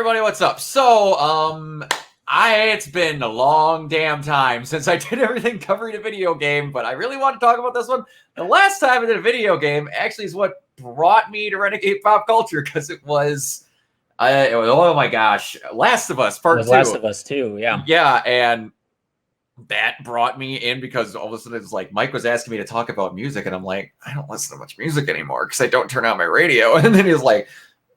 everybody, what's up? So, it's been a long damn time since I did everything covering a video game, but I really want to talk about this one. The last time I did a video game actually is what brought me to Renegade Pop Culture, because it was, oh my gosh, Last of Us Part 2. Last of Us 2, yeah. Yeah, and that brought me in because all of a sudden it's like Mike was asking me to talk about music, and I'm like, I don't listen to much music anymore because I don't turn on my radio. And then he's like,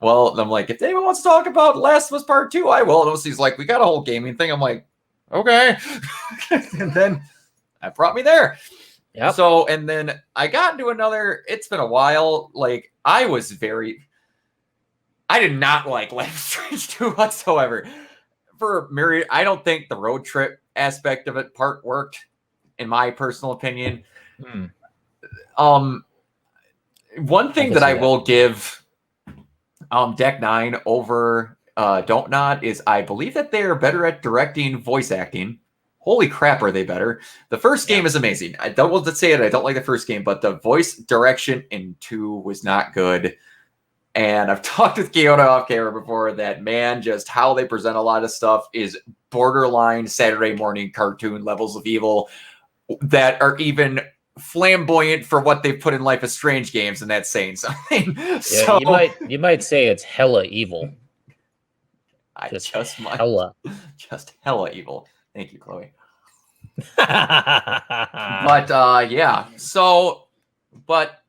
well, and I'm like, if anyone wants to talk about Last of Us Part 2, I will. And he's like, we got a whole gaming thing. I'm like, okay. And then that brought me there. Yeah. So, and then I got into another, it's been a while. Like, I did not like Life is Strange 2 whatsoever. For myriad, I don't think the road trip aspect of it part worked, in my personal opinion. One thing that I will give Deck 9 over Don't Nod is I believe that they are better at directing voice acting. Holy crap, are they better? The first game is amazing. I don't want to say it, I don't like the first game, but the voice direction in 2 was not good. And I've talked with Keona off camera before that, man, just how they present a lot of stuff is borderline Saturday morning cartoon levels of evil that are even flamboyant for what they've put in Life is Strange games, and that's saying something. Yeah, so, you might say it's hella evil. Just hella evil. Thank you, Chloe. But yeah. So, but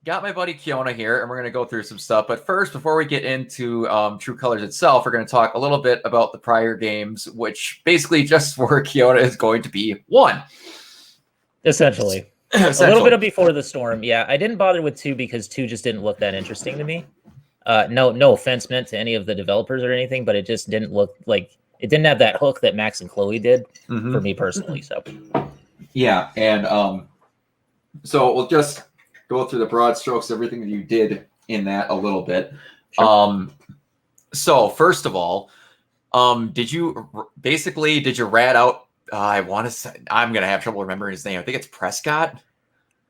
got my buddy Keona here, and we're gonna go through some stuff. But first, before we get into True Colors itself, we're gonna talk a little bit about the prior games, which basically just for Keona is going to be 1. Essentially. A little bit of Before the Storm. Yeah, I didn't bother with 2 because 2 just didn't look that interesting to me. No offense meant to any of the developers or anything, but it just didn't look like it didn't have that hook that Max and Chloe did for me personally. So yeah, and so we'll just go through the broad strokes, everything that you did in that a little bit. Sure. So first of all, did you rat out? I'm gonna have trouble remembering his name. I think it's Prescott.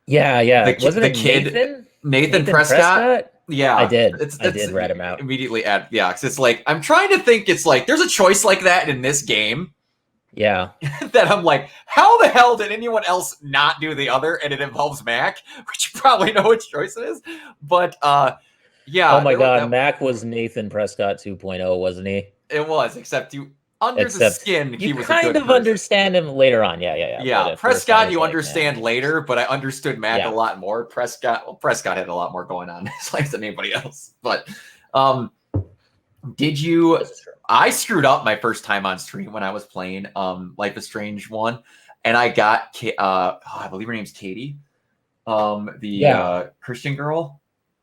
Yeah. Wasn't the it kid Nathan Prescott? Yeah, I did. I did rat him out immediately. Because it's like I'm trying to think. It's like there's a choice like that in this game. Yeah, that I'm like, how the hell did anyone else not do the other? And it involves Mac, which you probably know which choice it is. But yeah. Oh my God, Mac was Nathan Prescott 2.0, wasn't he? It was, except the skin, he was kind of understand him later on. Yeah. Prescott, you understand later, but I understood Mac a lot more. Prescott had a lot more going on in his life than anybody else. But did you? I screwed up my first time on stream when I was playing Life is Strange 1, and I got I believe her name's Katie, the Christian girl.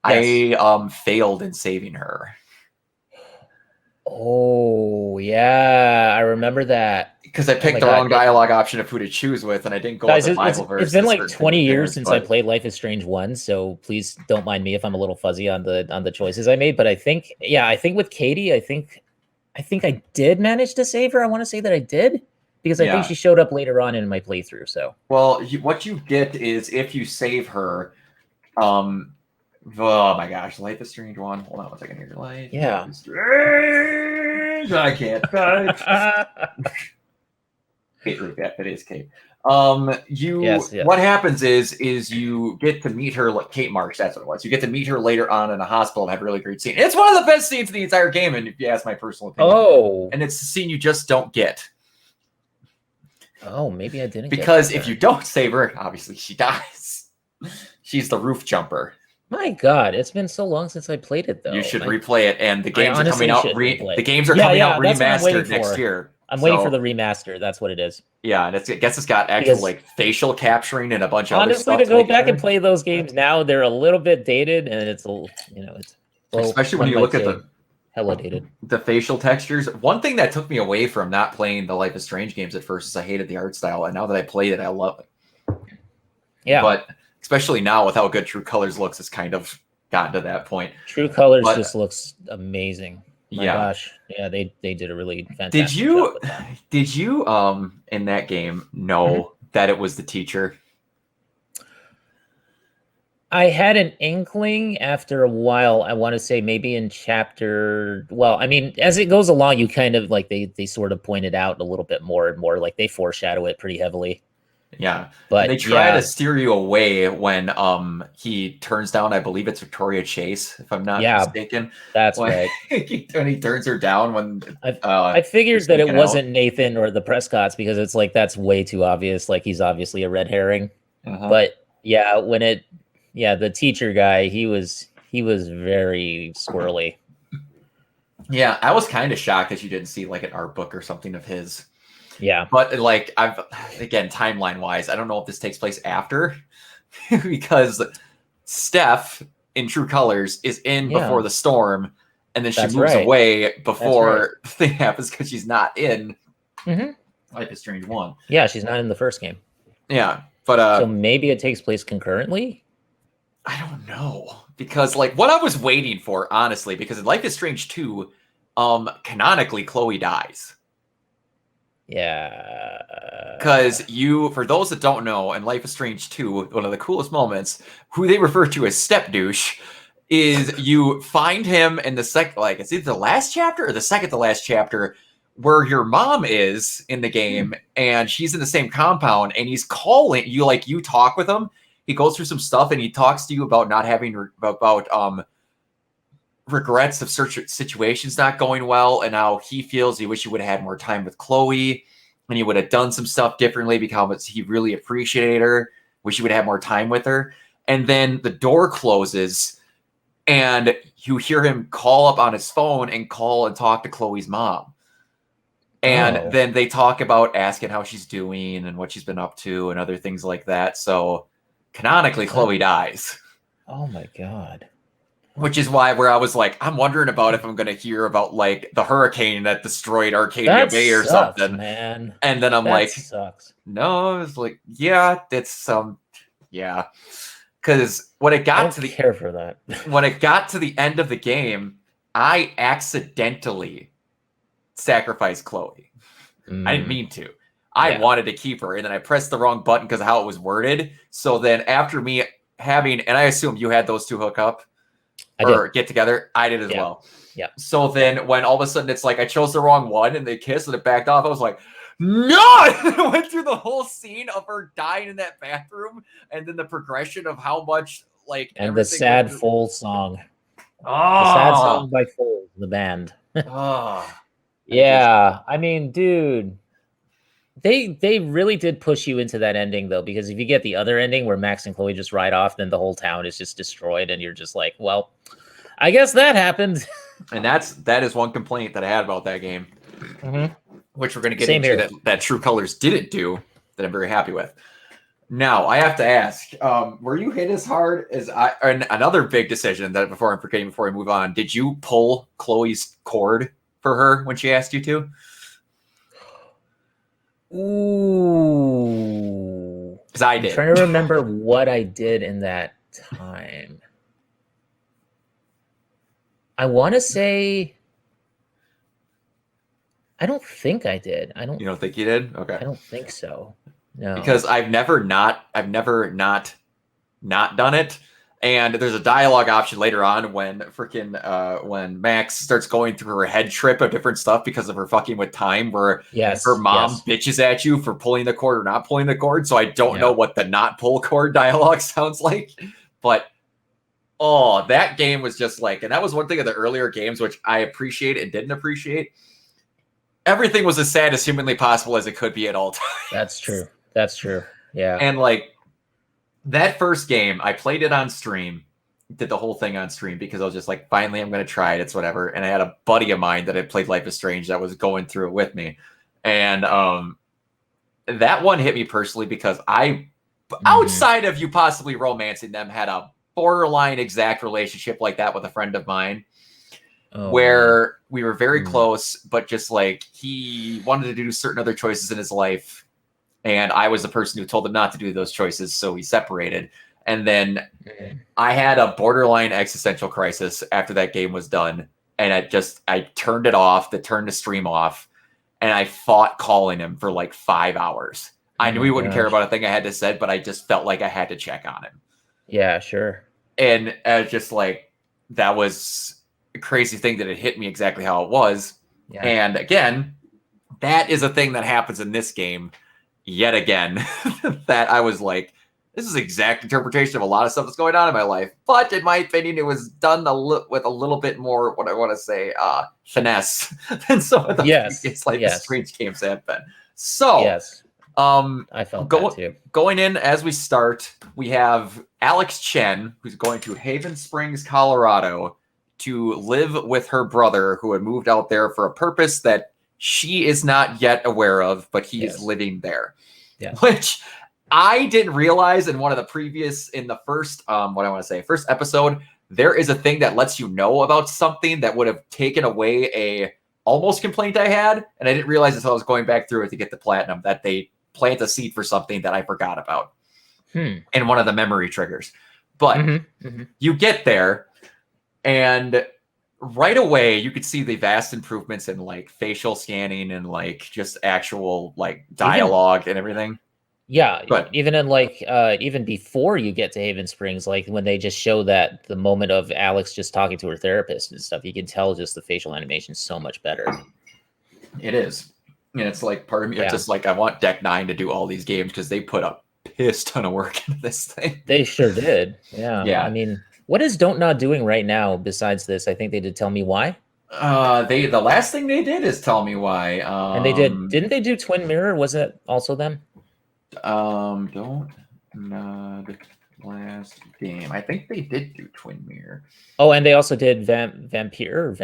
Yes. I failed in saving her. Oh yeah, I remember that because I picked the wrong dialogue option of who to choose with, and I didn't go with the Bible verse. It's been like 20 years since I played Life is Strange 1, so please don't mind me if I'm a little fuzzy on the choices I made. But I think with Katie, I think I did manage to save her. I want to say that I did because I think she showed up later on in my playthrough. So what you get is if you save her, oh my gosh, Life is Strange 1. Hold on one second here. Life is Strange. I can't type. Kate, that is Kate. What happens is you get to meet her, like Kate Marsh, that's what it was. You get to meet her later on in a hospital and have a really great scene. It's one of the best scenes in the entire game, and if you ask my personal opinion. Oh. And it's a scene you just don't get. Oh, maybe I didn't. Because if you don't save her, obviously she dies. She's the roof jumper. My God, it's been so long since I played it, though. You should replay it, and the games are coming out. The games are coming out remastered next year. I'm waiting for the remaster. That's what it is. Yeah, and I guess it's got actual like facial capturing and a bunch of other stuff. Honestly, to go back and play those games now, they're a little bit dated, and it's especially when you look at hella dated. The facial textures. One thing that took me away from not playing the Life is Strange games at first is I hated the art style, and now that I played it, I love it. Yeah, but especially now with how good True Colors looks, it's kind of gotten to that point. True Colors just looks amazing. My gosh. Yeah, they did a really fantastic job with that. Did you in that game know that it was the teacher? I had an inkling after a while. I want to say maybe in chapter. Well, I mean, as it goes along, you kind of like they sort of point it out a little bit more and more. Like they foreshadow it pretty heavily. Yeah. But And they try to steer you away when he turns down, I believe it's Victoria Chase, if I'm not mistaken. That's right. When he turns her down when I figured that it wasn't Nathan or the Prescotts because it's like that's way too obvious. Like he's obviously a red herring. But yeah, the teacher guy, he was very squirrely. Yeah, I was kind of shocked that you didn't see like an art book or something of his. Yeah. But like again, timeline wise, I don't know if this takes place after because Steph in True Colors is in before the storm, and then she moves away before the thing happens because she's not in Life is Strange 1. Yeah, she's not in the first game. Yeah. But so maybe it takes place concurrently? I don't know. Because like what I was waiting for, honestly, because in Life is Strange 2, canonically Chloe dies. Yeah. Because for those that don't know, in Life is Strange 2, one of the coolest moments, who they refer to as Step Douche, is you find him in the second, like it's either the last chapter or the second to last chapter, where your mom is in the game, and she's in the same compound, and he's calling you, like you talk with him. He goes through some stuff, and he talks to you about not having regrets of situations not going well, and how he feels he wish he would have had more time with Chloe, and he would have done some stuff differently because he really appreciated her. Wish he would have more time with her. And then the door closes, and you hear him call up on his phone and call and talk to Chloe's mom. And then they talk about asking how she's doing and what she's been up to and other things like that. So canonically, Chloe dies. Oh my God. Which is why where I was like, I'm wondering about if I'm going to hear about like the hurricane that destroyed Arcadia Bay or something. Man. And then I'm like, sucks. No, it's like, yeah, it's yeah. Because when it got care for that. When it got to the end of the game, I accidentally sacrificed Chloe. I didn't mean to. I wanted to keep her, and then I pressed the wrong button because of how it was worded. So then after me having, and I assume you had those two hook up or get together, I did as well. Yeah. So then when all of a sudden it's like I chose the wrong one and they kissed and it backed off, I was like, no! I went through the whole scene of her dying in that bathroom, and then the progression of how much like and the sad Foles song. The sad song by Foles, the band. Yeah, I mean, dude, they really did push you into that ending though, because if you get the other ending where Max and Chloe just ride off, then the whole town is just destroyed, and you're just like, well, I guess that happened. And that is one complaint that I had about that game, which we're going to get into that True Colors didn't do, that I'm very happy with. Now I have to ask, were you hit as hard as I? And another big decision that before I'm forgetting, before I move on, did you pull Chloe's cord for her when she asked you to? Ooh. Because I did. I'm trying to remember what I did in that time. I want to say I don't think I did. You don't think you did? Okay. I don't think so. No. Because I've never not done it. And there's a dialogue option later on when when Max starts going through her head trip of different stuff because of her fucking with time, where her mom bitches at you for pulling the cord or not pulling the cord. So I don't know what the not pull cord dialogue sounds like. But that game was just like, and that was one thing of the earlier games which I appreciate and didn't appreciate. Everything was as sad as humanly possible as it could be at all times. That's true. Yeah. And like that first game, I played it on stream, did the whole thing on stream because I was just like, finally, I'm going to try it. It's whatever. And I had a buddy of mine that had played Life is Strange that was going through it with me. And that one hit me personally because I, outside of you possibly romancing them, had a borderline exact relationship like that with a friend of mine. Where we were very close, but just like he wanted to do certain other choices in his life. And I was the person who told him not to do those choices. So we separated. And then I had a borderline existential crisis after that game was done. And I turned it off, turned the stream off. And I fought calling him for like 5 hours. I knew he wouldn't care about a thing I had to say, but I just felt like I had to check on him. Yeah, sure. And just like, that was a crazy thing that it hit me exactly how it was. Yeah. And again, that is a thing that happens in this game yet again, that I was like, this is exact interpretation of a lot of stuff that's going on in my life. But in my opinion, it was done with a little bit more, what I want to say, finesse than some of the previous Life is Strange games have been. So, I felt that too. Going in as we start, we have Alex Chen, who's going to Haven Springs, Colorado, to live with her brother, who had moved out there for a purpose that she is not yet aware of, but he is living there. Yeah. Which I didn't realize in one of the previous, in the first, first episode, there is a thing that lets you know about something that would have taken away a almost complaint I had, and I didn't realize until I was going back through it to get the platinum that they plant a seed for something that I forgot about in one of the memory triggers. But you get there, and right away you could see the vast improvements in like facial scanning and like just actual like dialogue and everything. Yeah, but even in like even before you get to Haven Springs, like when they just show that the moment of Alex just talking to her therapist and stuff, you can tell just the facial animation is so much better. It is. And it's like part of me, it's just like I want Deck 9 to do all these games because they put a piss ton of work into this thing. They sure did. Yeah. I mean, what is Don't Nod doing right now besides this? I think they did Tell Me Why. The last thing they did is Tell Me Why. And they didn't they do Twin Mirror? Was it also them? Don't Nod last game. I think they did do Twin Mirror. Oh, and they also did Vampire.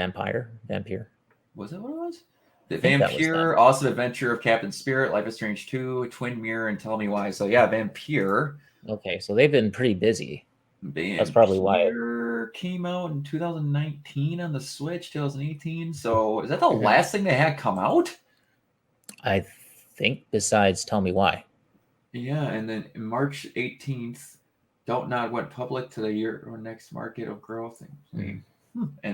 Was it what it was? The Vampire, Awesome Adventure of Captain Spirit, Life is Strange 2, Twin Mirror, and Tell Me Why. So yeah, Vampire. Okay, so they've been pretty busy. That's probably why it came out in 2019 on the Switch, 2018. So is that the last thing they had come out? I think besides Tell Me Why. Yeah, and then March 18th, Don't Nod went public to the year or next market of growth. And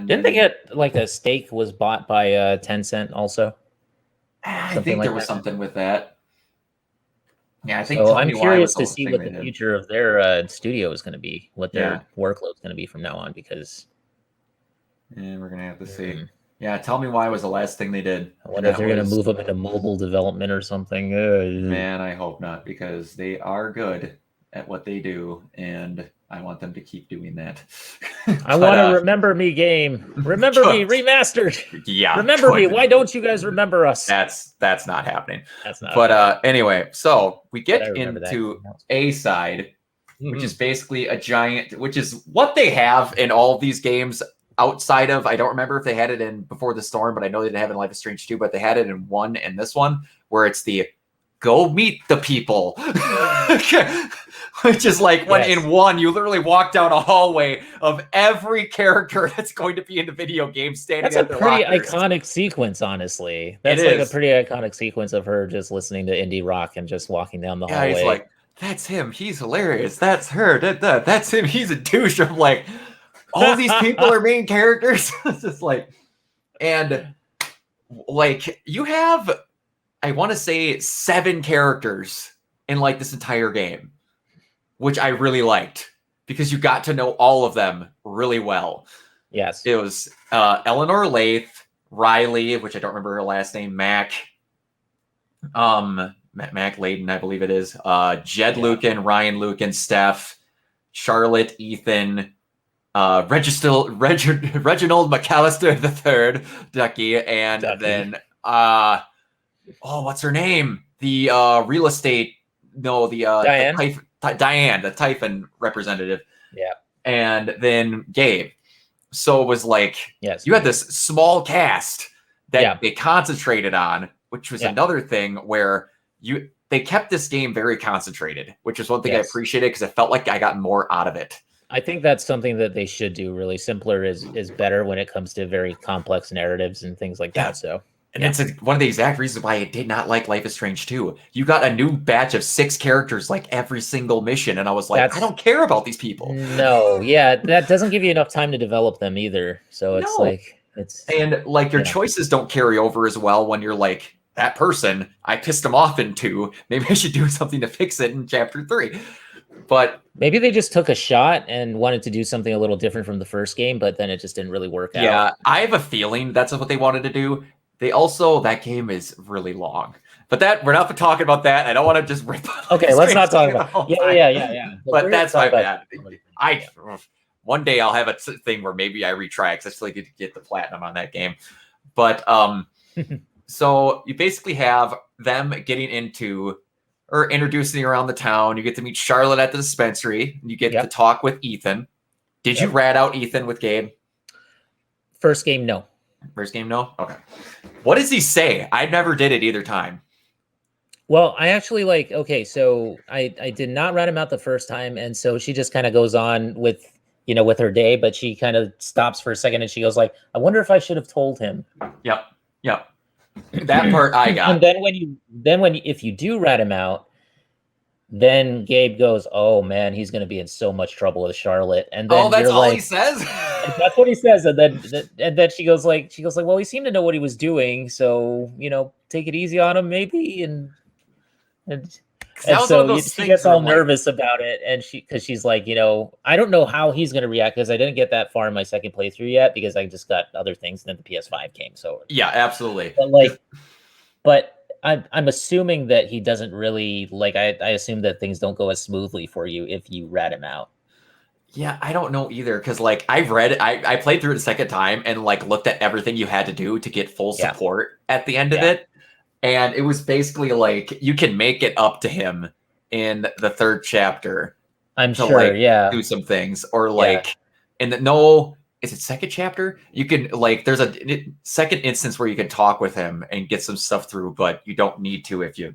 didn't they get like a stake was bought by Tencent also? I think there was something with that. Yeah, I think. So I'm curious to see what the future of their studio is going to be, what their workload is going to be from now on, because. And we're gonna have to see. Yeah, Tell Me Why was the last thing they did. I wonder if they're going to move up into mobile development or something. Man, I hope not, because they are good at what they do, and I want them to keep doing that. I want a Remember Me game. Remember Me remastered. Yeah. Remember Me. Why don't you guys remember us? That's not happening. That's not. But anyway, so we get into A side, which is basically a giant, which is what they have in all of these games. Outside of, I don't remember if they had it in Before the Storm, but I know they didn't have it in Life is Strange 2, but they had it in 1 and this one, where it's the go meet the people. Which is like when in 1, you literally walk down a hallway of every character that's going to be in the video game standing That's at a pretty iconic sequence, honestly. That's like a pretty iconic sequence of her just listening to indie rock and just walking down the hallway. He's like, that's him. He's hilarious. That's her. That's him. He's a douche. I'm like, all these people are main characters. It's just like, and like you have, I want to say 7 characters in like this entire game, which I really liked because you got to know all of them really well. Yes. It was Eleanor Lathe, Riley, which I don't remember her last name, Mac Layden, I believe it is, Jed Lucan, Ryan Lucan, Steph, Charlotte, Ethan, Reginald McAllister III, Ducky, and then what's her name? The real estate, Diane, the Typhon representative. Yeah, and then Gabe. So it was like, you had this small cast that they concentrated on, which was another thing where they kept this game very concentrated, which is one thing I appreciated because it felt like I got more out of it. I think that's something that they should do. Really, simpler is better when it comes to very complex narratives and things like that. So, and it's one of the exact reasons why I did not like Life is Strange 2. You got a new batch of 6 characters like every single mission, and I was like, I don't care about these people. No, that doesn't give you enough time to develop them either. So it's your choices don't carry over as well when you're like, that person, I pissed them off in 2. Maybe I should do something to fix it in chapter 3. But maybe they just took a shot and wanted to do something a little different from the first game, but then it just didn't really work out. Yeah, I have a feeling that's what they wanted to do. They also, that game is really long. But that we're not talking about that. I don't want to just rip. Okay, let's not talk about. Yeah. But that's my bad. One day I'll have a thing where maybe I retry because I still need to get the platinum on that game. But so you basically have them getting into or introducing you around the town. You get to meet Charlotte at the dispensary. You get to talk with Ethan. Did you rat out Ethan with Gabe? First game, no. First game, no? Okay. What does he say? I never did it either time. Well, I actually so I did not rat him out the first time. And so she just kind of goes on with, with her day, but she kind of stops for a second and she goes like, I wonder if I should have told him. Yep. That part I got. And then if you do rat him out, then Gabe goes, oh man, he's going to be in so much trouble with Charlotte. And then that's all he says. That's what he says. And then she goes like, well, he seemed to know what he was doing. So, take it easy on him maybe. And so she gets all nervous about it. And because she's like, I don't know how he's going to react because I didn't get that far in my second playthrough yet because I just got other things and then the PS5 came. So yeah, absolutely. But I'm assuming that he doesn't really I assume that things don't go as smoothly for you if you rat him out. Yeah, I don't know either because I played through it a second time and looked at everything you had to do to get full support at the end of it. And it was basically you can make it up to him in the third chapter. I'm sure, do some things. Or is it second chapter? You can there's a second instance where you can talk with him and get some stuff through, but you don't need to if you.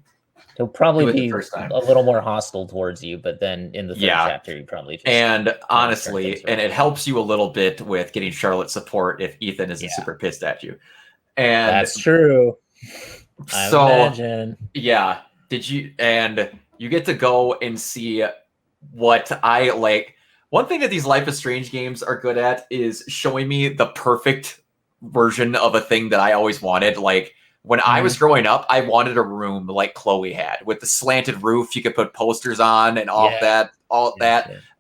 He'll probably be a little more hostile towards you, but then in the third chapter, you probably just. And honestly, and it helps you a little bit with getting Charlotte's support if Ethan isn't super pissed at you. And that's true. So, I imagine. Yeah. And you get to go and see what I like. One thing that these Life is Strange games are good at is showing me the perfect version of a thing that I always wanted. When I was growing up, I wanted a room like Chloe had with the slanted roof. You could put posters on and all that.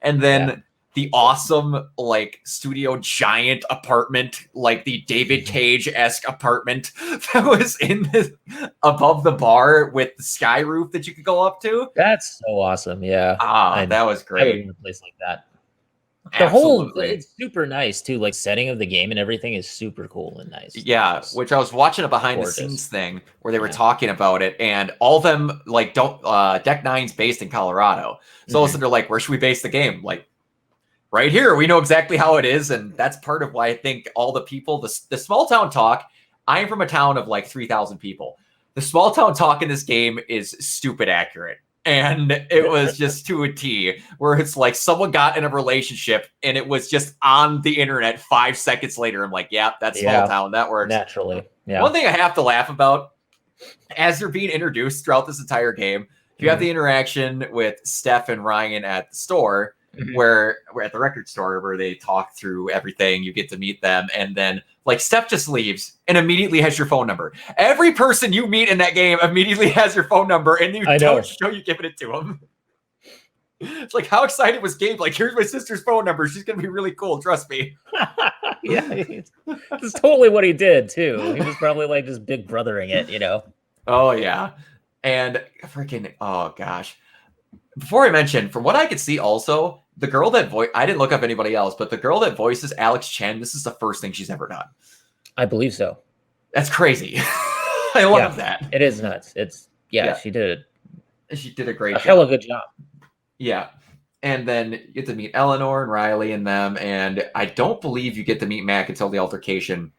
And then the awesome studio giant apartment, the David Cage-esque apartment that was above the bar with the sky roof that you could go up to. That's so awesome. Yeah. That was great. I would want a place like that. The whole it's super nice too. Setting of the game and everything is super cool and nice. Yeah, which I was watching a behind the scenes thing where they were talking about it, and all of them Deck 9's based in Colorado. So all of a sudden they're like, where should we base the game? Right here. We know exactly how it is, and that's part of why I think all the people, the small town talk. I am from a town of 3,000 people. The small town talk in this game is stupid accurate. And it was just to a T, where it's someone got in a relationship and it was just on the internet 5 seconds later. I'm like, yeah, that's small town. That works. Naturally. Yeah. One thing I have to laugh about as they're being introduced throughout this entire game, you have the interaction with Steph and Ryan at the store, where we're at the record store where they talk through everything. You get to meet them. And then Steph just leaves and immediately has your phone number. Every person you meet in that game immediately has your phone number, and you don't show you giving it to them. It's how excited was Gabe? Here's my sister's phone number. She's going to be really cool. Trust me. Yeah. That's totally what he did too. He was probably just big brothering it, Oh yeah. And freaking, oh gosh. Before I mention, from what I could see also, the girl that I didn't look up anybody else, but the girl that voices Alex Chen, this is the first thing she's ever done. I believe so. That's crazy. I love that. It is nuts. She did a great job. A hell of a good job. Yeah. And then you get to meet Eleanor and Riley and them, and I don't believe you get to meet Mac until the altercation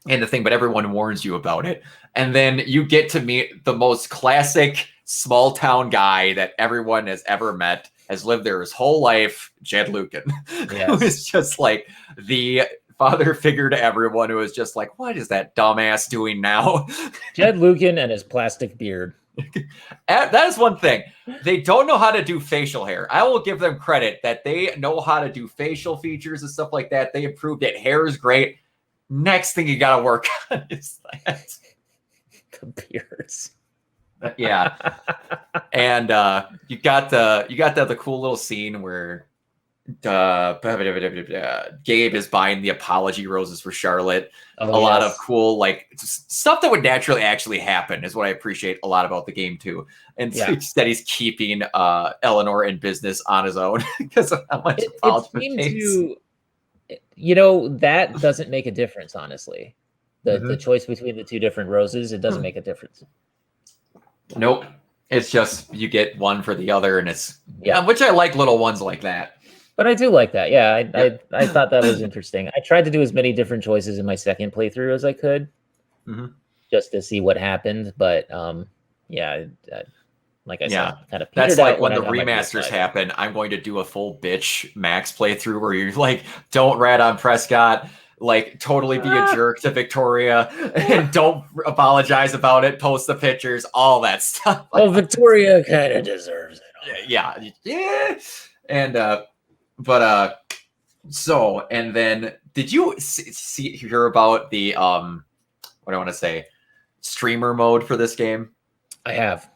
and the thing, but everyone warns you about it. And then you get to meet the most classic small town guy that everyone has ever met, has lived there his whole life, Jed Lucan, who is just the father figure to everyone, who is just what is that dumbass doing now? Jed Lucan and his plastic beard. That is one thing. They don't know how to do facial hair. I will give them credit that they know how to do facial features and stuff like that. They improved it. Hair is great. Next thing you got to work on is that. The beards. Yeah. And you got the cool little scene where Gabe is buying the apology roses for Charlotte. Oh, a lot of cool like stuff that would naturally actually happen is what I appreciate a lot about the game too. And instead he's keeping Eleanor in business on his own because of how much apology it takes. That doesn't make a difference, honestly. The choice between the two different roses, it doesn't make a difference. Nope. It's just you get one for the other, and it's which I like little ones like that. But I do like that. Yeah, I thought that was interesting. I tried to do as many different choices in my second playthrough as I could, just to see what happened. But like I said, kind of that's like when the remasters happen. I'm going to do a full bitch Max playthrough where you're like, don't rat on Prescott. Like, totally be a jerk to Victoria and don't apologize about it. Post the pictures, all that stuff. Well, Victoria kind of deserves it. Yeah. And, so, and then did you hear about the, what do I want to say? Streamer mode for this game? I have.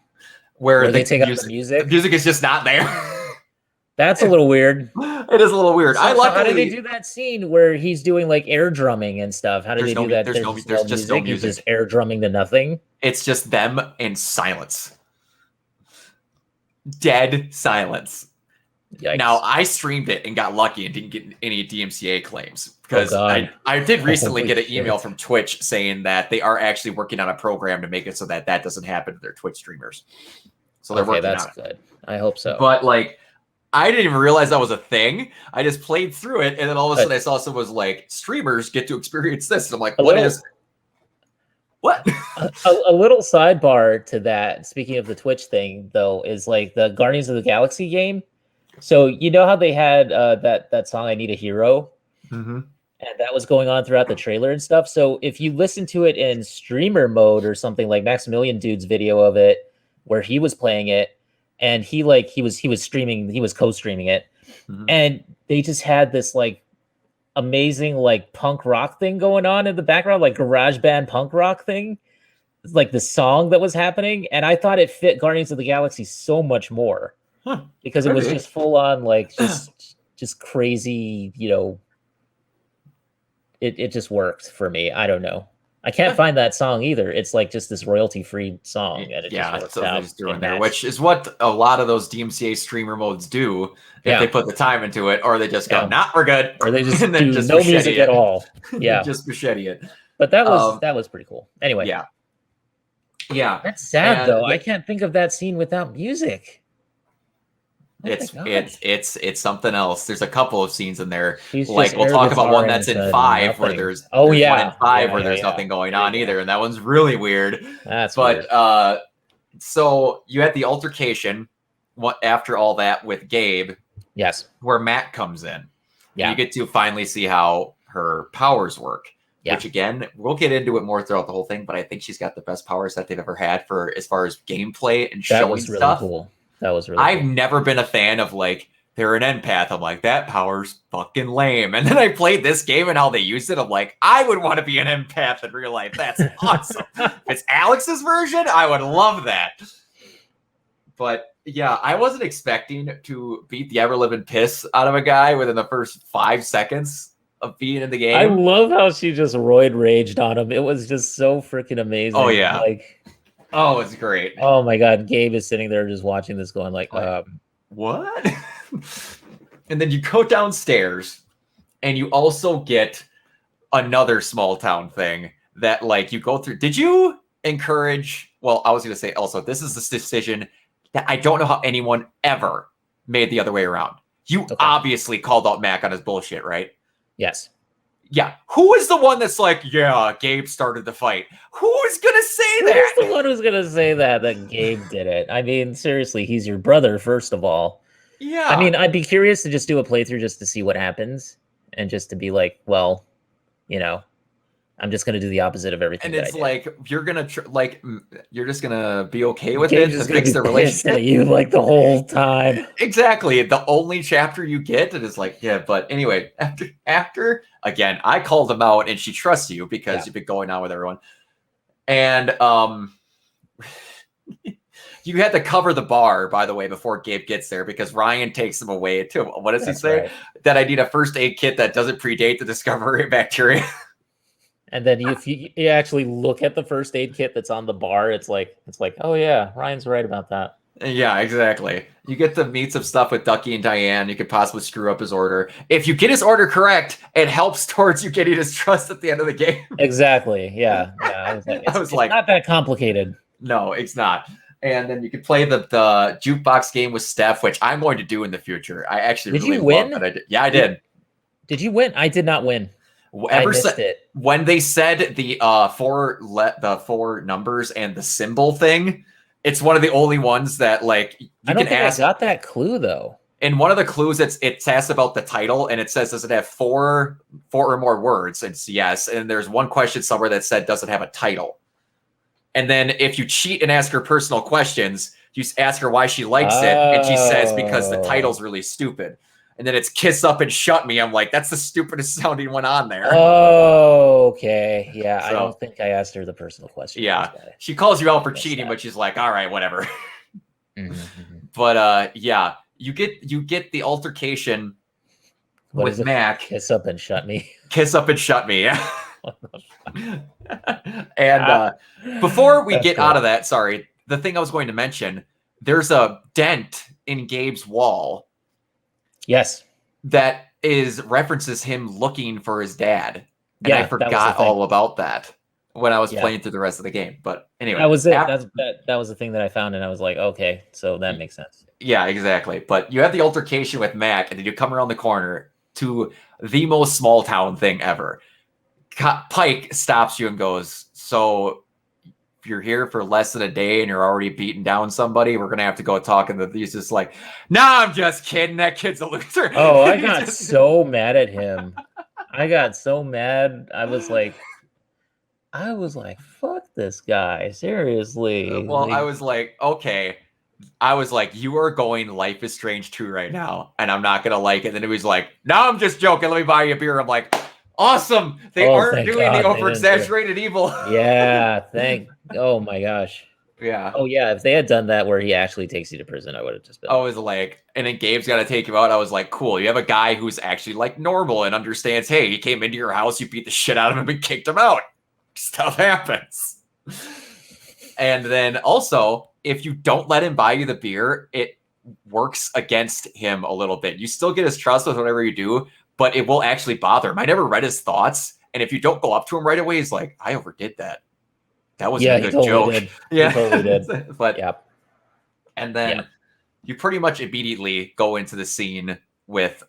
Where they take out the music? The music is just not there. That's a little weird. It is a little weird. So how did they do that scene where he's doing like air drumming and stuff? How did they do that? There's just no music. He's just air drumming to nothing. It's just them in silence. Dead silence. Yikes. Now, I streamed it and got lucky and didn't get any DMCA claims because I did recently get an email from Twitch saying that they are actually working on a program to make it so that doesn't happen to their Twitch streamers. So they're working on it. That's good. I hope so. But like, I didn't even realize that was a thing. I just played through it, and then all of a sudden I saw someone was like, streamers get to experience this. And I'm like, what? A little sidebar to that, speaking of the Twitch thing, though, is like the Guardians of the Galaxy game. So you know how they had that song, I Need a Hero? Mm-hmm. And that was going on throughout the trailer and stuff. So if you listen to it in streamer mode or something, like Maximilian Dude's video of it, where he was playing it, and he was streaming, he was co-streaming it, and they just had this like amazing like punk rock thing going on in the background, like garage band punk rock thing, like the song that was happening, and I thought it fit Guardians of the Galaxy so much more because it was just full on like just crazy, it just worked for me. I don't know. I can't find that song either. It's like just this royalty-free song, and it just works out doing there, which is what a lot of those DMCA streamer modes do if they put the time into it, or they just go, "Nah, we're good," or they just do no music at all. Yeah, just machete it. But that was pretty cool. Anyway, yeah, that's sad though. I can't think of that scene without music. It's something else. There's a couple of scenes in there. Like we'll talk about one that's in 5 where there's one in 5 where there's nothing going on either, and that one's really weird. That's weird. So you had the altercation after all that with Gabe. Yes. Where Matt comes in. Yeah. You get to finally see how her powers work. Yeah. Which again, we'll get into it more throughout the whole thing, but I think she's got the best powers that they've ever had for as far as gameplay and showing stuff. That was really cool. That was really I've never been a fan of like they're an empath. I'm like, that power's fucking lame. And then I played this game and how they used it. I'm like, I would want to be an empath in real life. That's awesome. If it's Alex's version, I would love that. But yeah, I wasn't expecting to beat the ever-living piss out of a guy within the first 5 seconds of being in the game. I love how she just roid raged on him. It was just so freaking amazing. Oh yeah. Oh, it's great. Oh my God. Gabe is sitting there just watching this going like, what? And then you go downstairs and you also get another small town thing that like you go through. Did you encourage? Well, I was going to say also, this is this decision that I don't know how anyone ever made the other way around. You obviously called out Mac on his bullshit, right? Yes. Yeah. Who is the one that's like, yeah, Gabe started the fight? Who is going to say that? Who's the one who's going to say that Gabe did it? I mean, seriously, he's your brother, first of all. Yeah. I mean, I'd be curious to just do a playthrough just to see what happens and just to be like, well, I'm just going to do the opposite of everything. And it's like, you're going to you're just going to be okay with it to fix the relationship. At you like the whole time. Exactly. The only chapter you get, it is like, yeah, but anyway, after again, I called him out and she trusts you because you've been going on with everyone. And You had to cover the bar, by the way, before Gabe gets there because Ryan takes him away too. What does he say? Right. That I need a first aid kit that doesn't predate the discovery of bacteria. And then if you actually look at the first aid kit that's on the bar, it's like, oh yeah, Ryan's right about that. Yeah, exactly. You get to meet some stuff with Ducky and Diane. You could possibly screw up his order. If you get his order correct, it helps towards you getting his trust at the end of the game. Exactly. Yeah. I was like, it's not that complicated. No, it's not. And then you could play the jukebox game with Steph, which I'm going to do in the future. I actually really win? Love that I did. Yeah, I did. Did you win? I did not win. I missed it. When they said the four numbers and the symbol thing, it's one of the only ones that like I got that clue though. In one of the clues, it asks about the title and it says, does it have four or more words? It's yes. And there's one question somewhere that said, does it have a title? And then if you cheat and ask her personal questions, you ask her why she likes it, and she says because the title's really stupid. And then it's Kiss Up and Shut Me. I'm like, that's the stupidest sounding one on there. Oh, okay. Yeah, so, I don't think I asked her the personal question. Yeah, she calls you out for cheating, but she's like, all right, whatever. But yeah, you get the altercation with Mac. Kiss Up and Shut Me. Kiss Up and Shut Me, yeah. And before we get out of that, sorry, the thing I was going to mention, there's a dent in Gabe's wall. Yes. That references him looking for his dad. And I forgot all about that when I was playing through the rest of the game. But anyway. That was it. That was the thing that I found, and I was like, okay, so that makes sense. Yeah, exactly. But you have the altercation with Mac, and then you come around the corner to the most small town thing ever. Pike stops you and goes, so if you're here for less than a day and you're already beating down somebody, we're going to have to go talk. And he's just like, nah, I'm just kidding. That kid's a loser. Oh, I got so mad at him. I got so mad. I was like, fuck this guy. Seriously. Well, I was like, okay. I was like, you are going Life is Strange 2 right now, and I'm not going to like it. And then he was like, no, I'm just joking. Let me buy you a beer. I'm like, awesome. They aren't doing the over-exaggerated evil. Yeah, oh my gosh. Yeah. Oh yeah, if they had done that where he actually takes you to prison, I would have just been. I was like, and then Gabe's got to take you out. I was like, cool. You have a guy who's actually like normal and understands, hey, he came into your house, you beat the shit out of him and kicked him out. Stuff happens. And then also, if you don't let him buy you the beer, it works against him a little bit. You still get his trust with whatever you do, but it will actually bother him. I never read his thoughts. And if you don't go up to him right away, he's like, I overdid that. That was a good joke. Did. Yeah, he totally did. But and then you pretty much immediately go into the scene with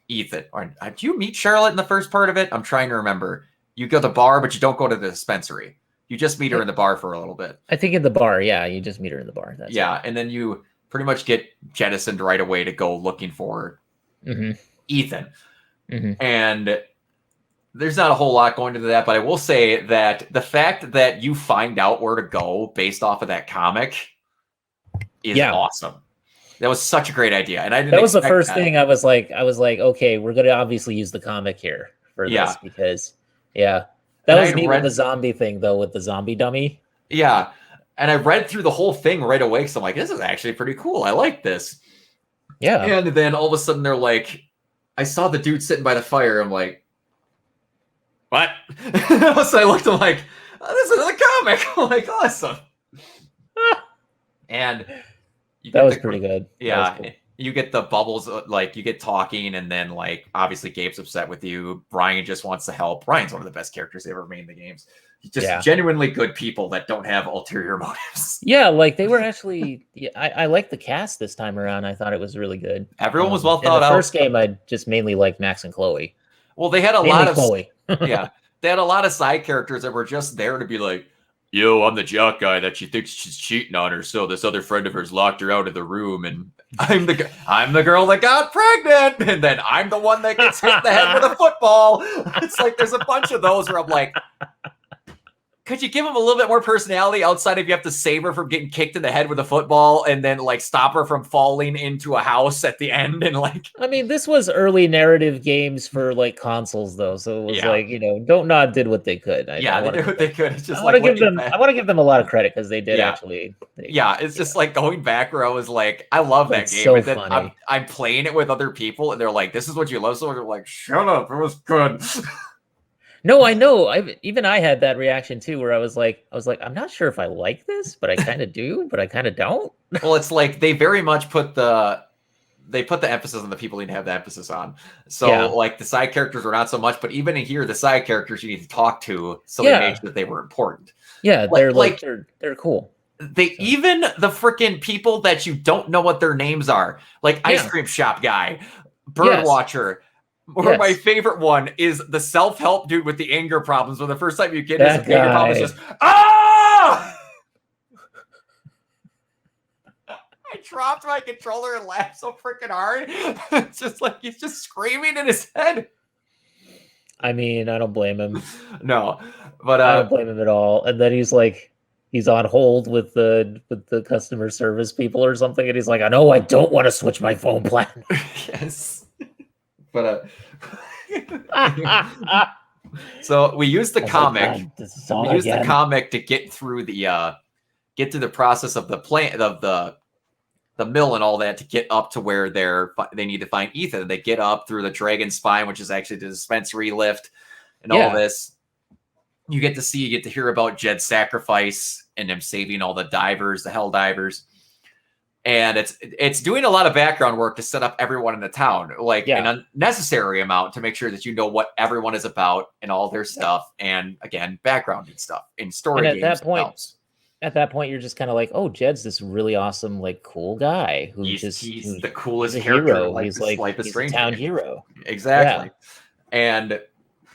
Ethan. Do you meet Charlotte in the first part of it? I'm trying to remember. You go to the bar, but you don't go to the dispensary. You just meet her in the bar for a little bit. I think in the bar, yeah. You just meet her in the bar. That's right. And then you pretty much get jettisoned right away to go looking for Ethan. And there's not a whole lot going into that, but I will say that the fact that you find out where to go based off of that comic is awesome. That was such a great idea. And I didn't that was the first thing I was like, okay, we're going to obviously use the comic here for this because that was neat with the zombie thing though, with the zombie dummy. Yeah. And I read through the whole thing right away. So I'm like, this is actually pretty cool. I like this. Yeah. And then all of a sudden they're like, I saw the dude sitting by the fire. I'm like, what? So I looked, I'm like, oh, this is another comic. I'm like, awesome. And that was pretty good. Yeah. Cool. You get the bubbles, like you get talking, and then like obviously Gabe's upset with you. Brian just wants to help. Brian's one of the best characters they ever made in the games. Just genuinely good people that don't have ulterior motives. Yeah, like they were actually. I liked the cast this time around. I thought it was really good. Everyone was well thought out. The first game, I just mainly liked Max and Chloe. Well, they had a lot of Chloe. They had a lot of side characters that were just there to be like, yo, I'm the jock guy that she thinks she's cheating on her, so this other friend of hers locked her out of the room, and I'm the girl that got pregnant, and then I'm the one that gets hit in the head with a football. It's like there's a bunch of those where I'm like, could you give him a little bit more personality outside of you have to save her from getting kicked in the head with a football and then like stop her from falling into a house at the end and like. I mean, this was early narrative games for like consoles though, so it was like, you know, Don't Nod did what they could. They did what they could. It's just I want to give them a lot of credit because they did actually. It's just like going back where I was like, I love that game. So and then funny. I'm playing it with other people and they're like, this is what you love. So they're like, shut up, it was good. No, I know. I had that reaction too, where I was like, I'm not sure if I like this, but I kind of do, but I kind of don't. Well, it's like they very much put the emphasis on the people you need to have the emphasis on. So like the side characters were not so much, but even in here, the side characters you need to talk to, so they made sure that they were important. Yeah, they're like they're cool. Even the freaking people that you don't know what their names are, like ice cream shop guy, bird watcher. Or my favorite one is the self-help dude with the anger problems, where the first time you get his anger problem is just, ah! I dropped my controller and laughed so freaking hard. It's just like he's just screaming in his head. I mean, I don't blame him. No, but I don't blame him at all. And then he's like, he's on hold with the customer service people or something, and he's like, I know I don't want to switch my phone plan. Yes. But so we used the comic. We used the comic to get through the process of the plant of the mill and all that to get up to where they need to find Ethan. They get up through the dragon spine, which is actually the dispensary lift, and all this. You get to hear about Jed's sacrifice and him saving all the divers, the hell divers. And it's doing a lot of background work to set up everyone in the town, like an unnecessary amount to make sure that you know what everyone is about and all their stuff. And again, background and stuff in story games. At that point, you're just kind of like, oh, Jed's this really awesome, like cool guy he's the coolest character. Hero. He's a town hero. Exactly. And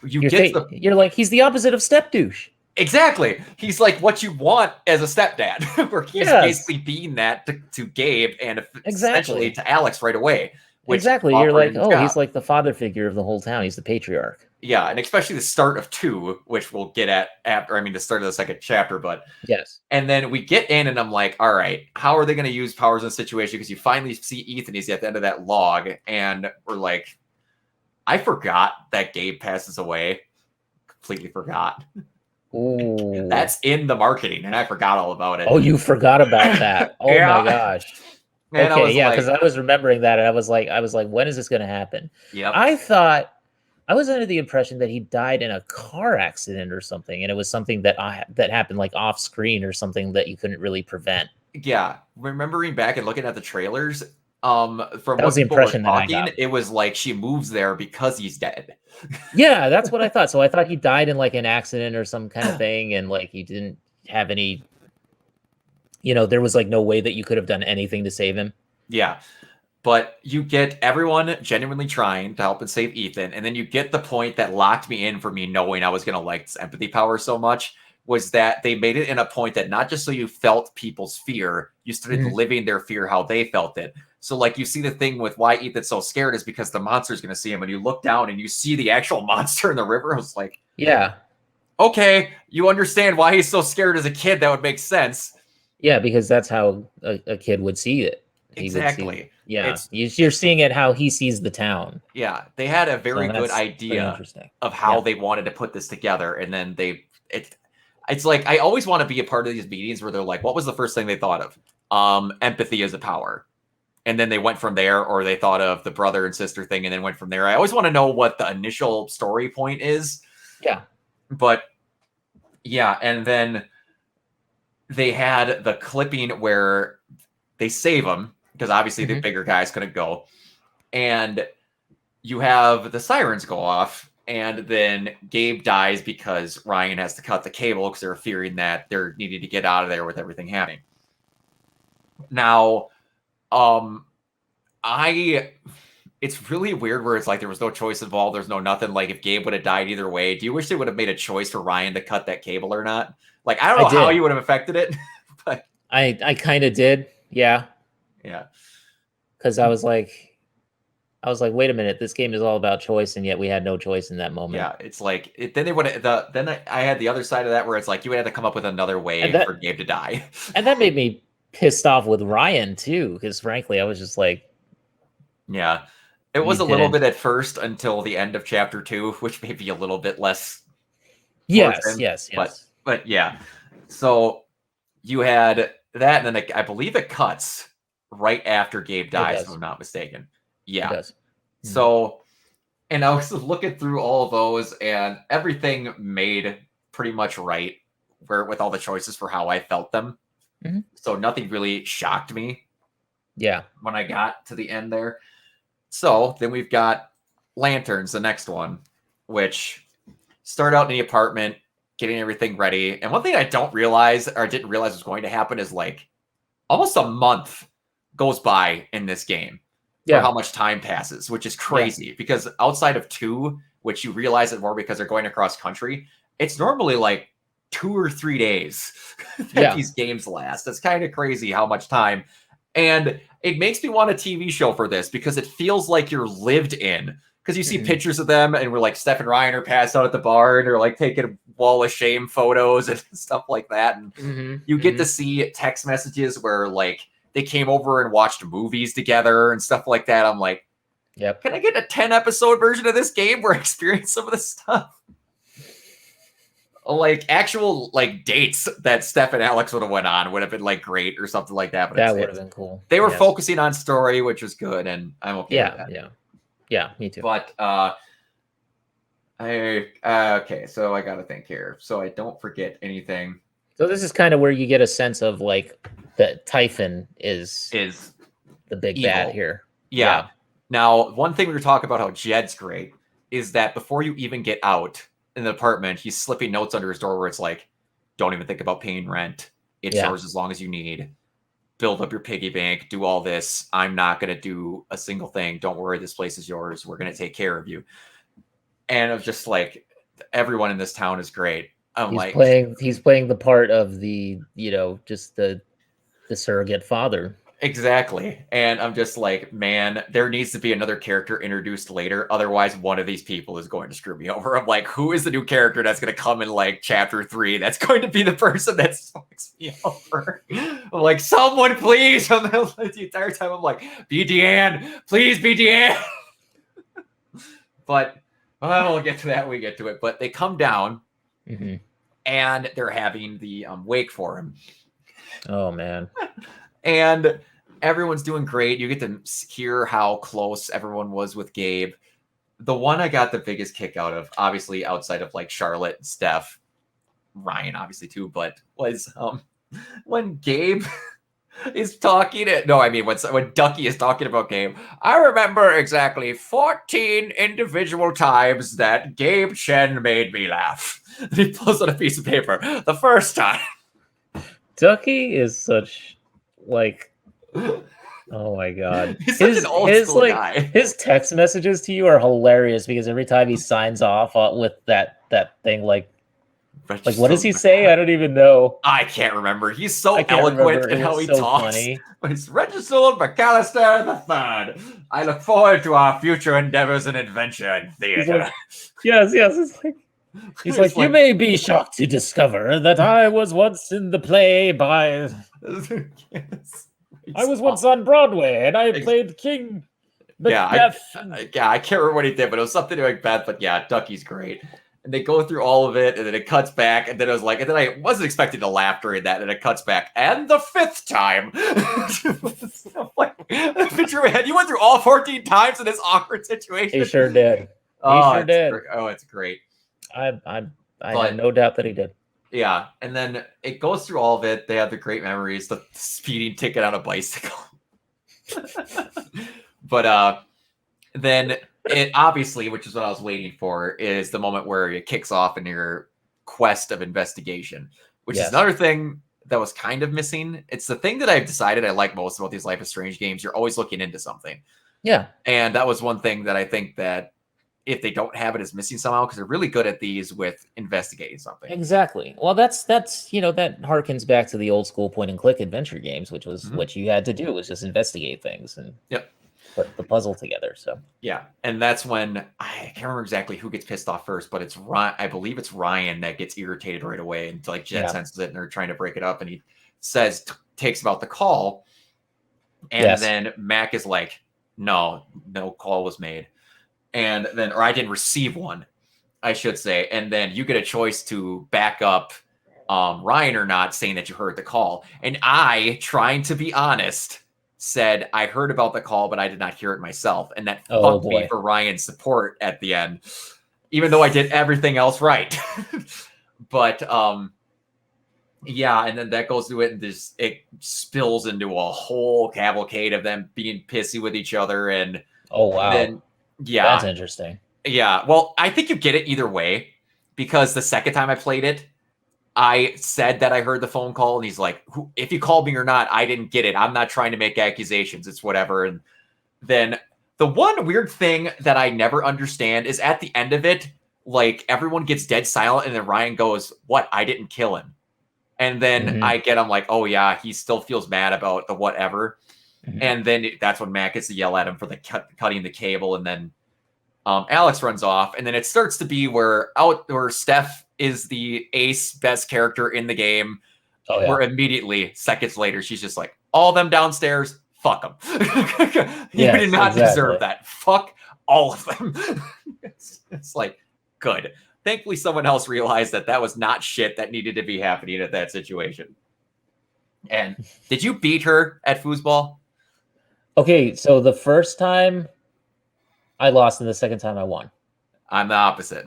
you're like, he's the opposite of step douche. Exactly. He's like what you want as a stepdad, where he's basically being that to Gabe and essentially to Alex right away. Exactly. You're like, oh, he's like the father figure of the whole town. He's the patriarch. Yeah, and especially the start of 2, which we'll get at after, the start of the second chapter, but yes. And then we get in and I'm like, all right, how are they going to use powers in this situation? Because you finally see Ethan, he's at the end of that log, and we're like, I forgot that Gabe passes away. Completely forgot. Ooh. That's in the marketing, and I forgot all about it. Oh, you forgot about that. Oh my gosh. And okay, because I was remembering that, and I was like, when is this going to happen? Yeah. I was under the impression that he died in a car accident or something, and it was something that happened like off screen or something that you couldn't really prevent. Yeah, remembering back and looking at the trailers, from that was the impression that I got. It was like she moves there because he's dead. Yeah, that's what I thought. So I thought he died in like an accident or some kind of thing, and like he didn't have any. There was like no way that you could have done anything to save him. Yeah. But you get everyone genuinely trying to help and save Ethan. And then you get the point that locked me in for me knowing I was going to like this empathy power so much, was that they made it in a point that not just so you felt people's fear, you started living their fear how they felt it. So like you see the thing with why Ethan's so scared is because the monster's going to see him. And you look down and you see the actual monster in the river. I was like, yeah. Okay, you understand why he's so scared as a kid. That would make sense. Yeah, because that's how a kid would see it. Exactly. You're seeing it how he sees the town. Yeah, they had a very good idea of how they wanted to put this together, and then it's like I always want to be a part of these meetings where they're like, what was the first thing they thought of? Empathy as a power. And then they went from there, or they thought of the brother and sister thing and then went from there. I always want to know what the initial story point is. Yeah. But yeah, and then they had the clipping where they save him, because obviously the bigger guy's going to go. And you have the sirens go off, and then Gabe dies because Ryan has to cut the cable because they're fearing that they're needing to get out of there with everything happening. Now, it's really weird where it's like there was no choice involved. There's no nothing. Like if Gabe would have died either way, do you wish they would have made a choice for Ryan to cut that cable or not? Like, I don't know how you would have affected it, but I kind of did. Yeah. Yeah. Because I was like, I was like, wait a minute, this game is all about choice, and yet we had no choice in that moment. Yeah, it's like then they would then I had the other side of that where it's like you would have to come up with another way for Gabe to die. And that made me pissed off with Ryan too, because frankly, I was just like, yeah, it was a little bit at first until the end of chapter 2, which may be a little bit less. Yes. But yeah, so you had that, and then I believe it cuts right after Gabe dies, if I'm not mistaken. Yeah. It does. So, and I was looking through all of those, and everything made pretty much right with all the choices for how I felt them. Mm-hmm. So nothing really shocked me. Yeah. When I got to the end there. So then we've got Lanterns, the next one, which start out in the apartment, getting everything ready. And one thing I didn't realize was going to happen is like almost a month goes by in this game for how much time passes, which is crazy because outside of 2, which you realize it more because they're going across country, it's normally like 2 or 3 days that these games last. It's kind of crazy how much time. And it makes me want a TV show for this because it feels like you're lived in. Because you see pictures of them, and we're like, Steph and Ryan are passed out at the bar, and they're like taking wall of shame photos and stuff like that. And you get to see text messages where like they came over and watched movies together and stuff like that. I'm like, can I get a 10-episode version of this game where I experience some of this stuff? Like actual like dates that Steph and Alex would have went on would have been like great or something like that. But that would have been cool. They were focusing on story, which was good, and I'm okay with that. Yeah, me too. But okay, so I gotta think here, so I don't forget anything. So this is kind of where you get a sense of like that Typhon is the big evil. bad here. Yeah. Now, one thing we were talking about how Jed's great is that before you even get out in the apartment, he's slipping notes under his door where it's like, don't even think about paying rent. It's yours as long as you need. Build up your piggy bank, do all this. I'm not going to do a single thing. Don't worry, this place is yours. We're going to take care of you. And I'm just like, everyone in this town is great. He's playing the part of the, just the surrogate father. Exactly. And I'm just like, man, there needs to be another character introduced later. Otherwise, one of these people is going to screw me over. I'm like, who is the new character that's going to come in like chapter 3? That's going to be the person that fucks me over. I'm like, someone please. And the entire time I'm like, be Deanne. Please be Deanne. But we'll get to that when we get to it. But they come down and they're having the wake for him. Oh, man. And everyone's doing great. You get to hear how close everyone was with Gabe. The one I got the biggest kick out of, obviously outside of like Charlotte, Steph, Ryan, obviously too, but was when Gabe is talking. When Ducky is talking about Gabe. I remember exactly 14 individual times that Gabe Chen made me laugh. And he pulls out a piece of paper. The first time. Ducky is such like. Oh my god. He's such an old school guy. His text messages to you are hilarious because every time he signs off with that thing like what does he say? I don't even know. I can't remember. He's so eloquent in how he talks. Funny. It's Reginald McAllister III. I look forward to our future endeavors and adventure in theater. Like, yes. He's like, you may be shocked to discover that I was once in the play by... Yes. I was once on Broadway, and I played King Macbeth. I can't remember what he did, but it was something like Macbeth. But yeah, Ducky's great. And they go through all of it, and then it cuts back, and then I was like, and then I wasn't expecting to laugh during that, and it cuts back, and the 5th time. Picture in my head, you went through all 14 times in this awkward situation. He sure did. It's great. I have no doubt that he did. Yeah, and then it goes through all of it. They have the great memories, the speeding ticket on a bicycle. But then it obviously, which is what I was waiting for, is the moment where it kicks off in your quest of investigation, which is another thing that was kind of missing. It's the thing that I've decided I like most about these Life is Strange games. You're always looking into something. Yeah. And that was one thing that I think that if they don't have it is missing somehow, because they're really good at these with investigating something. Exactly. Well, that's that harkens back to the old school point and click adventure games, which was what you had to do was just investigate things. And yep. put the puzzle together. So yeah, and that's when I can't remember exactly who gets pissed off first, but it's Ryan. I believe it's Ryan that gets irritated right away, and like Jet senses it, and they're trying to break it up, and he says takes about the call, and then Mac is like, no call was made, and then or I didn't receive one, I should say, and then you get a choice to back up Ryan or not, saying that you heard the call, and I, trying to be honest, said I heard about the call, but I did not hear it myself. And that fucked me for Ryan's support at the end, even though I did everything else right. But yeah, and then that goes through it, and it spills into a whole cavalcade of them being pissy with each other. And then, yeah, that's interesting. Yeah, well, I think you get it either way, because the second time I played it, I said that I heard the phone call, and he's like, if you called me or not, I didn't get it. I'm not trying to make accusations. It's whatever. And then the one weird thing that I never understand is at the end of it, like everyone gets dead silent, and then Ryan goes, what? I didn't kill him. And then I'm like, oh yeah, he still feels mad about the whatever. And then that's when Matt gets to yell at him for the cutting the cable. And then Alex runs off, and then it starts to be where Steph is the ace best character in the game. Where immediately seconds later she's just like, all them downstairs, fuck them. You did not deserve that. Fuck all of them. It's like, good. Thankfully, someone else realized that was not shit that needed to be happening at that situation. And did you beat her at foosball? Okay, so the first time I lost, and the second time I won. I'm the opposite.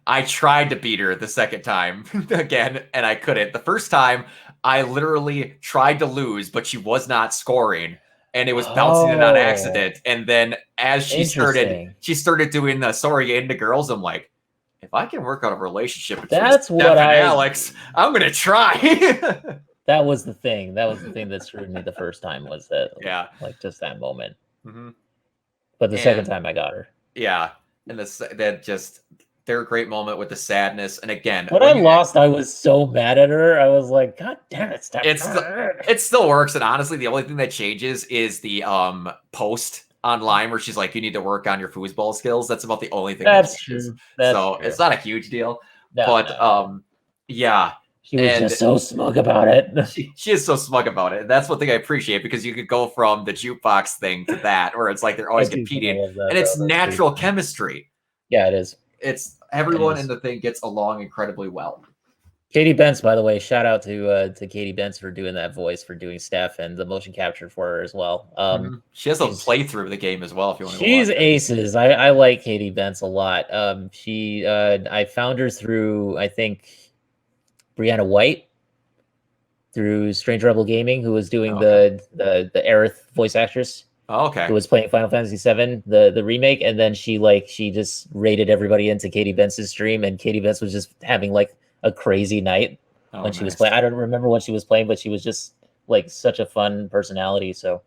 I tried to beat her the second time again, and I couldn't. The first time, I literally tried to lose, but she was not scoring, and it was bouncing in on accident. And then as she started doing the sorry into girls, I'm like, if I can work out a relationship between Steph and Alex, I'm gonna try. That was the thing. That was the thing that screwed me the first time, was that like just that moment. But the second time I got her. Yeah. And their great moment with the sadness. And again, when I lost, I was so mad at her. I was like, God damn it, Steph. It still works. And honestly, the only thing that changes is the post online where she's like, you need to work on your foosball skills. That's about the only thing that changes. True. It's not a huge deal. Yeah. She was just so smug about it. She is so smug about it. That's one thing I appreciate, because you could go from the jukebox thing to that, where it's like they're always competing, and it's natural chemistry. Yeah, it is. It's everyone in the thing gets along incredibly well. Katie Bentz, by the way, shout out to Katie Bentz for doing that voice, for doing Steph, and the motion capture for her as well. She has a playthrough of the game as well, if you want to. She's aces. I like Katie Bentz a lot. I found her through, I think, Brianna White, through Strange Rebel Gaming, who was doing the Aerith voice actress. Oh, okay. Who was playing Final Fantasy VII, the remake, and then she just raided everybody into Katie Bentz's stream, and Katie Bentz was just having like a crazy night when she was playing. I don't remember what she was playing, but she was just like such a fun personality. So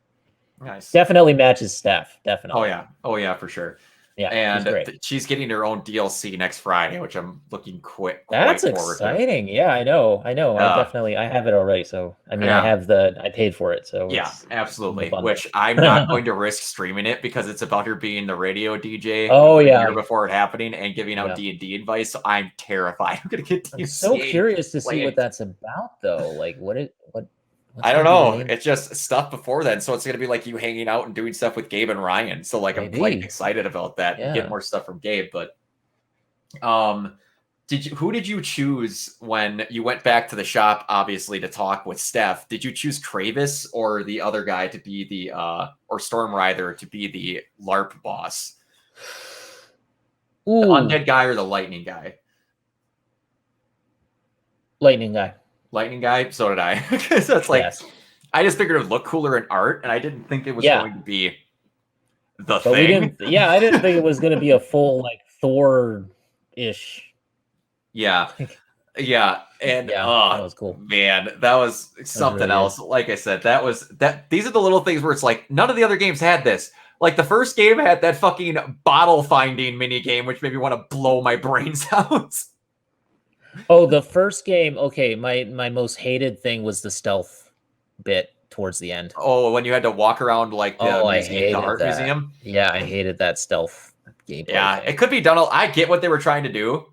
definitely matches Steph. Definitely. Oh yeah, for sure. Yeah, and she's getting her own DLC next Friday, which I'm looking That's exciting. Yeah, I know. I have it already. So I mean, I paid for it. So yeah, absolutely. Which I'm not going to risk streaming it, because it's about her being the radio DJ. Oh yeah, a year before it happening, and giving out D&D advice. So I'm terrified. I'm gonna get. I'm so curious to see what that's about, though. Like what. I don't know. It's just stuff before then. So it's going to be like you hanging out and doing stuff with Gabe and Ryan. So like, I'm quite excited about that. Yeah. Get more stuff from Gabe. But who did you choose when you went back to the shop, obviously, to talk with Steph? Did you choose Kravis or the other guy to be the or Stormrider to be the LARP boss? Ooh. The undead guy or the lightning guy? Lightning guy. Lightning guy, so did I. So it's like, I just figured it would look cooler in art, and I didn't think it was going to be the thing. I didn't think it was going to be a full like Thor-ish. Yeah, and that was cool. Man, that was something else. Like I said, these are the little things where it's like none of the other games had this. Like the first game had that fucking bottle finding mini game, which made me want to blow my brains out. Oh, the first game. Okay, my most hated thing was the stealth bit. towards the end. Oh, when you had to walk around like the I museum, the hated art that. museum. Yeah, I hated that stealth gameplay. Yeah, thing. it could be done. I get what they were trying to do,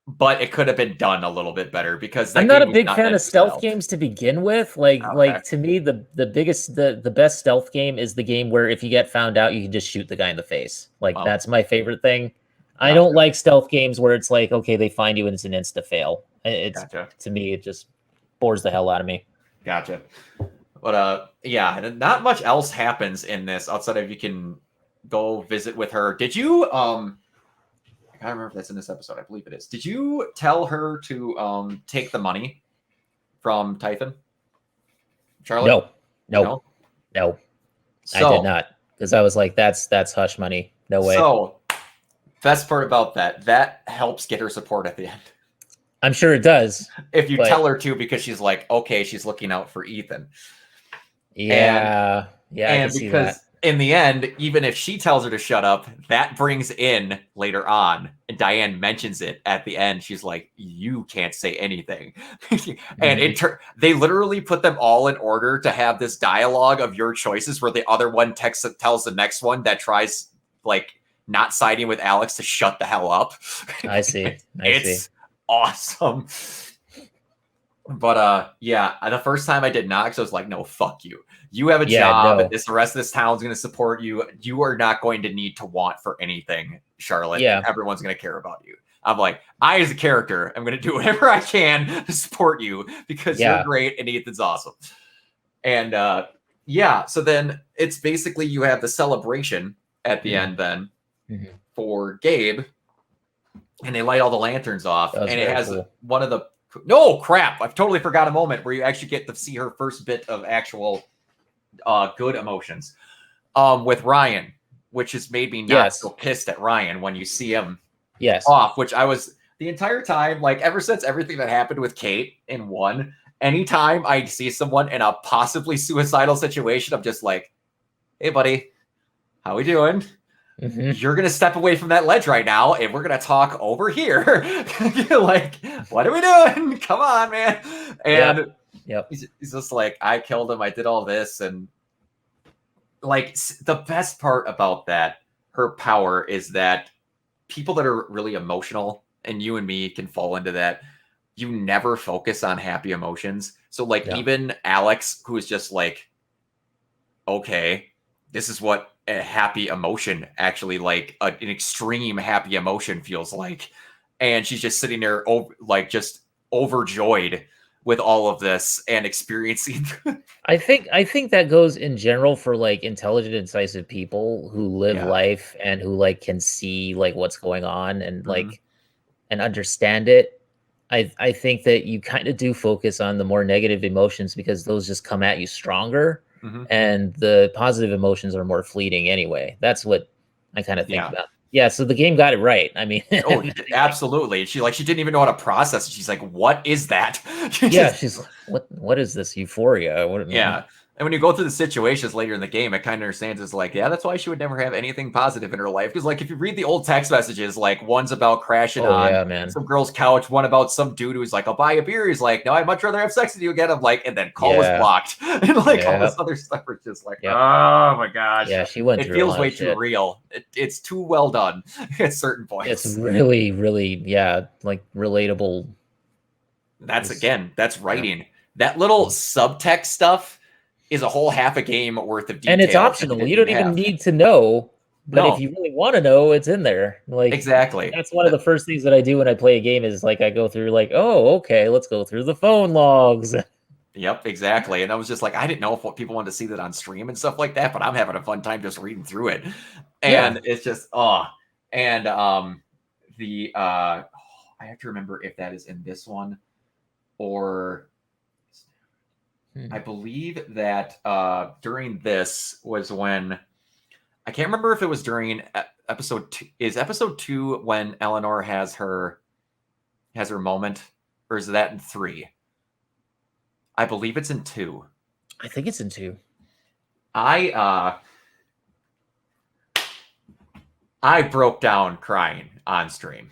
but it could have been done a little bit better because that I'm not game a was big not fan meant of to be stealth games to begin with. Okay. To me, the best stealth game is the game where if you get found out, you can just shoot the guy in the face. Like, Well, that's my favorite thing. I gotcha. don't like stealth games where it's like, okay, they find you and it's an insta fail. Gotcha. To me, it just bores the hell out of me. Gotcha. But yeah, not much else happens in this outside of you can go visit with her. Did you I can't remember if that's in this episode. I believe it is. Did you tell her to take the money from Typhon? Charlotte? No. So, I did not, because I was like, that's hush money. No way. So, best part about that helps get her support at the end. I'm sure it does. If you tell her to, because she's like, okay, she's looking out for Ethan. Yeah. I can see that. In the end, even if she tells her to shut up, that brings in later on, and Diane mentions it at the end. She's like, "You can't say anything," and they literally put them all in order to have this dialogue of your choices, where the other one tells the next one that tries like not siding with Alex to shut the hell up. I see. It's awesome. But yeah, the first time I did not, because I was like, no, fuck you. You have a job, and the rest of this town's going to support you. You are not going to need to want for anything, Charlotte. Yeah. Everyone's going to care about you. I'm like, I, as a character, I'm going to do whatever I can to support you because you're great and Ethan's awesome. And yeah, so then it's basically you have the celebration at the end then for Gabe, and they light all the lanterns off, and it has one of the no crap. I've totally forgot a moment where you actually get to see her first bit of actual good emotions with Ryan, which has made me not so pissed at Ryan when you see him off, which I was the entire time, like ever since everything that happened with Kate in 1, anytime I see someone in a possibly suicidal situation, I'm just like, hey buddy, how we doing? You're going to step away from that ledge right now, and we're going to talk over here. Like, what are we doing? Come on, man. And he's just like, I killed him. I did all this. And like, the best part about that, her power, is that people that are really emotional, and you and me can fall into that, you never focus on happy emotions. So like, even Alex, who is just like, okay, this is what a happy emotion actually, like an extreme happy emotion feels like. And she's just sitting there like just overjoyed with all of this and experiencing. I think that goes in general for like intelligent, incisive people who live life and who like can see like what's going on and like and understand it. I think that you kind of do focus on the more negative emotions because those just come at you stronger. And the positive emotions are more fleeting anyway. That's what I kind of think about. Yeah, so the game got it right. I mean, absolutely. She didn't even know how to process it. She's like, "What is that?" She's like, "What is this euphoria?" And when you go through the situations later in the game, it kind of understands it's like, yeah, that's why she would never have anything positive in her life. Because like if you read the old text messages, like one's about crashing on some girl's couch, one about some dude who's like, I'll buy a beer. He's like, no, I'd much rather have sex with you again. I'm like, and then call was blocked. And like all this other stuff is just like, oh my gosh. Yeah, she went through it feels way too real. It's too well done at certain points. It's really, really, like relatable. That's writing. That little subtext stuff is a whole half a game worth of detail. And it's optional. You don't even need to know. But if you really want to know, it's in there. Like exactly. That's one of the first things that I do when I play a game is like I go through like, oh, okay, let's go through the phone logs. Yep, exactly. And I was just like, I didn't know if people wanted to see that on stream and stuff like that, but I'm having a fun time just reading through it. And it's just and I have to remember if that is in this one or I believe that during this was when I can't remember if it was during episode 2. Is episode 2 when Eleanor has her moment, or is that in 3? I believe it's in 2. I think it's in 2. I broke down crying on stream.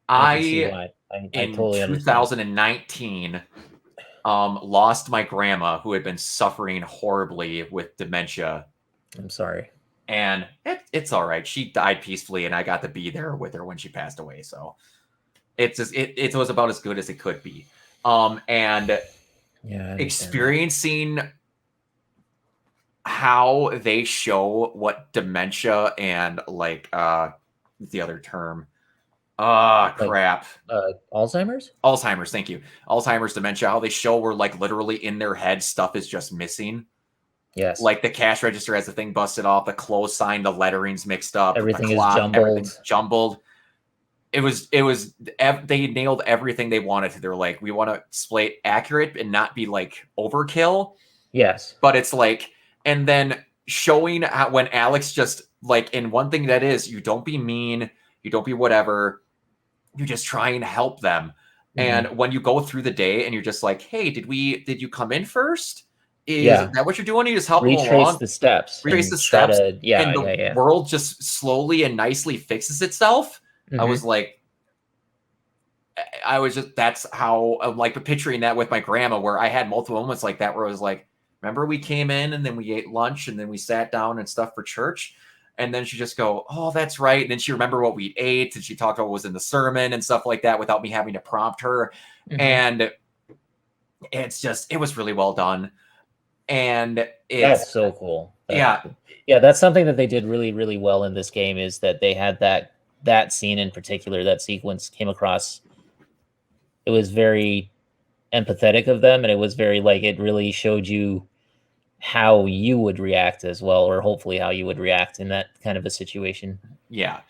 I totally 2019, lost my grandma who had been suffering horribly with dementia. I'm sorry. And it's all right. She died peacefully, and I got to be there with her when she passed away. So it was about as good as it could be. And experiencing how they show what dementia and like the other term. Crap. Alzheimer's? Thank you. Alzheimer's, dementia, how they show where like literally in their head stuff is just missing. Yes. Like the cash register has the thing busted off, the close sign, the lettering's mixed up, everything the clock, is jumbled. Everything's jumbled. They nailed everything they wanted to. They're like, we want to display accurate and not be like overkill. Yes. But it's like, and then showing how, when Alex just like, and one thing that is, you don't be mean, you don't be whatever, you just try and help them. And when you go through the day and you're just like, hey, did you come in first? Is that what you're doing? You just help them along. Retrace the steps. And the world just slowly and nicely fixes itself. I was just, that's how I'm like picturing that with my grandma, where I had multiple moments like that, where I was like, remember we came in and then we ate lunch and then we sat down and stuff for church. And then she just go, oh, that's right. And then she remembered what we ate and she talked about what was in the sermon and stuff like that without me having to prompt her. And it's just, it was really well done. And that's so cool. Yeah, that's something that they did really, really well in this game, is that they had that scene in particular, that sequence came across. It was very empathetic of them, and it was very like, it really showed you how you would react as well, or hopefully how you would react in that kind of a situation. Yeah.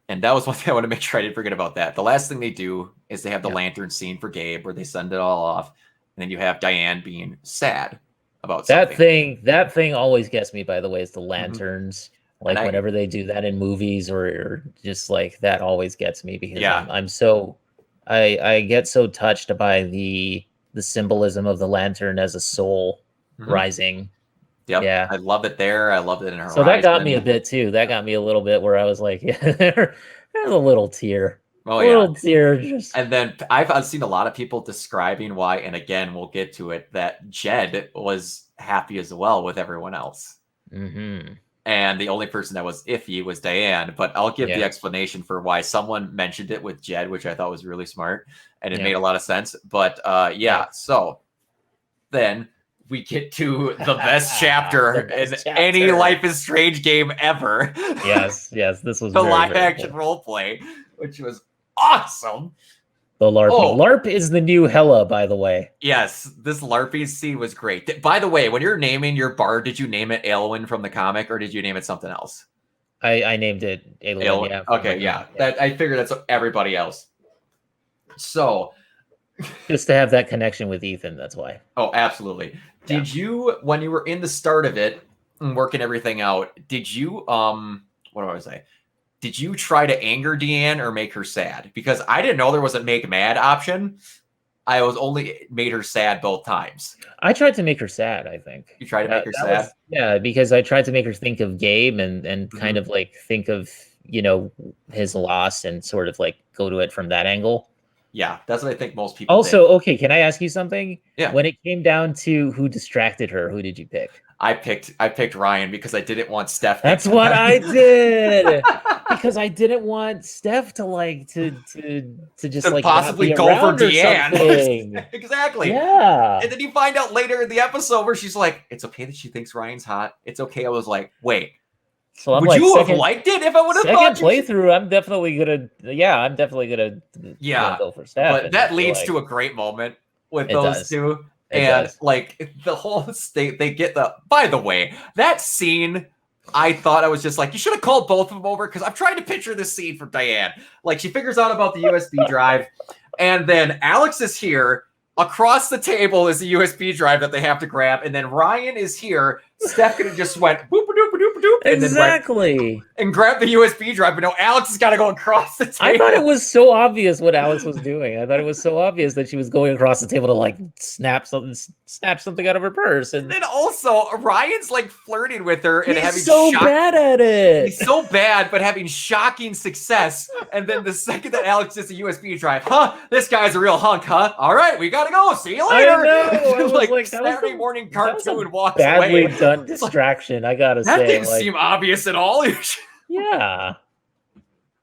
And that was one thing I want to make sure I didn't forget about that. The last thing they do is they have the lantern scene for Gabe where they send it all off. And then you have Diane being sad about something. That thing always gets me, by the way, is the lanterns. Like whenever they do that in movies or just like that always gets me, because I get so touched by the symbolism of the lantern as a soul rising. Yep. Yeah. I love it there. I loved it in her. So that got me a bit too. That got me a little bit where I was like, there's a little tear. Oh, a little tear. And then I've seen a lot of people describing why, and again, we'll get to it, that Jed was happy as well with everyone else. And the only person that was iffy was Diane. But I'll give the explanation for why someone mentioned it with Jed, which I thought was really smart. And it made a lot of sense. But so then we get to the best chapter in any Life is Strange game ever. Yes, this was the live-action roleplay, which was awesome. The LARP. LARP is the new Hella, by the way. Yes, this LARPing scene was great. By the way, when you're naming your bard, did you name it Aelwyn from the comic, or did you name it something else? I named it Aelwyn. Yeah. Okay, yeah. That I figured that's everybody else. So, just to have that connection with Ethan, that's why. Oh, absolutely. Did you, when you were in the start of it and working everything out, did you what do I say? Did you try to anger Deanne or make her sad? Because I didn't know there was a make mad option. I was only made her sad both times. I tried to make her sad, I think. You tried to make her sad? Because I tried to make her think of Gabe and kind of like think of, his loss and sort of like go to it from that angle. Yeah, that's what I think most people also think. Okay, can I ask you something? Yeah. When it came down to who distracted her, who did you pick? I picked Ryan because I didn't want Steph. That's what I did. Because I didn't want Steph to just like possibly go for Deanne. Exactly. Yeah. And then you find out later in the episode where she's like, "It's okay that she thinks Ryan's hot. It's okay." I was like, "Wait." So I'm would you have liked it if I would have thought playthrough? I'm definitely gonna go for Steph. But that leads to a great moment with those two. And like the whole state, they get the. By the way, that scene, I thought I was just like, you should have called both of them over, because I'm trying to picture this scene for Diane. Like she figures out about the USB drive, and then Alex is here. Across the table is the USB drive that they have to grab, and then Ryan is here Steph could have just went boop doop doop doop exactly and grabbed the USB drive, but no, Alex has got to go across the table. I thought it was so obvious what Alex was doing. I thought it was so obvious that she was going across the table to like snap something out of her purse. And then also Ryan's like flirting with her and having so bad at it. He's so bad, but having shocking success. And then the second that Alex gets a USB drive, this guy's a real hunk, All right, we gotta go. See you later. I know. like Saturday morning cartoon walks badly away. Done distraction. I gotta say, that didn't seem obvious at all. Yeah.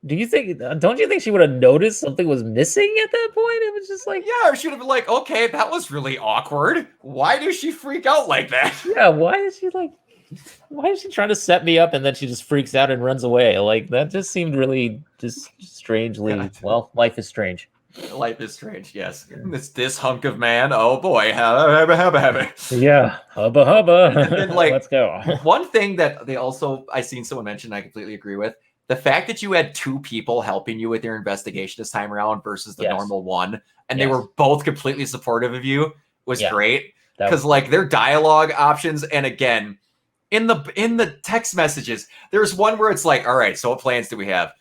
Don't you think she would have noticed something was missing at that point? It was just like, yeah, or she would have been like, okay, that was really awkward. Why does she freak out like that? Yeah, why is she trying to set me up and then she just freaks out and runs away? Like, that just seemed really just strangely. Well, life is strange. Life is strange, yes. This hunk of man, oh boy. Hubba. Yeah, hubba. And then, like, let's go. One thing that I seen someone mention, I completely agree with. The fact that you had two people helping you with your investigation this time around versus the normal one, and they were both completely supportive of you was great. Because like their dialogue options, and again, in the text messages, there's one where it's like, all right, so what plans do we have?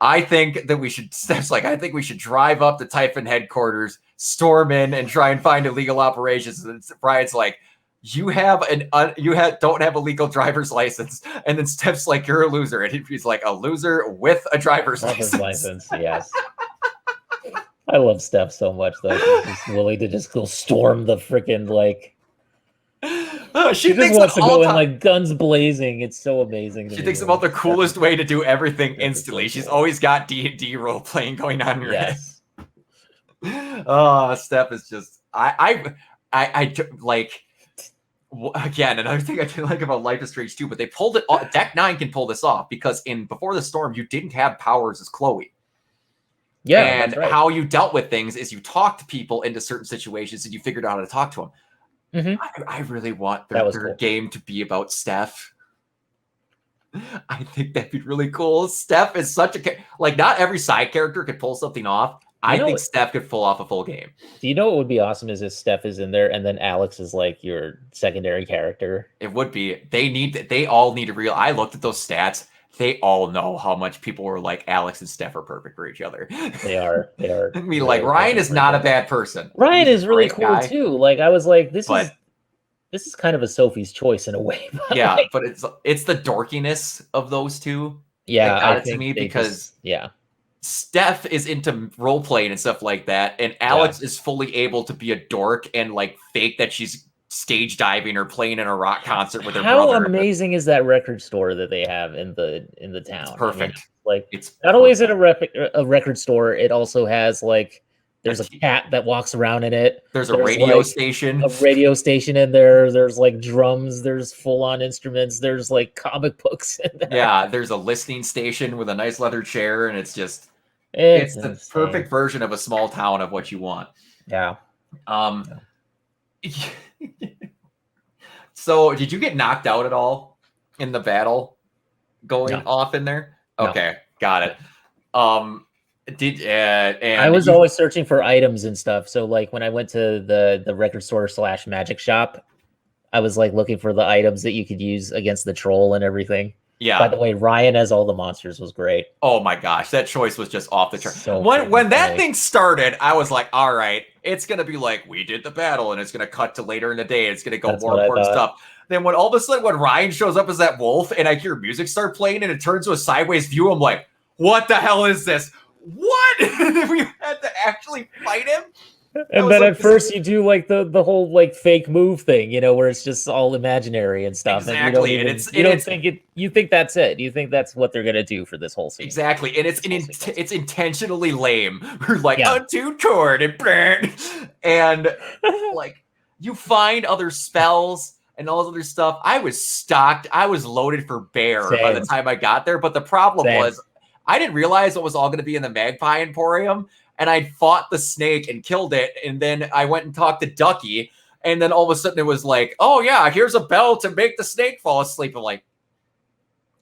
I think that we should, Steph's like, I think we should drive up to Typhon headquarters, storm in, and try and find illegal operations. And Brian's like, you don't have a legal driver's license. And then Steph's like, you're a loser. And he's like, a loser with a driver's license. Yes. I love Steph so much, though. She's just willing to just go storm the freaking, like, she just wants to go in like guns blazing. It's so amazing. She thinks about the coolest way to do everything instantly. She's always got D&D role playing going on in her head. Oh, Steph is just I like again, another thing I didn't like about Life is Strange 2, but they pulled it off. Deck 9 can pull this off because in Before the Storm, you didn't have powers as Chloe. Yeah, and how you dealt with things is you talked to people into certain situations and you figured out how to talk to them. Mm-hmm. I really want their game to be about Steph. I think that'd be really cool. Steph is such a like not every side character could pull something off. I think Steph could pull off a full game. Do you know what would be awesome is if Steph is in there and then Alex is like your secondary character? It would be. They all need to real. I looked at those stats. They all know how much people were like Alex and Steph are perfect for each other. They are. I mean, like Ryan is not a bad person. Ryan is really cool too. Like I was like, this is kind of a Sophie's choice in a way. Yeah, but it's the dorkiness of those two. Yeah, that got it to me because Steph is into role playing and stuff like that, and Alex is fully able to be a dork and like fake that she's stage diving or playing in a rock concert with her brother. How amazing is that record store that they have in the town? It's perfect. I mean, it's not only is it a record store, it also has like there's a cat that walks around in it. There's a radio station. A radio station in there. There's like drums. There's full-on instruments. There's like comic books in there. Yeah, there's a listening station with a nice leather chair, and it's just it's the perfect version of a small town of what you want. Yeah. So, did you get knocked out at all in the battle going off in there? Okay, got it. And I was always searching for items and stuff. So, like when I went to the record store / magic shop, I was like looking for the items that you could use against the troll and everything. Yeah. By the way, Ryan as all the monsters was great. Oh my gosh, that choice was just off the chart. So when that thing started, I was like, all right, it's gonna be like we did the battle, and it's gonna cut to later in the day. It's gonna go more important stuff. Then when all of a sudden when Ryan shows up as that wolf, and I hear music start playing, and it turns to a sideways view, I'm like, what the hell is this? What? We had to actually fight him. And then at first you do like the whole like fake move thing, where it's just all imaginary and stuff. Exactly. And you think that's it. You think that's what they're gonna do for this whole scene. Exactly. And it's intentionally lame. We're like, too toward and like you find other spells and all this other stuff. I was stocked. I was loaded for bear by the time I got there. But the problem was I didn't realize what was all gonna be in the Magpie Emporium. And I fought the snake and killed it. And then I went and talked to Ducky. And then all of a sudden it was like, oh, yeah, here's a bell to make the snake fall asleep. I'm like,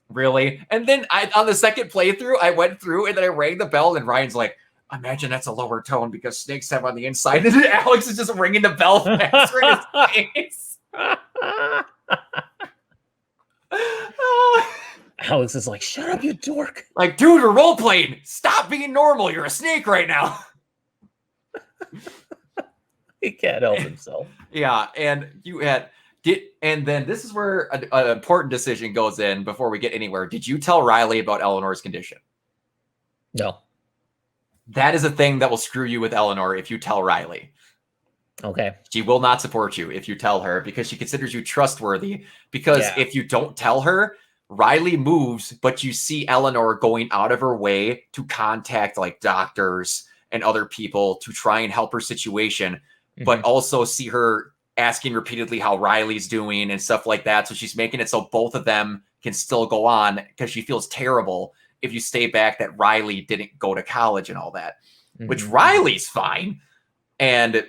really? And then on the second playthrough, I went through and then I rang the bell. And Ryan's like, imagine that's a lower tone because snakes have on the inside. And then Alex is just ringing the bell faster in his face. Alex is like, shut up, you dork. Like, dude, we're role playing. Stop being normal. You're a snake right now. He can't help himself. Yeah, and and then this is where an important decision goes in before we get anywhere. Did you tell Riley about Eleanor's condition? No. That is a thing that will screw you with Eleanor if you tell Riley. Okay. She will not support you if you tell her because she considers you trustworthy. Because if you don't tell her, Riley moves, but you see Eleanor going out of her way to contact like doctors and other people to try and help her situation, but also see her asking repeatedly how Riley's doing and stuff like that. So she's making it so both of them can still go on because she feels terrible if you stay back that Riley didn't go to college and all that, which Riley's fine. And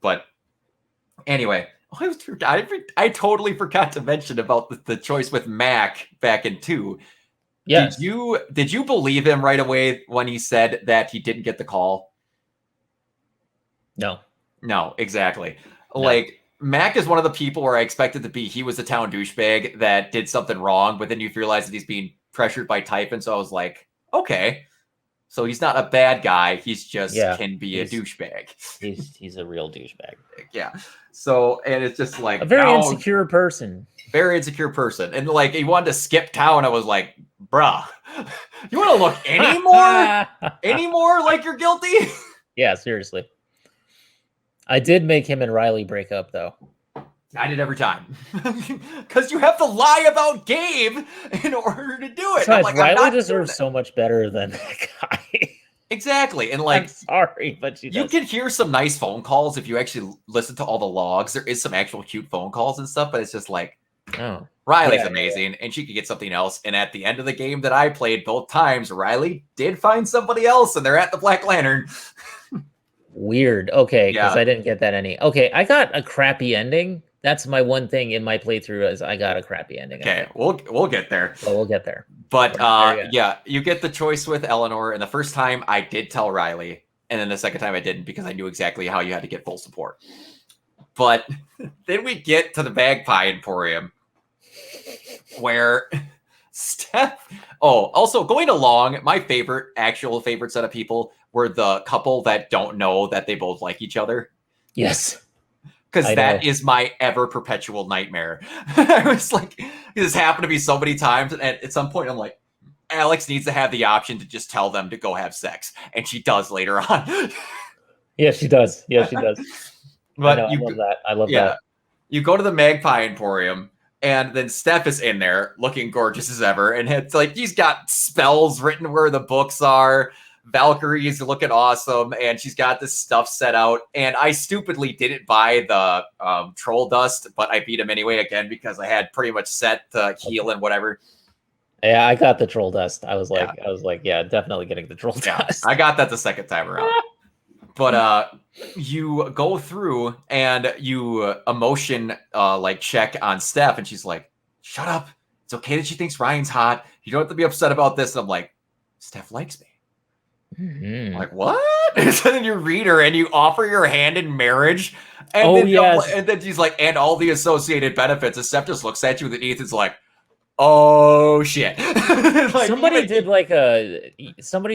but anyway, I totally forgot to mention about the choice with Mac back in 2. Yes. Did you believe him right away when he said that he didn't get the call? No, exactly. No. Like, Mac is one of the people where I expected to be, he was a town douchebag that did something wrong, but then you realize that he's being pressured by Typhon. So I was like, okay. So he's not a bad guy. He's just can be a douchebag. He's a real douchebag. Yeah. So, and it's just like a very insecure person. Very insecure person. And like, he wanted to skip town. I was like, bruh, you want to look any more like you're guilty? Yeah, seriously. I did make him and Riley break up, though. I did every time. Because you have to lie about Gabe in order to do it. Besides, like, Riley deserves so much better than that guy. Exactly. And like, I'm sorry, but you can hear some nice phone calls if you actually listen to all the logs. There is some actual cute phone calls and stuff, but it's just like, Riley's amazing, and she could get something else. And at the end of the game that I played both times, Riley did find somebody else, and they're at the Black Lantern. Weird. Okay, because I didn't get that Okay, I got a crappy ending. That's my one thing in my playthrough is I got a crappy ending. Okay, we'll get there. Well, we'll get there. But you get the choice with Eleanor, and the first time I did tell Riley, and then the second time I didn't because I knew exactly how you had to get full support. But then we get to the Magpie Emporium, where Steph... Oh, also going along, my actual favorite set of people were the couple that don't know that they both like each other. Yes. Because that is my ever-perpetual nightmare. I was like, this happened to me so many times, and at some point I'm like, Alex needs to have the option to just tell them to go have sex. And she does later on. Yeah, she does. Yeah, she does. But I love that. I love that. You go to the Magpie Emporium, and then Steph is in there looking gorgeous as ever. And it's like, he's got spells written where the books are. Valkyrie's looking awesome, and she's got this stuff set out. And I stupidly didn't buy the troll dust, but I beat him anyway again because I had pretty much set the heal and whatever. Yeah, I got the troll dust. I was like, definitely getting the troll dust. I got that the second time around. But you go through and you emotion like check on Steph, and she's like, "Shut up! It's okay that she thinks Ryan's hot. You don't have to be upset about this." And I'm like, "Steph likes me." I'm like, what? And then you read her and you offer your hand in marriage. And and then she's like, and all the associated benefits. And Steph just looks at you, and Ethan's like, oh shit. Like, somebody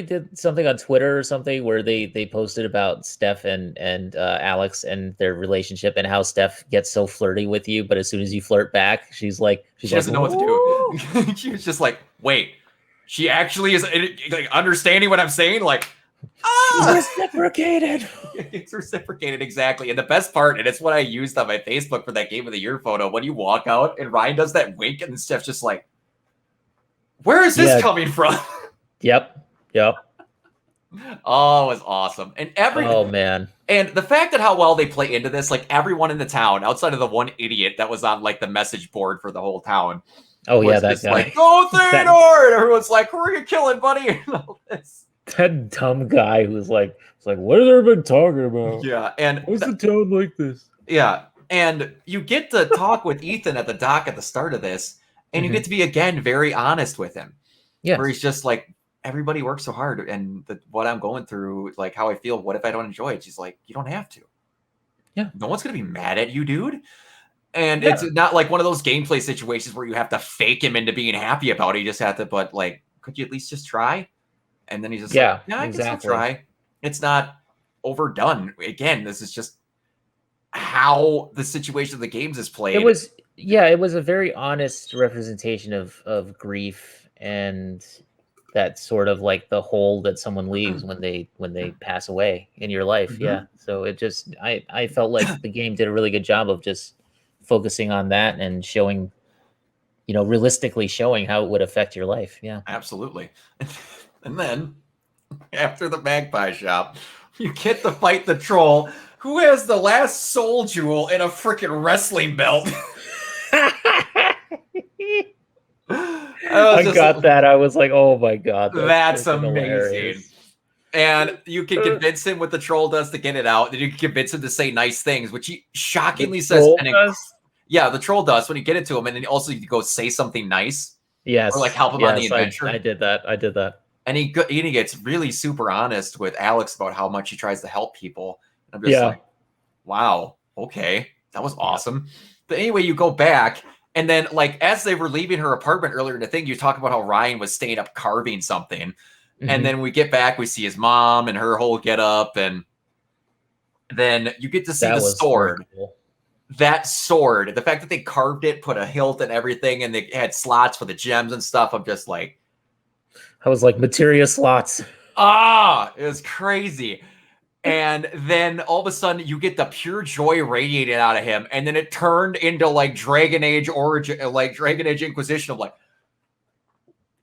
did something on Twitter or something where they posted about Steph and Alex and their relationship and how Steph gets so flirty with you, but as soon as you flirt back, she doesn't know what to do. She was just like, wait, she actually is like understanding what I'm saying, like, it's reciprocated. It's reciprocated, exactly. And the best part, and it's what I used on my Facebook for that Game of the Year photo, when you walk out and Ryan does that wink and Steph's just like, where is this coming from? Yep. Oh, it was awesome. And oh man. And the fact that how well they play into this, like everyone in the town, outside of the one idiot that was on like the message board for the whole town. Oh yeah, that guy. Like, go Theodore! And everyone's like, who are you killing, buddy? And all this. That dumb guy who's like, what has everybody talking about? Yeah, and what's the town like this? Yeah, and you get to talk with Ethan at the dock at the start of this, and you get to be again very honest with him. Yeah, where he's just like, everybody works so hard, and what I'm going through, like how I feel. What if I don't enjoy it? She's like, you don't have to. Yeah, no one's gonna be mad at you, dude. And it's not like one of those gameplay situations where you have to fake him into being happy about it. You just have to, but like, could you at least just try? And then he's just like, yeah, I can still try. It's not overdone. Again, this is just how the situation of the games is played. It was a very honest representation of grief and that sort of like the hole that someone leaves when they pass away in your life. Mm-hmm. Yeah. So it just I felt like the game did a really good job of just focusing on that and showing, realistically showing how it would affect your life. Yeah. Absolutely. And then after the magpie shop, you get to fight the troll who has the last soul jewel in a freaking wrestling belt. I got that. I was like, oh my God. That's amazing. Hilarious. And you can convince him what the troll does to get it out. Then you can convince him to say nice things, which he shockingly says. Yeah, the troll does when you get it to him. And then also you go say something nice. Yes. Or like help him on the adventure. I did that. And he gets really super honest with Alex about how much he tries to help people. And I'm just like, wow, okay, that was awesome. But anyway, you go back, and then like as they were leaving her apartment earlier in the thing, you talk about how Ryan was staying up carving something. Mm-hmm. And then we get back, we see his mom and her whole get up, and then you get to see the sword. Cool. That sword, the fact that they carved it, put a hilt and everything, and they had slots for the gems and stuff. I'm just like, I was like, materia slots. It was crazy. And then all of a sudden you get the pure joy radiated out of him. And then it turned into like Dragon Age Origin, like Dragon Age Inquisition. I'm like,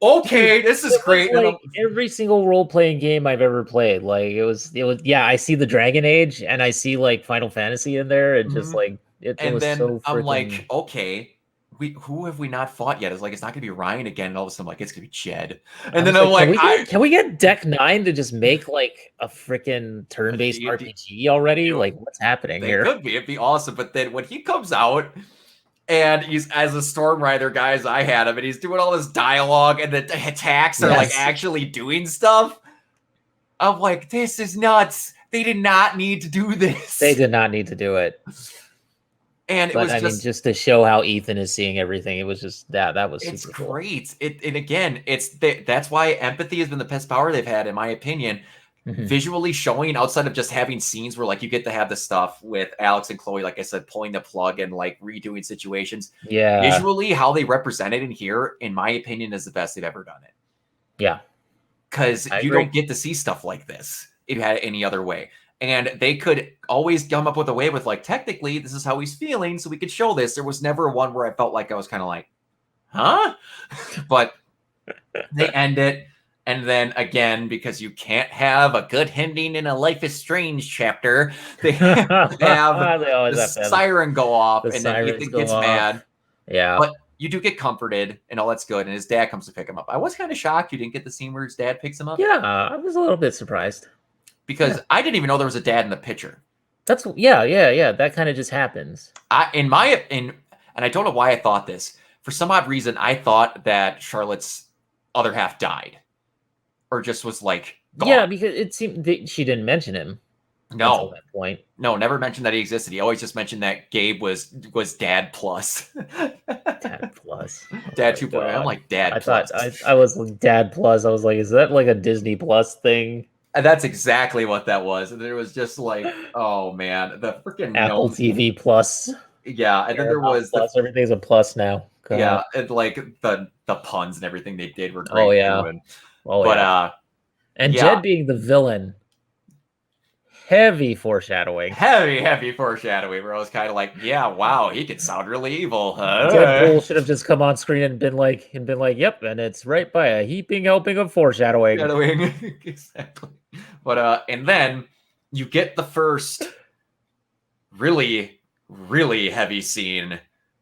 okay, this is great. Like every single role-playing game I've ever played. Like it was, I see the Dragon Age and I see like Final Fantasy in there. And just like, it was then so I'm like, okay. Who have we not fought yet? It's like, it's not going to be Ryan again. And all of a sudden, I'm like, it's going to be Jed. And then I'm like, can we get Deck 9 to just make like a freaking turn-based RPG already? Like, what's happening here? Could be. It'd be awesome. But then when he comes out and he's as a Storm Rider guy as I had him, and he's doing all this dialogue and the attacks are like actually doing stuff. I'm like, this is nuts. They did not need to do this. They did not need to do it. And but, I mean, just to show how Ethan is seeing everything, it was just that was it's super great. Cool. And again, that's why empathy has been the best power they've had, in my opinion. Mm-hmm. Visually showing, outside of just having scenes where like you get to have the stuff with Alex and Chloe, like I said, pulling the plug and like redoing situations. Yeah, visually how they represent it in here, in my opinion, is the best they've ever done it. Yeah, because you don't get to see stuff like this if you had it any other way. And they could always come up with a way with like, technically, this is how he's feeling, so we could show this. There was never one where I felt like I was kind of like, huh? But they end it. And then again, because you can't have a good ending in a Life is Strange chapter, they have the siren go off, and then Ethan gets mad. Yeah. But you do get comforted, and all that's good. And his dad comes to pick him up. I was kind of shocked you didn't get the scene where his dad picks him up. Yeah, I was a little bit surprised. Because I didn't even know there was a dad in the picture. That's yeah. That kind of just happens. And I don't know why I thought this. For some odd reason, I thought that Charlotte's other half died, or just was like gone. Yeah, because it seemed she didn't mention him. No, until that point. No, never mentioned that he existed. He always just mentioned that Gabe was Dad plus. Dad plus. Dad 2.0. I'm like Dad plus. I was like Dad plus. I was like, is that like a Disney Plus thing? And that's exactly what that was. And it was just like, oh man, the freaking Apple TV Plus. Yeah, and then there was plus. Everything's a plus now. Yeah, and like the puns and everything they did were great. Oh yeah. And Jed being the villain. Heavy foreshadowing. Heavy foreshadowing. Where I was kind of like, yeah, wow, he could sound really evil. Deadpool should have just come on screen and been like, yep, and it's right by a heaping helping of foreshadowing. Exactly. But and then you get the first really, really heavy scene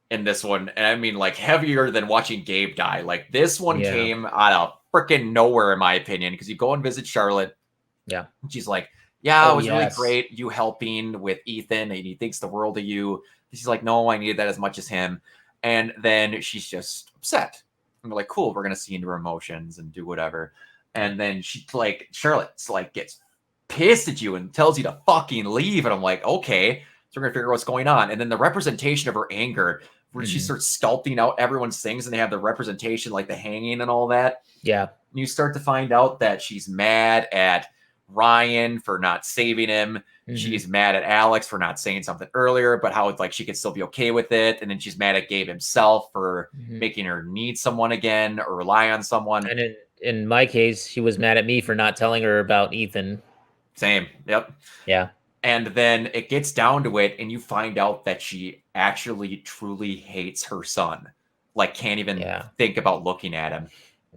in this one. And I mean like heavier than watching Gabe die. Like this one came out of freaking nowhere, in my opinion, because you go and visit Charlotte. Yeah. And she's like, yeah, it was really great, you helping with Ethan, and he thinks the world of you. She's like, no, I needed that as much as him. And then she's just upset. And we're like, cool, we're going to see into her emotions and do whatever. And then Charlotte's like, gets pissed at you and tells you to fucking leave. And I'm like, okay, So we're gonna figure out what's going on. And then the representation of her anger, where she starts sculpting out everyone's things, and they have the representation like the hanging and all that. Yeah. And you start to find out that she's mad at Ryan for not saving him. She's mad at Alex for not saying something earlier, but how it's like she could still be okay with it. And then she's mad at Gabe himself for making her need someone again or rely on someone. And in my case, she was mad at me for not telling her about Ethan. Same. Yep. Yeah. And then it gets down to it, and you find out that she actually truly hates her son. Like, can't even think about looking at him.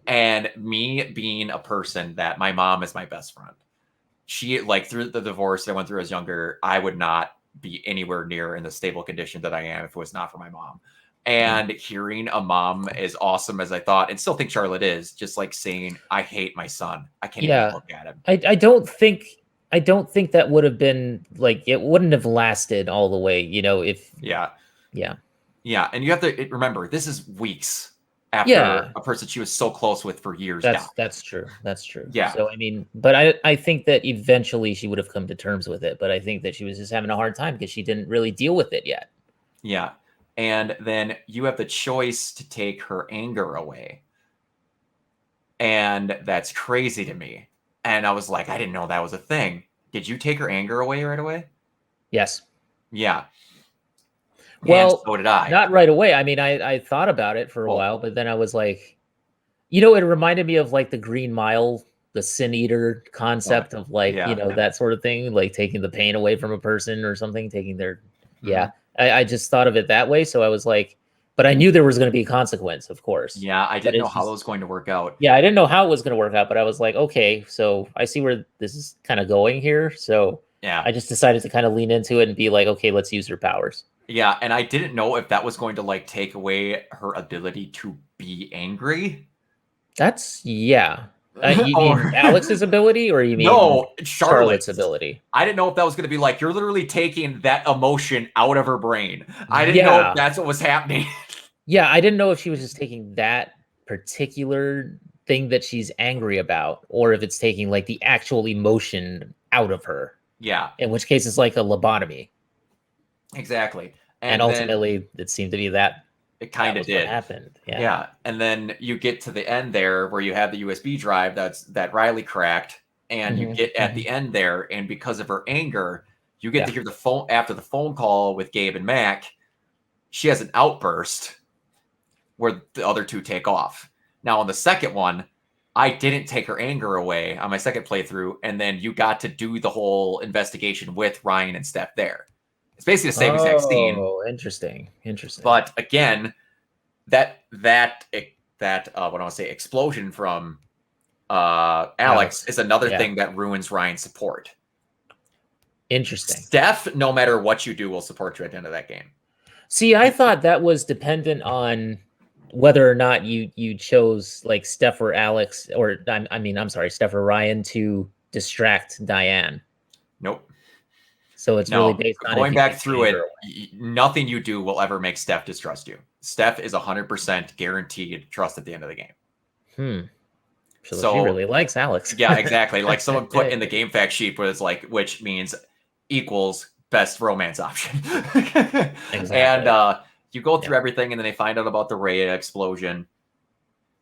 And me being a person that my mom is my best friend. She, like, through the divorce that I went through as younger, I would not be anywhere near in the stable condition that I am if it was not for my mom. And hearing a mom as awesome as I thought, and still think Charlotte is, just like saying, I hate my son. I can't even look at him. I don't think that would have been, like, it wouldn't have lasted all the way, you know, if... Yeah. Yeah. And you have to remember, this is weeks after a person she was so close with for years. That's true. Yeah. So, I mean, but I think that eventually she would have come to terms with it, but I think that she was just having a hard time because she didn't really deal with it yet. Yeah. And then you have the choice to take her anger away. And that's crazy to me. And I was like, I didn't know that was a thing. Did you take her anger away right away? Yes. Yeah. Well, and so did I. Not right away. I mean, I thought about it for a while, but then I was like, you know, it reminded me of like the Green Mile, the Sin Eater concept of like, you know, that sort of thing, like taking the pain away from a person or something, taking their, I just thought of it that way. So I was like, but I knew there was going to be a consequence, of course. Yeah, I didn't know how it was going to work out. Yeah, I didn't know how it was going to work out, but I was like, okay, so I see where this is kind of going here. So yeah, I just decided to kind of lean into it and be like, okay, let's use her powers. Yeah, and I didn't know if that was going to like take away her ability to be angry. That's you mean Alex's ability, or you mean Charlotte's ability? I didn't know if that was going to be like you're literally taking that emotion out of her brain. I didn't know if that's what was happening. Yeah, I didn't know if she was just taking that particular thing that she's angry about, or if it's taking like the actual emotion out of her. Yeah. In which case, it's like a lobotomy. Exactly. And ultimately, it seemed to be that. It kind of did. What happened. Yeah. And then you get to the end there where you have the USB drive that Riley cracked, and you get at the end there, and because of her anger, you get to hear the phone after the phone call with Gabe and Mac. She has an outburst where the other two take off. Now on the second one, I didn't take her anger away on my second playthrough, and then you got to do the whole investigation with Ryan and Steph there. It's basically the same exact scene. Oh, interesting. But again, that what I want to say, explosion from Alex is another thing that ruins Ryan's support. Interesting. Steph, no matter what you do, will support you at the end of that game. See, I thought that was dependent on whether or not you chose like Steph or Alex, or I'm sorry, Steph or Ryan to distract Diane. Nope. So it's really based on going back through it. Nothing you do will ever make Steph distrust you. Steph is 100% guaranteed trust at the end of the game. So she really likes Alex. Yeah, exactly. Like someone put in the game fact sheet where it's like, which means equals best romance option. Exactly. And you go through everything, and then they find out about the Rhea explosion,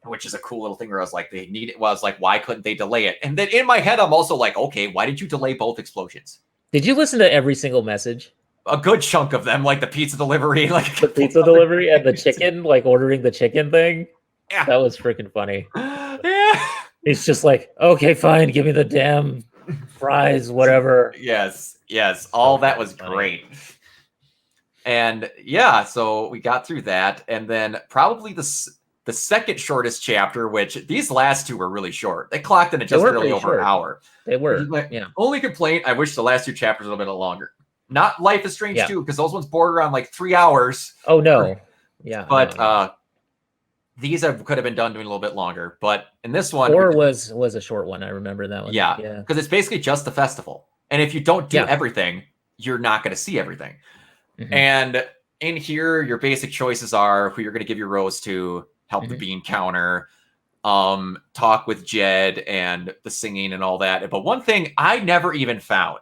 which is a cool little thing where I was like, they need it. Well, I was like, why couldn't they delay it? And then in my head, I'm also like, okay, why did you delay both explosions? Did you listen to every single message? A good chunk of them, like the pizza delivery, like the pizza delivery and the chicken, like ordering the chicken thing. Yeah, that was freaking funny. Yeah, it's just like, okay, fine, give me the damn fries, whatever. Yes, all that was great. And yeah, so we got through that, and then probably the second shortest chapter, which these last two were really short. They clocked in at just barely over an hour. They were. Only complaint, I wish the last two chapters were a little bit longer. Not Life is Strange 2, because those ones border on like 3 hours. Oh, no. Yeah. But these could have been done doing a little bit longer. But in this one... 4 was a short one. I remember that one. Yeah. Because it's basically just the festival. And if you don't do everything, you're not going to see everything. Mm-hmm. And in here, your basic choices are who you're going to give your rose to, help the bean counter, talk with Jed and the singing and all that. But one thing I never even found,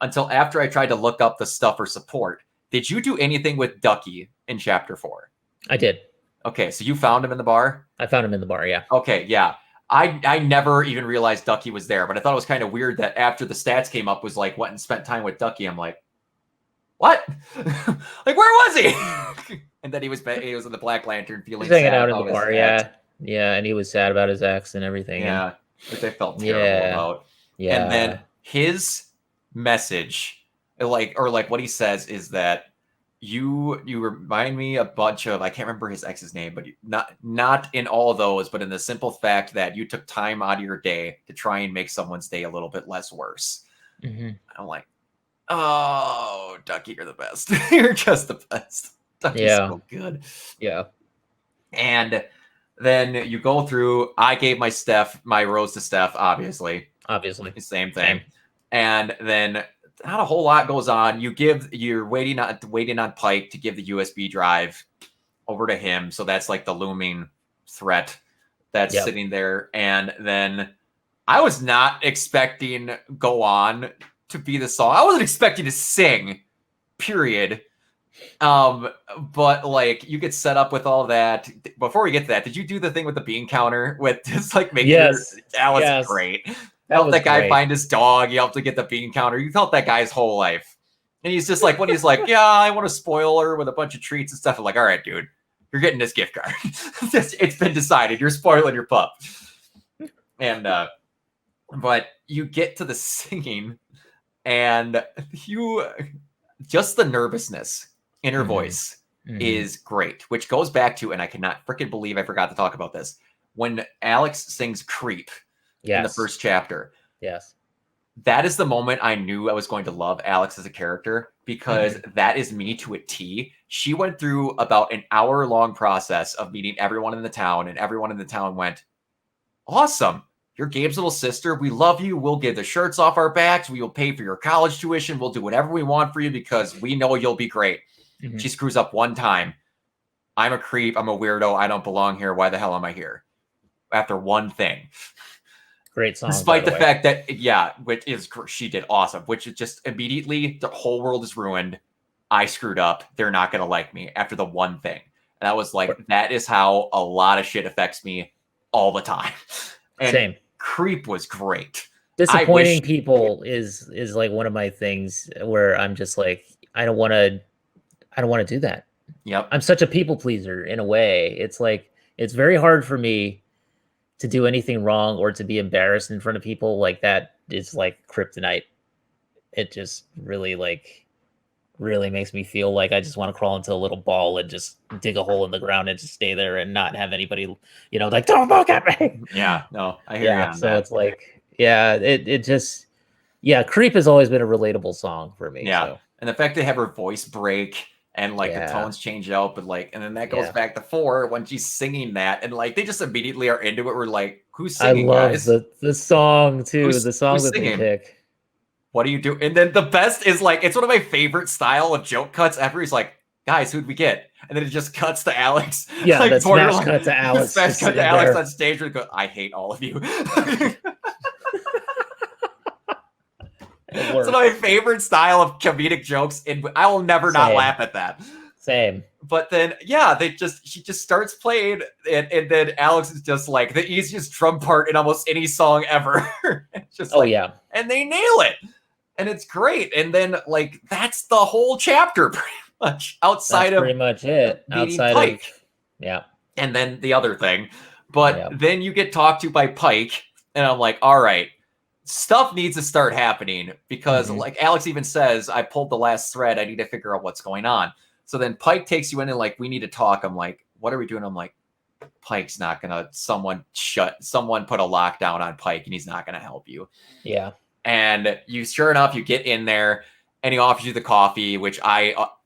until after I tried to look up the stuff for support. Did you do anything with Ducky in chapter 4? I did. Okay, so you found him in the bar? I found him in the bar, yeah. Okay, yeah. I never even realized Ducky was there, but I thought it was kind of weird that after the stats came up was like, went and spent time with Ducky. I'm like, what? Like, where was he? And then he was in the Black Lantern feeling He's hanging sad out in about the bar, his yeah. ex. Yeah, and he was sad about his ex and everything. Yeah, which I felt terrible about. Yeah. And then his message, like what he says is that you remind me a bunch of, I can't remember his ex's name, but not in all of those, but in the simple fact that you took time out of your day to try and make someone's day a little bit less worse. Mm-hmm. I'm like, oh, Ducky, you're the best. You're just the best. Ducky's so good. Yeah. And then you go through, I gave my rose to Steph, obviously. Obviously. Same thing. And then not a whole lot goes on. You're waiting on Pike to give the USB drive over to him. So that's like the looming threat that's sitting there. And then I was not expecting Go On to be the song. I wasn't expecting to sing, period. But like you get set up with all that. Before we get to that, did you do the thing with the bean counter with just like making that was great. Helped that guy find his dog. You helped to get the bean counter. You helped that guy's whole life. And he's just like, when he's like, yeah, I want to spoil her with a bunch of treats and stuff. I'm like, all right, dude, you're getting this gift card. It's been decided. You're spoiling your pup. And, but you get to the singing and just the nervousness in her voice is great, which goes back to, and I cannot freaking believe I forgot to talk about this, when Alex sings Creep. In the first chapter. Yes. That is the moment I knew I was going to love Alex as a character, because that is me to a T. She went through about an hour-long process of meeting everyone in the town, and everyone in the town went, awesome. You're Gabe's little sister. We love you. We'll get the shirts off our backs. We will pay for your college tuition. We'll do whatever we want for you because we know you'll be great. She screws up one time. I'm a creep. I'm a weirdo. I don't belong here. Why the hell am I here? After one thing. Great song. Despite the fact that, which is, she did awesome, which is just immediately the whole world is ruined. I screwed up. They're not going to like me after the one thing. And I was like, that is how a lot of shit affects me all the time. And Same. Creep was great. Disappointing people is like one of my things where I'm just like, I don't want to do that. Yep. I'm such a people pleaser in a way. It's like, it's very hard for me to do anything wrong or to be embarrassed in front of people. Like that is like kryptonite. It just really makes me feel like I just want to crawl into a little ball and just dig a hole in the ground and just stay there and not have anybody, like, don't look at me. Yeah, no, I hear you on so that. it's like, it just, Creep has always been a relatable song for me. Yeah, so. And the fact they have her voice break and like the tones change out, but like, and then that goes back to 4 when she's singing that, and like they just immediately are into it. We're like, who's singing? I love guys? the song too. The song that they pick. What do you do? And then the best is like, it's one of my favorite style of joke cuts ever. He's like, guys, who'd we get? And then it just cuts to Alex. Yeah, like, that smash cut to Alex. Smash cut to Alex on stage and go, I hate all of you. It's one of my favorite style of comedic jokes, and I will never not laugh at that. Same. But then, she just starts playing, and then Alex is just like the easiest drum part in almost any song ever. It's just and they nail it, and it's great. And then like that's the whole chapter, pretty much. Outside of pretty much it. Outside Pike. Of and then the other thing, but then you get talked to by Pike, and I'm like, all right. Stuff needs to start happening because like Alex even says, I pulled the last thread. I need to figure out what's going on. So then Pike takes you in and like, we need to talk. I'm like, what are we doing? I'm like, Pike's not going to, someone put a lockdown on Pike and he's not going to help you. Yeah. And sure enough, you get in there and he offers you the coffee, which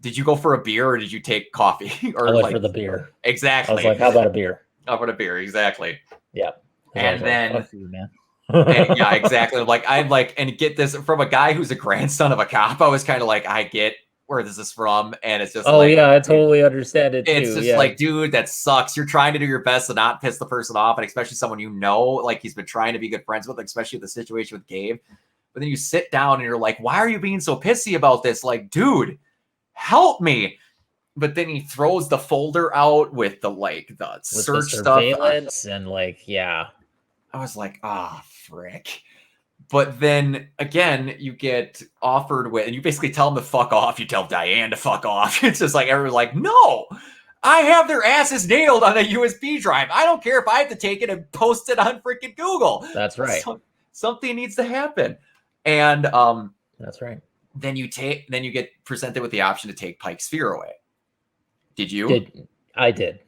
did you go for a beer or did you take coffee? Or I went for the beer. Exactly. I was like, how about a beer? How about a beer? Exactly. Yeah. And then, fuck you, man. And, exactly. And get this from a guy who's a grandson of a cop. I was kind of like, I get where this is from, and it's just I totally understand it. It's just like, dude, that sucks. You're trying to do your best to not piss the person off, and especially someone like he's been trying to be good friends with, especially the situation with Gabe. But then you sit down and you're like, why are you being so pissy about this? Like, dude, help me. But then he throws the folder out with the search surveillance stuff. And like, yeah. I was like, frick. But then again, you get offered with, and you basically tell them to fuck off. You tell Diane to fuck off. It's just like, everyone's like, no, I have their asses nailed on a USB drive. I don't care if I have to take it and post it on freaking Google. That's right. Something needs to happen. And that's right. Then you get presented with the option to take Pike's sphere away. Did you? I did.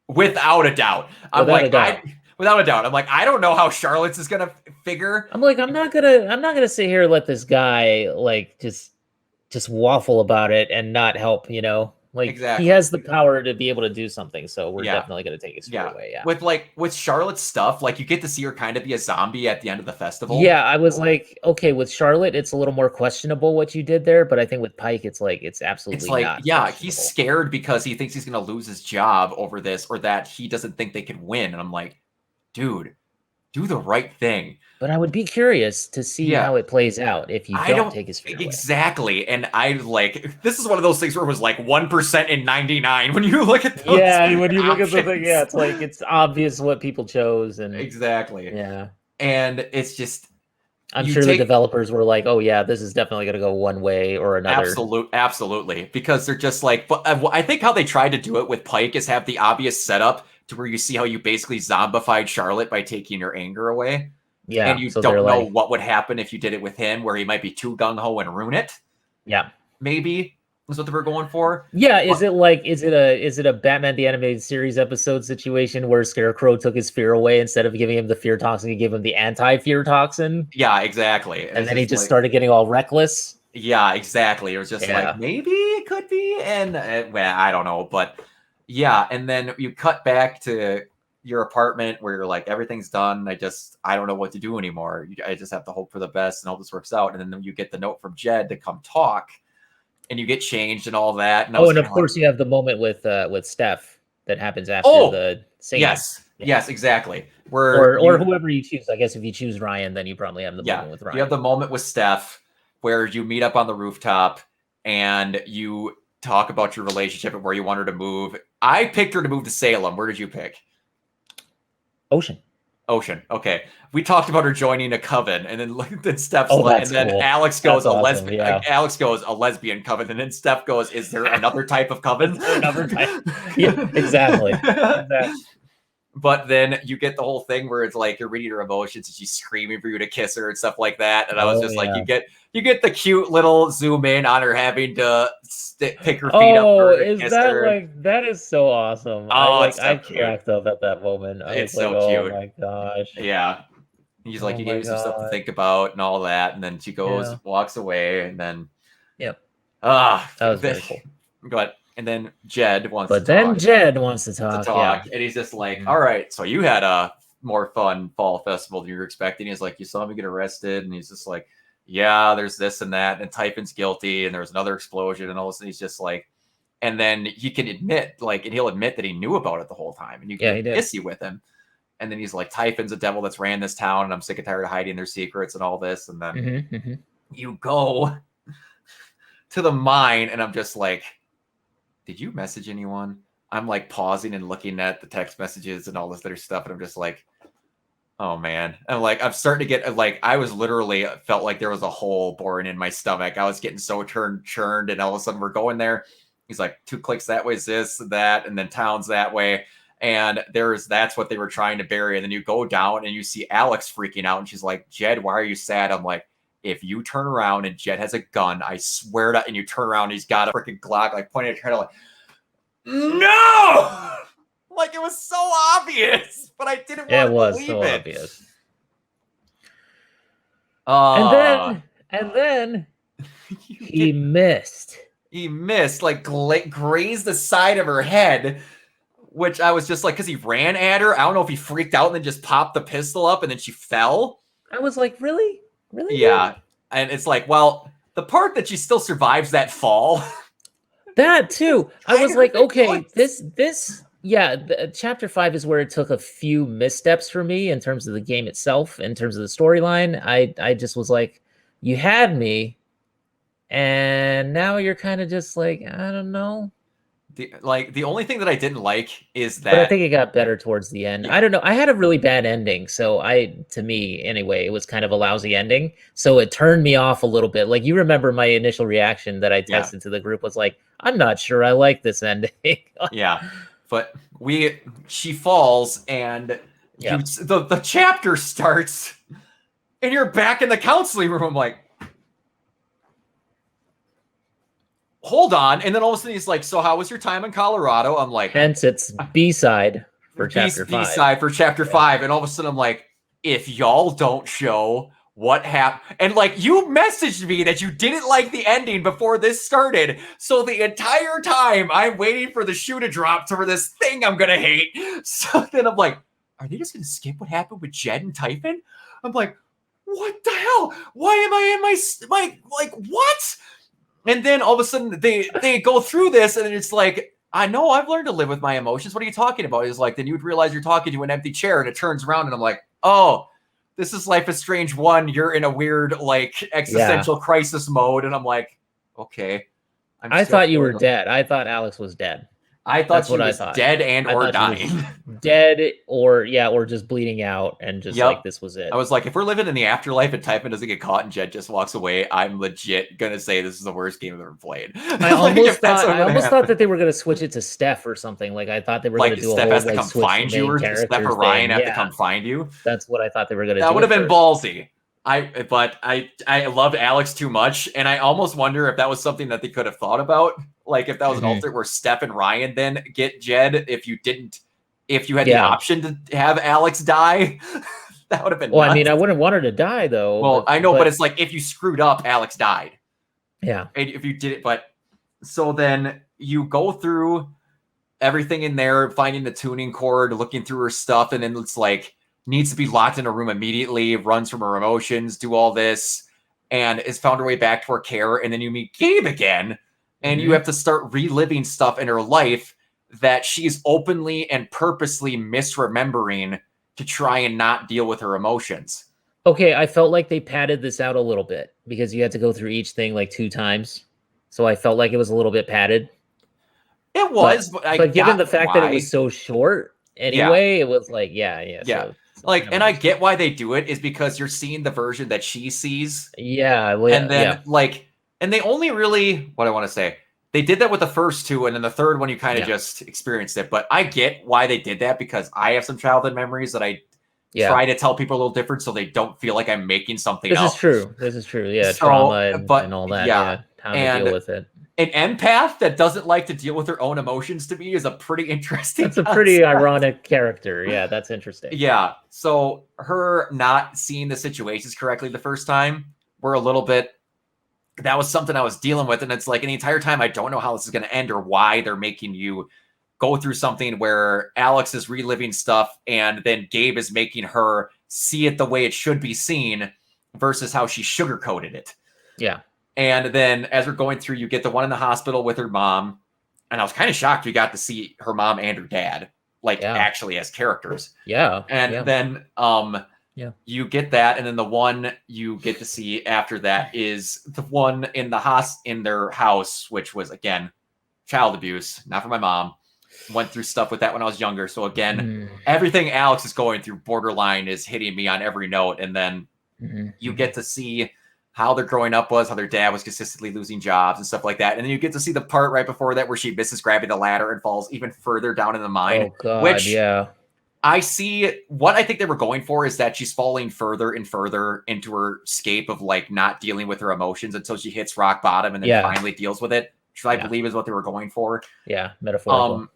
Without a doubt. Without a doubt. I'm like, I don't know how Charlotte's is gonna figure. I'm like, I'm not gonna sit here and let this guy like just waffle about it and not help, you know? Like, exactly. He has the power to be able to do something, so we're definitely gonna take his sphere away. Yeah. With Charlotte's stuff, like you get to see her kind of be a zombie at the end of the festival. Yeah, I was like, okay, with Charlotte, it's a little more questionable what you did there, but I think with Pike, it's absolutely not. Yeah, he's scared because he thinks he's gonna lose his job over this, or that he doesn't think they can win. And I'm like, dude, do the right thing. But I would be curious to see how it plays out if you don't take his sphere away. Exactly. And I like, this is one of those things where it was like 1% in 99 when you look at those when you look at the thing, it's like, it's obvious what people chose. And exactly. Yeah. And it's just, I'm sure the developers were like, oh yeah, this is definitely going to go one way or another. Absolutely. Because they're just like, but I think how they tried to do it with Pike is have the obvious setup to where you see how you basically zombified Charlotte by taking her anger away. Yeah. And you don't know what would happen if you did it with him, where he might be too gung-ho and ruin it. Yeah. Maybe is what they were going for. Yeah. Is it a Batman the Animated Series episode situation where Scarecrow took his fear away instead of giving him the fear toxin, he gave him the anti-fear toxin? Yeah, exactly. And then he just started getting all reckless. Yeah, exactly. It was just like, maybe it could be. And well, I don't know, but yeah. And then you cut back to your apartment where you're like, everything's done. I don't know what to do anymore. I just have to hope for the best and hope this works out. And then you get the note from Jed to come talk, and you get changed and all that. And of course you have the moment with Steph that happens after the singing. Yes, exactly. Or whoever you choose. I guess if you choose Ryan, then you probably have the moment with Ryan. You have the moment with Steph where you meet up on the rooftop and you talk about your relationship and where you want her to move. I picked her to move to Salem. Where did you pick? Ocean. Okay. We talked about her joining a coven, and then Steph's and then cool. Alex goes a lesbian. Yeah. Alex goes a lesbian coven, and then Steph goes, "Is there another type of coven?" Another type. Yeah, exactly. But then you get the whole thing where it's like you're reading her emotions and she's screaming for you to kiss her and stuff like that. And I was just like, you get the cute little zoom in on her having to pick her feet up. That is so awesome. I cracked up at that moment. It's so cute. Oh my gosh. Yeah. He's like, you gave me some stuff to think about and all that. And then she goes, walks away, and then. Yep. That was very cool. But. And then Jed wants to talk. And he's just like, all right, so you had a more fun fall festival than you were expecting. He's like, you saw me get arrested. And he's just like, yeah, there's this and that. And Typhon's guilty. And there was another explosion. And all of a sudden he's just like, and then he can admit, and he'll admit that he knew about it the whole time. And you get pissy with him. And then he's like, Typhon's a devil that's ran this town. And I'm sick and tired of hiding their secrets and all this. And then you go to the mine. And I'm just like, did you message anyone? I'm like pausing and looking at the text messages and all this other stuff. And I'm just like, oh man. And I'm starting to get I was literally felt like there was a hole boring in my stomach. I was getting so churned. And all of a sudden we're going there. He's like, 2 clicks that way is this, that, and then towns that way. And that's what they were trying to bury. And then you go down and you see Alex freaking out. And she's like, Jed, why are you sad? I'm like, if you turn around and Jed has a gun, I swear to, and you turn around, he's got a freaking Glock, pointing at your head, no! It was so obvious, but I didn't want to believe it. It was so obvious. And then he missed. He missed, grazed the side of her head, which I was just like, because he ran at her. I don't know if he freaked out and then just popped the pistol up and then she fell. I was like, really? Really? Yeah. And it's like, well, the part that she still survives that fall. That too. I was like, okay, this Yeah, chapter 5 is where it took a few missteps for me in terms of the game itself, in terms of the storyline. I just was like, you had me, and now you're kind of just like, I don't know. The only thing that I didn't like is But I that think it got better towards the end. I don't know. I had a really bad ending, so to me anyway, it was kind of a lousy ending. So it turned me off a little bit. Like, you remember my initial reaction that I texted to the group was like, I'm not sure I like this ending. Yeah. But she falls, and the chapter starts, and you're back in the counseling room. I'm like, hold on. And then all of a sudden he's like, so how was your time in Colorado? I'm like, hence it's B-side for chapter 5. B-side for chapter 5. And all of a sudden I'm like, if y'all don't show what happened, and like, you messaged me that you didn't like the ending before this started, so the entire time I'm waiting for the shoe to drop for this thing I'm gonna hate. So then I'm like, are they just gonna skip what happened with Jed and Typhon? I'm like, what the hell? Why am I in my like, what? And then all of a sudden they go through this, and it's like, I know I've learned to live with my emotions. What are you talking about? He's like, then you'd realize you're talking to an empty chair, and it turns around, and I'm like, oh, this is Life is Strange 1. You're in a weird, like, existential crisis mode. And I'm like, okay. I thought you were dead. I thought Alex was dead. I thought she was dead and or dying. Dead or just bleeding out, and just like, this was it. I was like, if we're living in the afterlife and Typhon doesn't get caught and Jed just walks away, I'm legit gonna say this is the worst game I've ever played. I almost thought that they were gonna switch it to Steph or something. Like, I thought they were gonna do Steph a whole, has to come find you, or Steph or Ryan have to come find you. That's what I thought they were gonna do. That would have been ballsy. But I loved Alex too much, and I almost wonder if that was something that they could have thought about. Like, if that was an alternate where Steph and Ryan then get Jed, if you had the option to have Alex die, that would have been nuts. I mean, I wouldn't want her to die, though. Well, I know, but it's like, if you screwed up, Alex died. Yeah. And if you did it, but so then you go through everything in there, finding the tuning cord, looking through her stuff, and then it's like, needs to be locked in a room immediately, runs from her emotions, do all this, and has found her way back to her care. And then you meet Gabe again, and you have to start reliving stuff in her life that she's openly and purposely misremembering to try and not deal with her emotions. Okay, I felt like they padded this out a little bit, because you had to go through each thing like 2 times. So I felt like it was a little bit padded. It was, but given the fact that it was so short anyway, it was like, So, like, and I get why they do it, is because you're seeing the version that she sees. Yeah. And then and they only really, what I want to say, they did that with the first 2, and then the third one you kind of just experienced it. But I get why they did that, because I have some childhood memories that I try to tell people a little different, so they don't feel like I'm making something up. This is true. Yeah, so, trauma and all that. Yeah, how to deal with it. An empath that doesn't like to deal with her own emotions, to me, is a pretty interesting That's a pretty ironic character. Yeah, that's interesting. Yeah. So her not seeing the situations correctly the first time were a little bit, that was something I was dealing with. And it's like, the entire time, I don't know how this is going to end, or why they're making you go through something where Alex is reliving stuff, and then Gabe is making her see it the way it should be seen versus how she sugarcoated it. Yeah. And then as we're going through, you get the one in the hospital with her mom. And I was kind of shocked we got to see her mom and her dad, actually as characters. Yeah. And then you get that. And then the one you get to see after that is the one in in their house, which was, again, child abuse. Not for my mom. Went through stuff with that when I was younger. So again, everything Alex is going through borderline is hitting me on every note. And then you get to see how their growing up was, how their dad was consistently losing jobs and stuff like that. And then you get to see the part right before that where she misses grabbing the ladder and falls even further down in the mine. Oh, God, I see what I think they were going for is that she's falling further and further into her scape of, like, not dealing with her emotions until she hits rock bottom and then finally deals with it, which I believe is what they were going for. Yeah, metaphorical.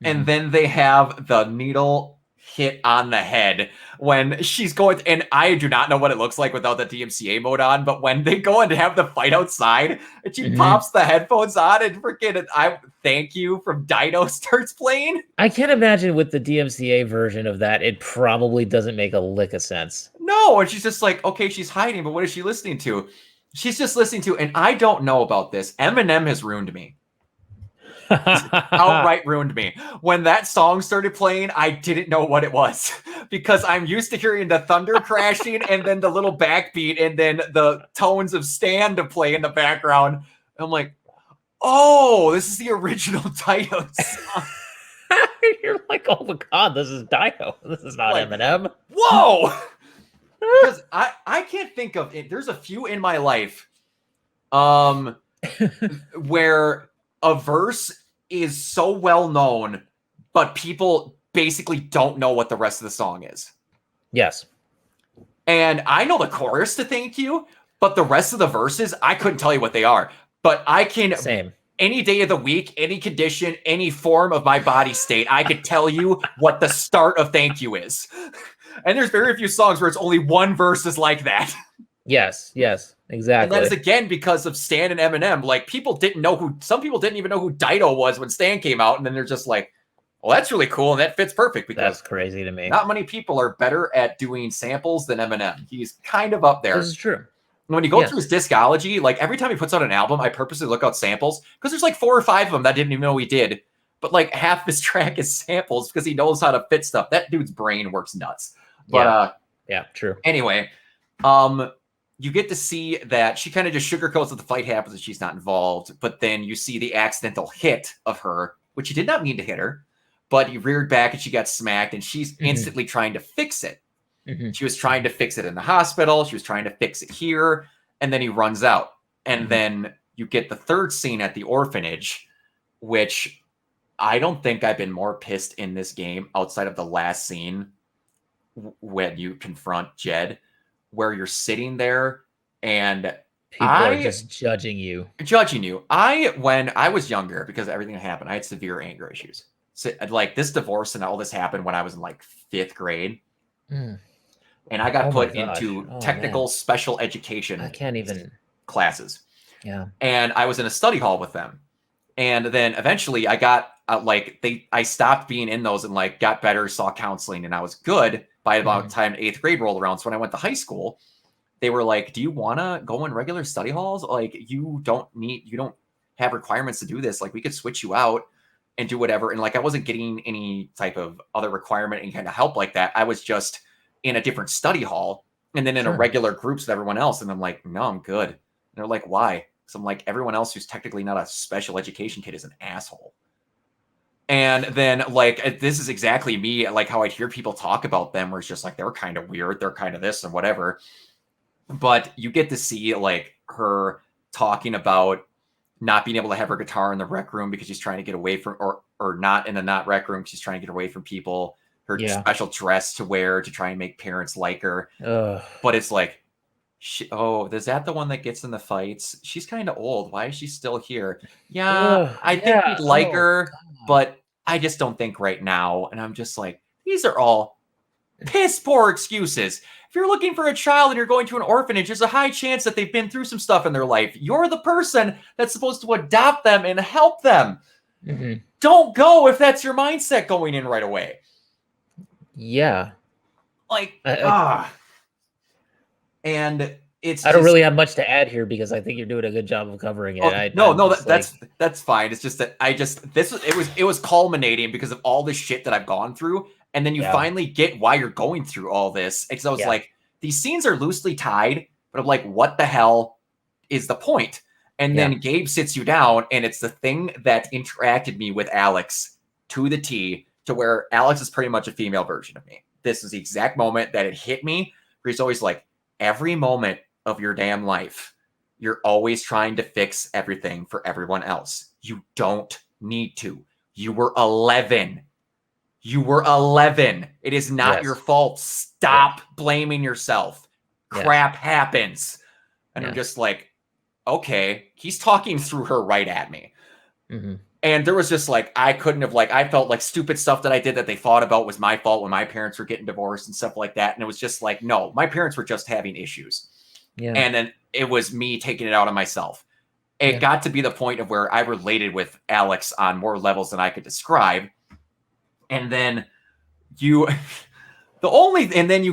And then they have the needle hit on the head when she's going, and I do not know what it looks like without the DMCA mode on, but when they go and have the fight outside and she pops the headphones on and freaking I Thank You from Dino starts playing. I can't imagine with the DMCA version of that, it probably doesn't make a lick of sense. No, and she's just like, okay, she's hiding, but what is she listening to? She's just listening to, and I don't know about this, Eminem has ruined me. Outright ruined me. When that song started playing, I didn't know what it was because I'm used to hearing the thunder crashing and then the little backbeat and then the tones of Stan to play in the background. I'm like, oh, this is the original Dido song. You're like, oh my god, this is Dido. This is not like, Eminem. Whoa! Because I can't think of it. There's a few in my life where a verse is so well known, but people basically don't know what the rest of the song is. Yes. And I know the chorus to Thank You, but the rest of the verses, I couldn't tell you what they are. But I can, Same. Any day of the week, any condition, any form of my body state, I could tell you what the start of Thank You is. And there's very few songs where it's only one verse is like that. Yes, exactly. And that is again because of Stan and Eminem. Like some people didn't even know who Dido was when Stan came out, and then they're just like, well, that's really cool, and that fits perfect because that's crazy to me. Not many people are better at doing samples than Eminem. He's kind of up there. This is true. When you go through his discography, like every time he puts out an album, I purposely look out samples because there's like 4 or 5 of them that I didn't even know he did. But like half his track is samples because he knows how to fit stuff. That dude's brain works nuts. But yeah, true. Anyway, you get to see that she kind of just sugarcoats that the fight happens and she's not involved. But then you see the accidental hit of her, which he did not mean to hit her, but he reared back and she got smacked and she's instantly trying to fix it. She was trying to fix it in the hospital. She was trying to fix it here. And then he runs out. And then you get the third scene at the orphanage, which I don't think I've been more pissed in this game outside of the last scene when you confront Jed, where you're sitting there and people are just judging you. When I was younger, because everything that happened, I had severe anger issues. So, like this divorce and all this happened when I was in like 5th grade. And I got put into technical special education. I can't even classes. Yeah. And I was in a study hall with them. And then eventually I got I stopped being in those and like got better, saw counseling, and I was good by about the time 8th grade rolled around. So when I went to high school, they were like, do you want to go in regular study halls? Like you don't have requirements to do this. Like we could switch you out and do whatever. And like, I wasn't getting any type of other requirement and kind of help like that. I was just in a different study hall and then in a regular groups with everyone else. And I'm like, no, I'm good. And they're like, why? So I'm like, everyone else who's technically not a special education kid is an asshole. And then like, this is exactly me, like how I'd hear people talk about them where it's just like, they're kind of weird. They're kind of this and whatever. But you get to see like her talking about not being able to have her guitar in the rec room because she's trying to get away from, or not in the not rec room. She's trying to get away from people, her special dress to wear to try and make parents like her. But it's like, is that the one that gets in the fights? She's kind of old. Why is she still here? I think we'd like her, but I just don't think right now. And I'm just like, these are all piss poor excuses. If you're looking for a child and you're going to an orphanage, there's a high chance that they've been through some stuff in their life. You're the person that's supposed to adopt them and help them. Don't go if that's your mindset going in right away. Yeah. Like, and it's I don't really have much to add here because I think you're doing a good job of covering it. That's fine. It's just that it was culminating because of all the shit that I've gone through. And then you finally get why you're going through all this. Because I was like, these scenes are loosely tied, but I'm like, what the hell is the point? And then Gabe sits you down, and it's the thing that interacted me with Alex to the T, to where Alex is pretty much a female version of me. This is the exact moment that it hit me, where he's always like, every moment of your damn life, you're always trying to fix everything for everyone else. You don't need to. You were 11. You were 11. It is not your fault. Stop blaming yourself. Crap happens. And I'm just like, okay, he's talking through her right at me. And there was just like, I couldn't have I felt like stupid stuff that I did that they thought about was my fault when my parents were getting divorced and stuff like that. And it was just like, no, my parents were just having issues. And then it was me taking it out on myself. It got to be the point of where I related with Alex on more levels than I could describe. And then you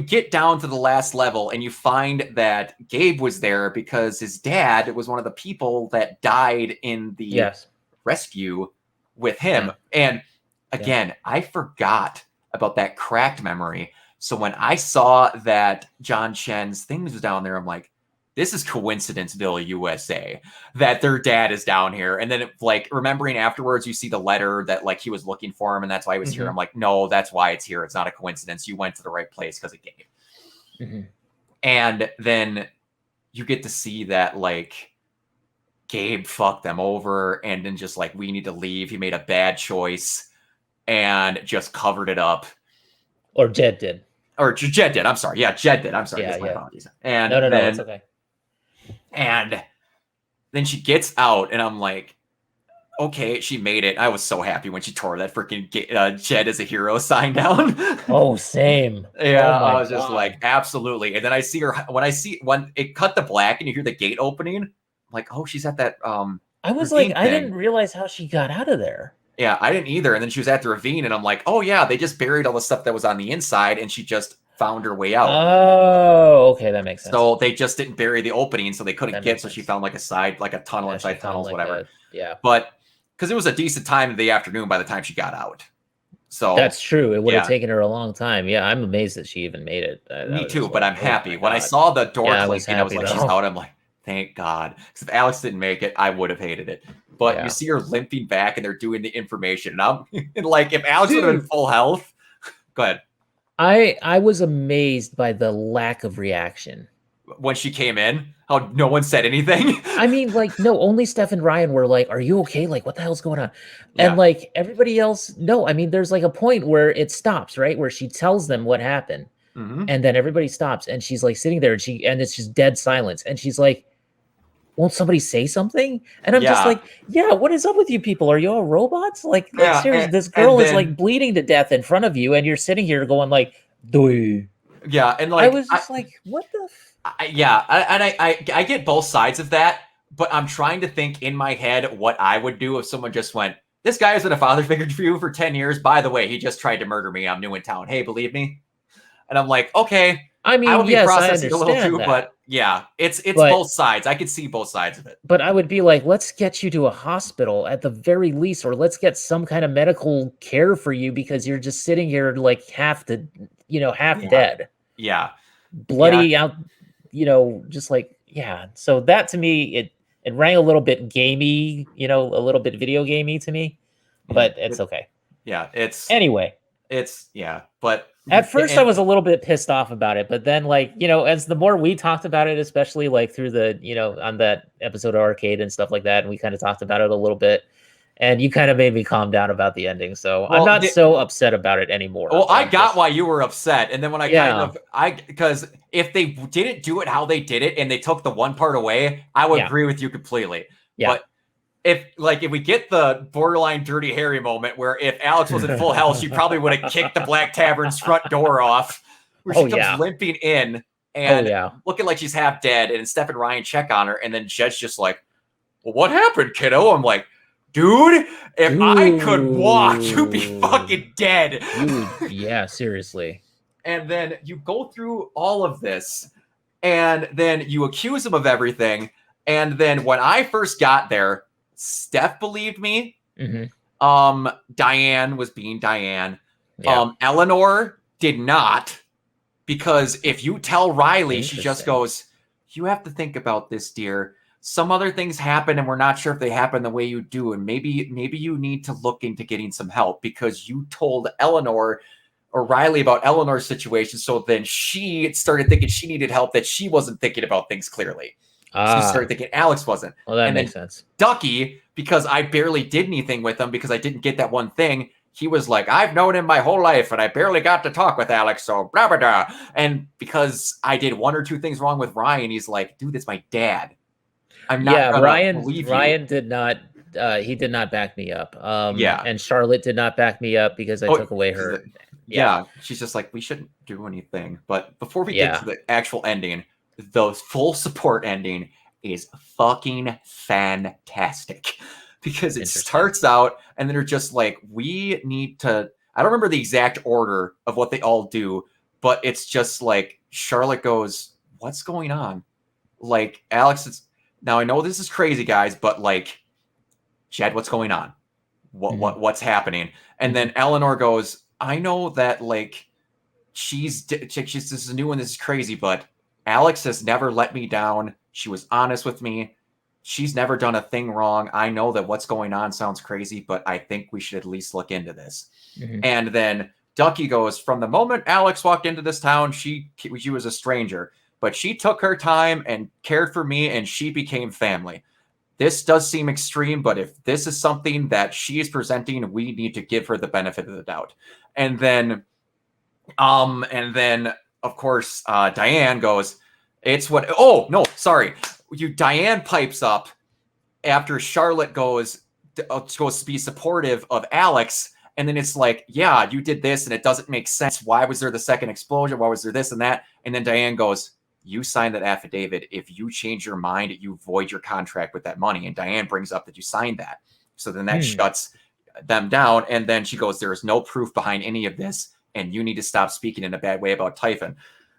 get down to the last level and you find that Gabe was there because his dad was one of the people that died in the rescue with him. And again, I forgot about that cracked memory. So when I saw that John Chen's thing was down there, I'm like, this is Coincidenceville, USA, that their dad is down here. And then like remembering afterwards, you see the letter that like he was looking for him and that's why he was here. I'm like, no, that's why it's here. It's not a coincidence. You went to the right place because of Gabe. And then you get to see that like Gabe fucked them over and then just like, we need to leave. He made a bad choice and just covered it up. Or Jed did. Or Jed did. I'm sorry. Yeah, Jed did. I'm sorry. That's my apologies. And no, it's okay. And then she gets out, and I'm like, okay, she made it. I was so happy when she tore that freaking Jed as a hero sign down. Oh, same. Yeah, I was just like, absolutely. And then I see her when it cut the black and you hear the gate opening. I'm like, oh, she's at that. I was like, I didn't realize how she got out of there. Yeah, I didn't either. And then she was at the ravine, and I'm like, oh yeah, they just buried all the stuff that was on the inside, and she just found her way out. Oh, okay, that makes sense. So they just didn't bury the opening, so they couldn't get. So she found like a side, like a tunnel inside tunnels, like whatever. But because it was a decent time in the afternoon by the time she got out. So that's true. It would have taken her a long time. Yeah, I'm amazed that she even made it. Me too, but I'm happy. When I saw the door clinking, I was like, she's out. I'm like, thank God. Because if Alex didn't make it, I would have hated it. But you see her limping back, and they're doing the information. And I'm and like, if Alex would have been full health, go ahead. I was amazed by the lack of reaction when she came in. How no one said anything. I mean, like, no, only Steph and Ryan were like, "Are you okay? Like, what the hell's going on?" And like everybody else, no. I mean, there's like a point where it stops, right? Where she tells them what happened, and then everybody stops, and she's like sitting there, and it's just dead silence, and she's like, won't somebody say something? And I'm just like, what is up with you people? Are you all robots? Like seriously, this girl is like bleeding to death in front of you, and you're sitting here going like, "Doi." Yeah, and like I was just like, what the? I get both sides of that, but I'm trying to think in my head what I would do if someone just went, "This guy has been a father figure for you for 10 years. By the way, he just tried to murder me. I'm new in town. Hey, believe me?" And I'm like, okay. I mean, I would be processing a little too, that. But yeah, it's both sides. I could see both sides of it. But I would be like, let's get you to a hospital at the very least, or let's get some kind of medical care for you because you're just sitting here like half dead. Yeah. Bloody out, just like, So that to me, it rang a little bit gamey, a little bit video gamey to me, but it's okay. Yeah. But at first I was a little bit pissed off about it, but then like, as the more we talked about it, especially like through the, on that episode of Arcade and stuff like that, and we kind of talked about it a little bit, and you kind of made me calm down about the ending. So I'm not so upset about it anymore. Well, I got why you were upset. And then when because if they didn't do it how they did it and they took the one part away, I would agree with you completely. Yeah. But if we get the borderline Dirty Harry moment where if Alex was in full health, she probably would have kicked the Black Tavern's front door off, where she comes limping in and looking like she's half dead, and Steph and Ryan check on her, and then Jed's just like, "Well, what happened, kiddo?" I'm like, dude, if I could walk, you'd be fucking dead. Yeah, seriously. And then you go through all of this, and then you accuse him of everything, and then when I first got there, Steph believed me. Diane was being Diane. Eleanor did not, because if you tell Riley, she just goes, "You have to think about this, dear. Some other things happen, and we're not sure if they happen the way you do, and maybe you need to look into getting some help because you told Eleanor or Riley about Eleanor's situation. So then she started thinking she needed help, that she wasn't thinking about things clearly. She started thinking Alex wasn't. Well, that makes sense. Ducky, because I barely did anything with him because I didn't get that one thing, he was like, I've known him my whole life, and I barely got to talk with Alex, so blah, blah, blah. And because I did one or two things wrong with Ryan, he's like, dude, that's my dad. I'm not gonna believe you. Ryan did not. He did not back me up. And Charlotte did not back me up because I took away her. She's just like, we shouldn't do anything. But before we get to the actual ending, the full support ending is fucking fantastic because it starts out and then they're just like, we need to. I don't remember the exact order of what they all do, but it's just like Charlotte goes, "What's going on?" Like Alex is. Now, I know this is crazy, guys, but like, Jed, what's going on? what's happening. And then Eleanor goes, I know that like she's this is a new one, this is crazy, but Alex has never let me down. She was honest with me. She's never done a thing wrong. I know that what's going on sounds crazy, but I think we should at least look into this. And then Ducky goes, from the moment Alex walked into this town, she was a stranger, but she took her time and cared for me, and she became family. This does seem extreme, but if this is something that she is presenting, we need to give her the benefit of the doubt. And then of course, Diane goes, it's what, oh, no, sorry. Diane pipes up after Charlotte goes to be supportive of Alex. And then it's like, yeah, you did this and it doesn't make sense. Why was there the second explosion? Why was there this and that? And then Diane goes, you signed that affidavit. If you change your mind, you void your contract with that money. And Diane brings up that you signed that. So then that shuts them down. And then she goes, there is no proof behind any of this, and you need to stop speaking in a bad way about Typhon.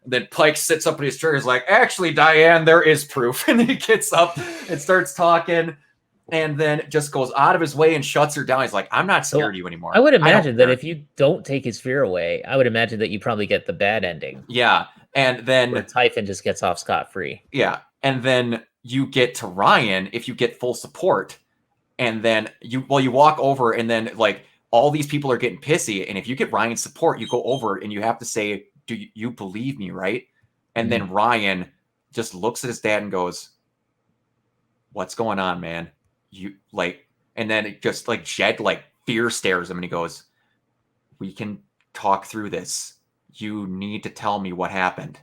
Then Pike sits up in his chair and is like, actually, Diane, there is proof. And then he gets up and starts talking, and then just goes out of his way and shuts her down. He's like, I'm not scared of you anymore. I would imagine that if you don't take his fear away, I would imagine that you probably get the bad ending. Yeah. And then where Typhon just gets off scot-free. Yeah. And then you get to Ryan if you get full support. And then you walk over, and then like all these people are getting pissy. And if you get Ryan's support, you go over and you have to say, do you believe me, right? And then Ryan just looks at his dad and goes, what's going on, man? You like, and then it just like Jed like fear stares him, and he goes, we can talk through this. You need to tell me what happened.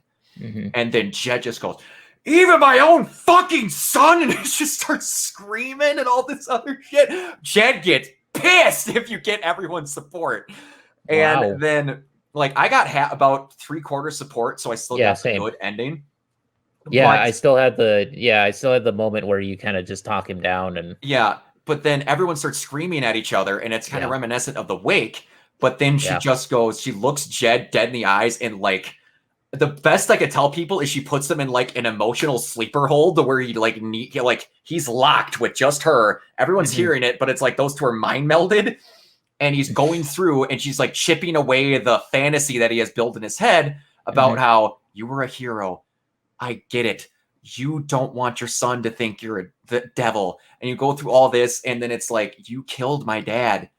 And then Jed just goes, even my own fucking son, and he just starts screaming and all this other shit. Jed gets pissed if you get everyone's support. And then like I got about 3/4 support, so I still got a good ending. Yeah, but I still had the moment where you kind of just talk him down, and but then everyone starts screaming at each other, and it's kind of reminiscent of the Wake. But then she just goes, she looks Jed dead in the eyes, and like the best I could tell people is she puts him in like an emotional sleeper hold to where he he's locked with just her. Everyone's hearing it, but it's like those two are mind melded, and he's going through, and she's like chipping away the fantasy that he has built in his head about how you were a hero. I get it. You don't want your son to think you're the devil, and you go through all this, and then it's like you killed my dad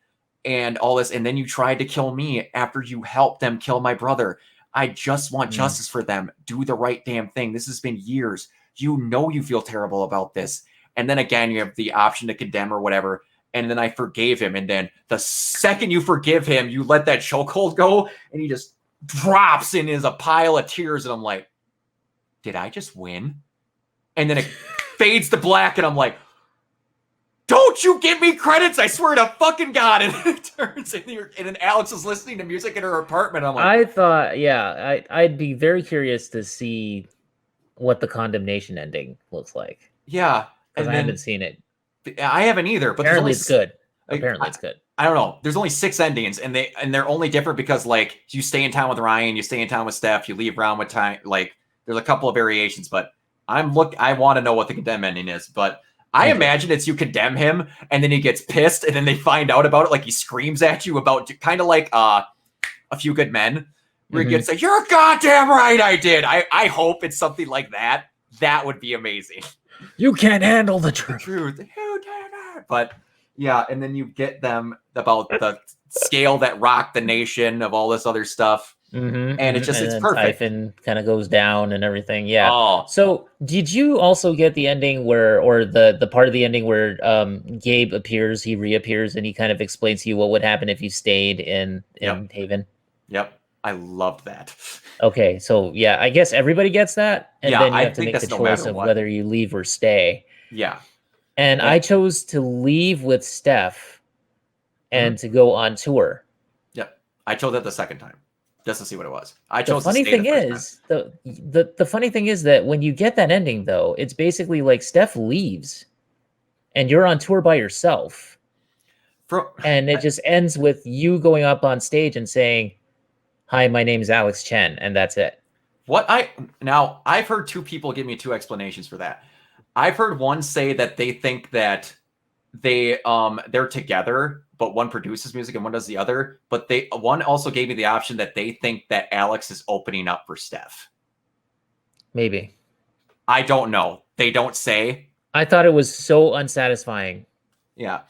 and all this, and then you tried to kill me after you helped them kill my brother. I just want justice for them. Do the right damn thing. This has been years. You know you feel terrible about this. And then again, you have the option to condemn or whatever. And then I forgave him. And then the second you forgive him, you let that chokehold go, and he just drops in a pile of tears. And I'm like, did I just win? And then it fades to black, and I'm like, don't you give me credits, I swear to fucking God. And it turns in here, and then Alex is listening to music in her apartment. I'm like, I thought, I'd be very curious to see what the condemnation ending looks like. Yeah. Because I haven't seen it. I haven't either, but apparently it's good. Apparently it's good. I don't know. There's only 6 endings, and they're only different because like you stay in town with Ryan, you stay in town with Steph, you leave around with time. Like there's a couple of variations, but I want to know what the condemn ending is, but I imagine it's you condemn him, and then he gets pissed, and then they find out about it. Like he screams at you about kind of like A Few Good Men, where he gets like, "You're goddamn right, I did." I hope it's something like that. That would be amazing. You can't handle the truth. You cannot. But yeah, and then you get them about the scale that rocked the nation of all this other stuff. And it's perfect. Typhon kind of goes down and everything. Yeah. Oh. So did you also get the ending or the part of the ending where Gabe appears, he reappears, and he kind of explains to you what would happen if you stayed in Haven? Yep. I loved that. Okay. So yeah, I guess everybody gets that. And then you have to make the choice of whether you leave or stay. Yeah. And I chose to leave with Steph and to go on tour. Yep. I chose that the second time. Just to see what it was. I chose. The funny thing is, the funny thing is that when you get that ending, though, it's basically like Steph leaves, and you're on tour by yourself, and it just ends with you going up on stage and saying, "Hi, my name is Alex Chen," and that's it. I've heard 2 people give me 2 explanations for that. I've heard one say that they think that they're together, but one produces music and one does the other. But one also gave me the option that they think that Alex is opening up for Steph. Maybe. I don't know. They don't say. I thought it was so unsatisfying. Yeah.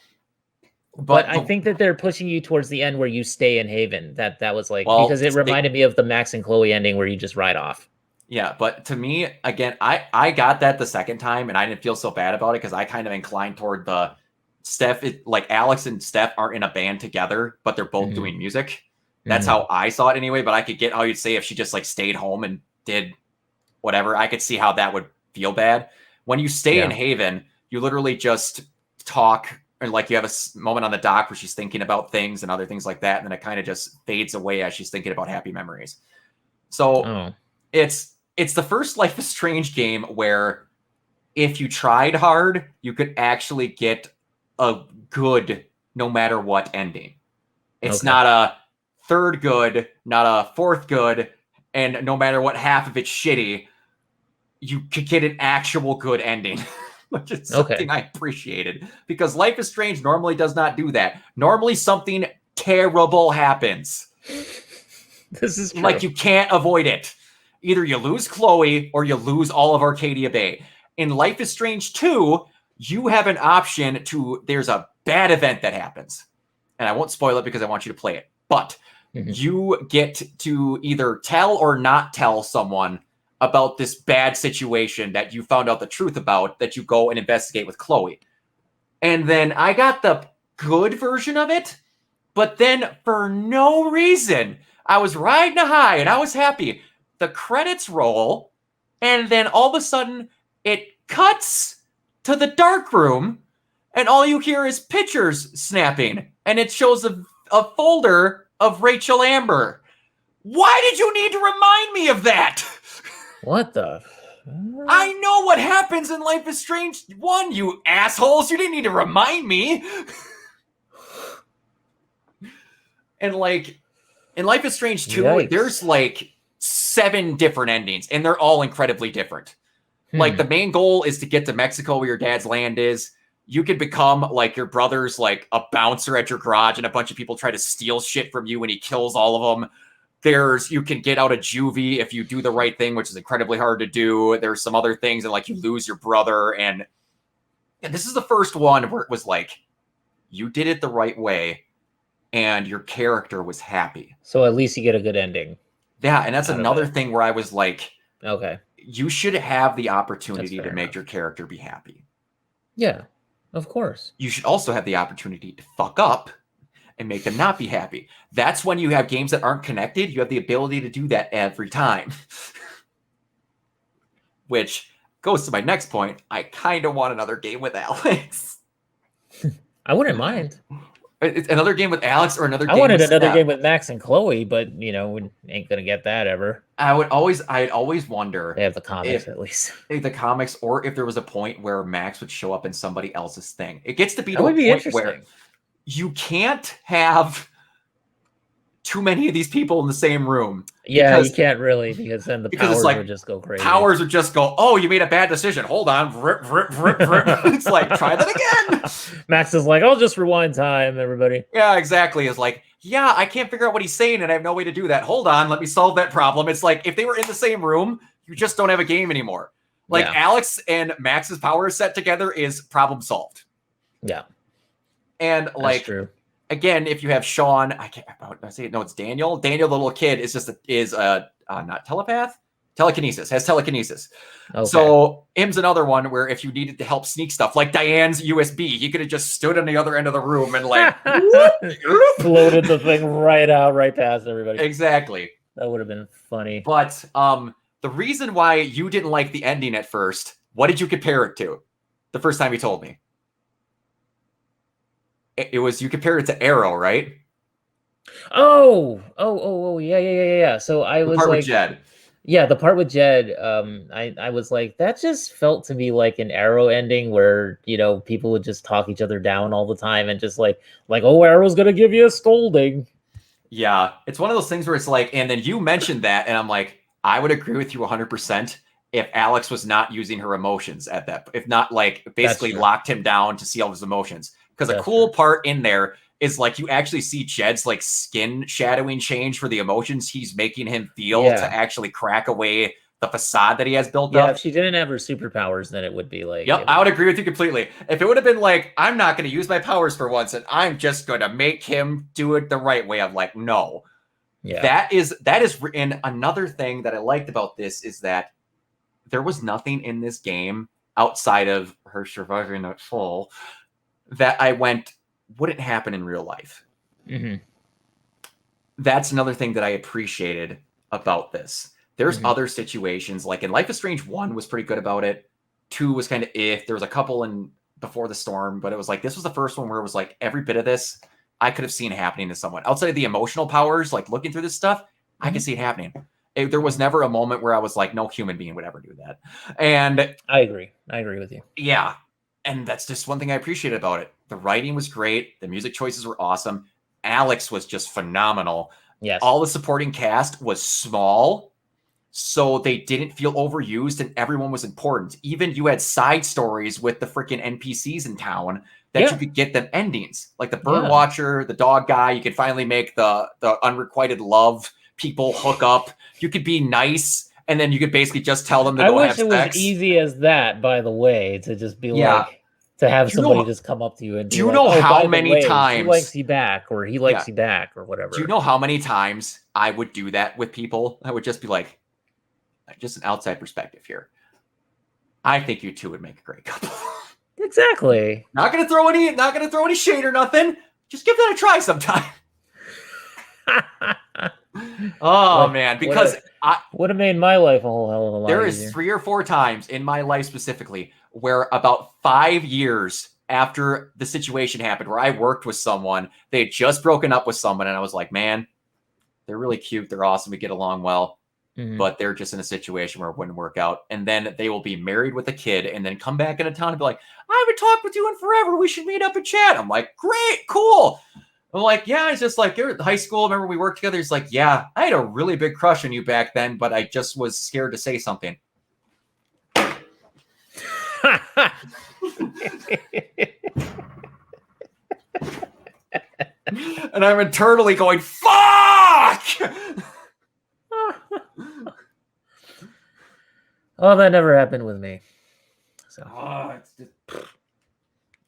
But I think that they're pushing you towards the end where you stay in Haven. That was like, because it reminded me of the Max and Chloe ending where you just ride off. Yeah, but to me, again, I got that the second time and I didn't feel so bad about it because I kind of inclined toward the Steph, like Alex and Steph aren't in a band together, but they're both doing music. That's how I saw it anyway, but I could get how you'd say if she just like stayed home and did whatever, I could see how that would feel bad. When you stay in Haven, you literally just talk, and like you have a moment on the dock where she's thinking about things and other things like that, and then it kind of just fades away as she's thinking about happy memories. So it's the first Life is Strange game where if you tried hard, you could actually get a good no matter what ending. It's not a third good, not a fourth good, and no matter what half of it's shitty, you could get an actual good ending. Which is something I appreciated, because Life is Strange normally does not do that. Normally something terrible happens. This is true. Like you can't avoid it. Either you lose Chloe or you lose all of Arcadia Bay. In Life is Strange 2, you have an option to, there's a bad event that happens. And I won't spoil it because I want you to play it. But you get to either tell or not tell someone about this bad situation that you found out the truth about, that you go and investigate with Chloe. And then I got the good version of it, but then for no reason, I was riding a high and I was happy. The credits roll, and then all of a sudden it cuts to the dark room, and all you hear is pictures snapping, and it shows a folder of Rachel Amber. Why did you need to remind me of that? What the? I know what happens in Life is Strange 1, you assholes. You didn't need to remind me. And like, in Life is Strange 2, there's like 7 different endings, and they're all incredibly different. Like, the main goal is to get to Mexico where your dad's land is. You can become like your brother's like a bouncer at your garage, and a bunch of people try to steal shit from you, and he kills all of them. You can get out of juvie if you do the right thing, which is incredibly hard to do. There's some other things, and like you lose your brother. And this is the first one where it was like, you did it the right way, and your character was happy. So at least you get a good ending. Yeah, and that's another thing where I was like, okay, you should have the opportunity to make your character be happy. Yeah, of course. You should also have the opportunity to fuck up and make them not be happy. That's when you have games that aren't connected. You have the ability to do that every time. Which goes to my next point. I kind of want another game with Alex. I wouldn't mind. It's another game with Alex or another game I wanted with another Steph. Game with Max and Chloe, but we ain't gonna get that ever. I'd always wonder. They have the comics at least. The comics, or if there was a point where Max would show up in somebody else's thing. It gets to be to a point where you can't have too many of these people in the same room. Yeah, you can't really, because then the powers would just go crazy. Powers would just go, oh, you made a bad decision. Hold on. Rip, rip, rip, rip. It's like, try that again. Max is like, I'll just rewind time, everybody. Yeah, exactly. It's like, yeah, I can't figure out what he's saying, and I have no way to do that. Hold on, let me solve that problem. It's like, if they were in the same room, you just don't have a game anymore. Like, Alex and Max's power set together is problem solved. Yeah. And like, that's true. Again, if you have Sean, it's Daniel. Daniel, the little kid, is not telepath, telekinesis, has telekinesis. Okay. So him's another one where if you needed to help sneak stuff, like Diane's USB, he could have just stood on the other end of the room and like floated the thing right past everybody. Exactly. That would have been funny. But the reason why you didn't like the ending at first, what did you compare it to? The first time you told me. It was, you compared it to Arrow, right? Oh, yeah. So I was like, with Jed. Yeah, the part with Jed, I was like, that just felt to me like an Arrow ending where, people would just talk each other down all the time and just like, oh, Arrow's gonna give you a scolding. Yeah, it's one of those things where it's like, and then you mentioned that, and I'm like, I would agree with you 100%. if Alex was not using her emotions at that, if not like basically locked him down to see all his emotions. Because a cool part in there is like you actually see Jed's like skin shadowing change for the emotions he's making him feel to actually crack away the facade that he has built up. Yeah, if she didn't have her superpowers, then it would be like... Yep, I would agree with you completely. If it would have been like, I'm not going to use my powers for once, and I'm just going to make him do it the right way, I'm like, no. Yeah. That is, and another thing that I liked about this is that there was nothing in this game outside of her surviving at full that I went, wouldn't happen in real life. Mm-hmm. That's another thing that I appreciated about this. There's other situations, like in Life is Strange 1 was pretty good about it. 2 was kind of There was a couple in Before the Storm, but it was like, this was the first one where it was like, every bit of this I could have seen happening to someone. Outside of the emotional powers, like looking through this stuff, I could see it happening. There was never a moment where I was like, no human being would ever do that. And I agree with you. Yeah. And that's just one thing I appreciated about it. The writing was great. The music choices were awesome. Alex was just phenomenal. Yes. All the supporting cast was small, so they didn't feel overused and everyone was important. Even you had side stories with the freaking NPCs in town that you could get them endings. Like the bird watcher, the dog guy, you could finally make the unrequited love people hook up. You could be nice, and then you could basically just tell them to go have sex. I wish it was easy as that, by the way, to just be like, to have somebody just come up to you and be do you know how many times he likes you back, or he likes you back, or whatever. Do you know how many times I would do that with people? I would just be like, just an outside perspective here. I think you two would make a great couple. Exactly. Not gonna throw any shade or nothing. Just give that a try sometime. Oh man, because I would have made my life a whole hell of a lot easier. There is 3 or 4 times in my life specifically where about 5 years after the situation happened, where I worked with someone, they had just broken up with someone, and I was like, man, they're really cute, they're awesome, we get along well. But they're just in a situation where it wouldn't work out. And then they will be married with a kid and then come back into town and be like, I haven't talked with you in forever. We should meet up and chat. I'm like, great, cool. I'm like, yeah, it's just like, you're at high school. Remember we worked together? He's like, yeah, I had a really big crush on you back then, but I just was scared to say something. And I'm internally going, fuck! Oh, that never happened with me. So, it's just,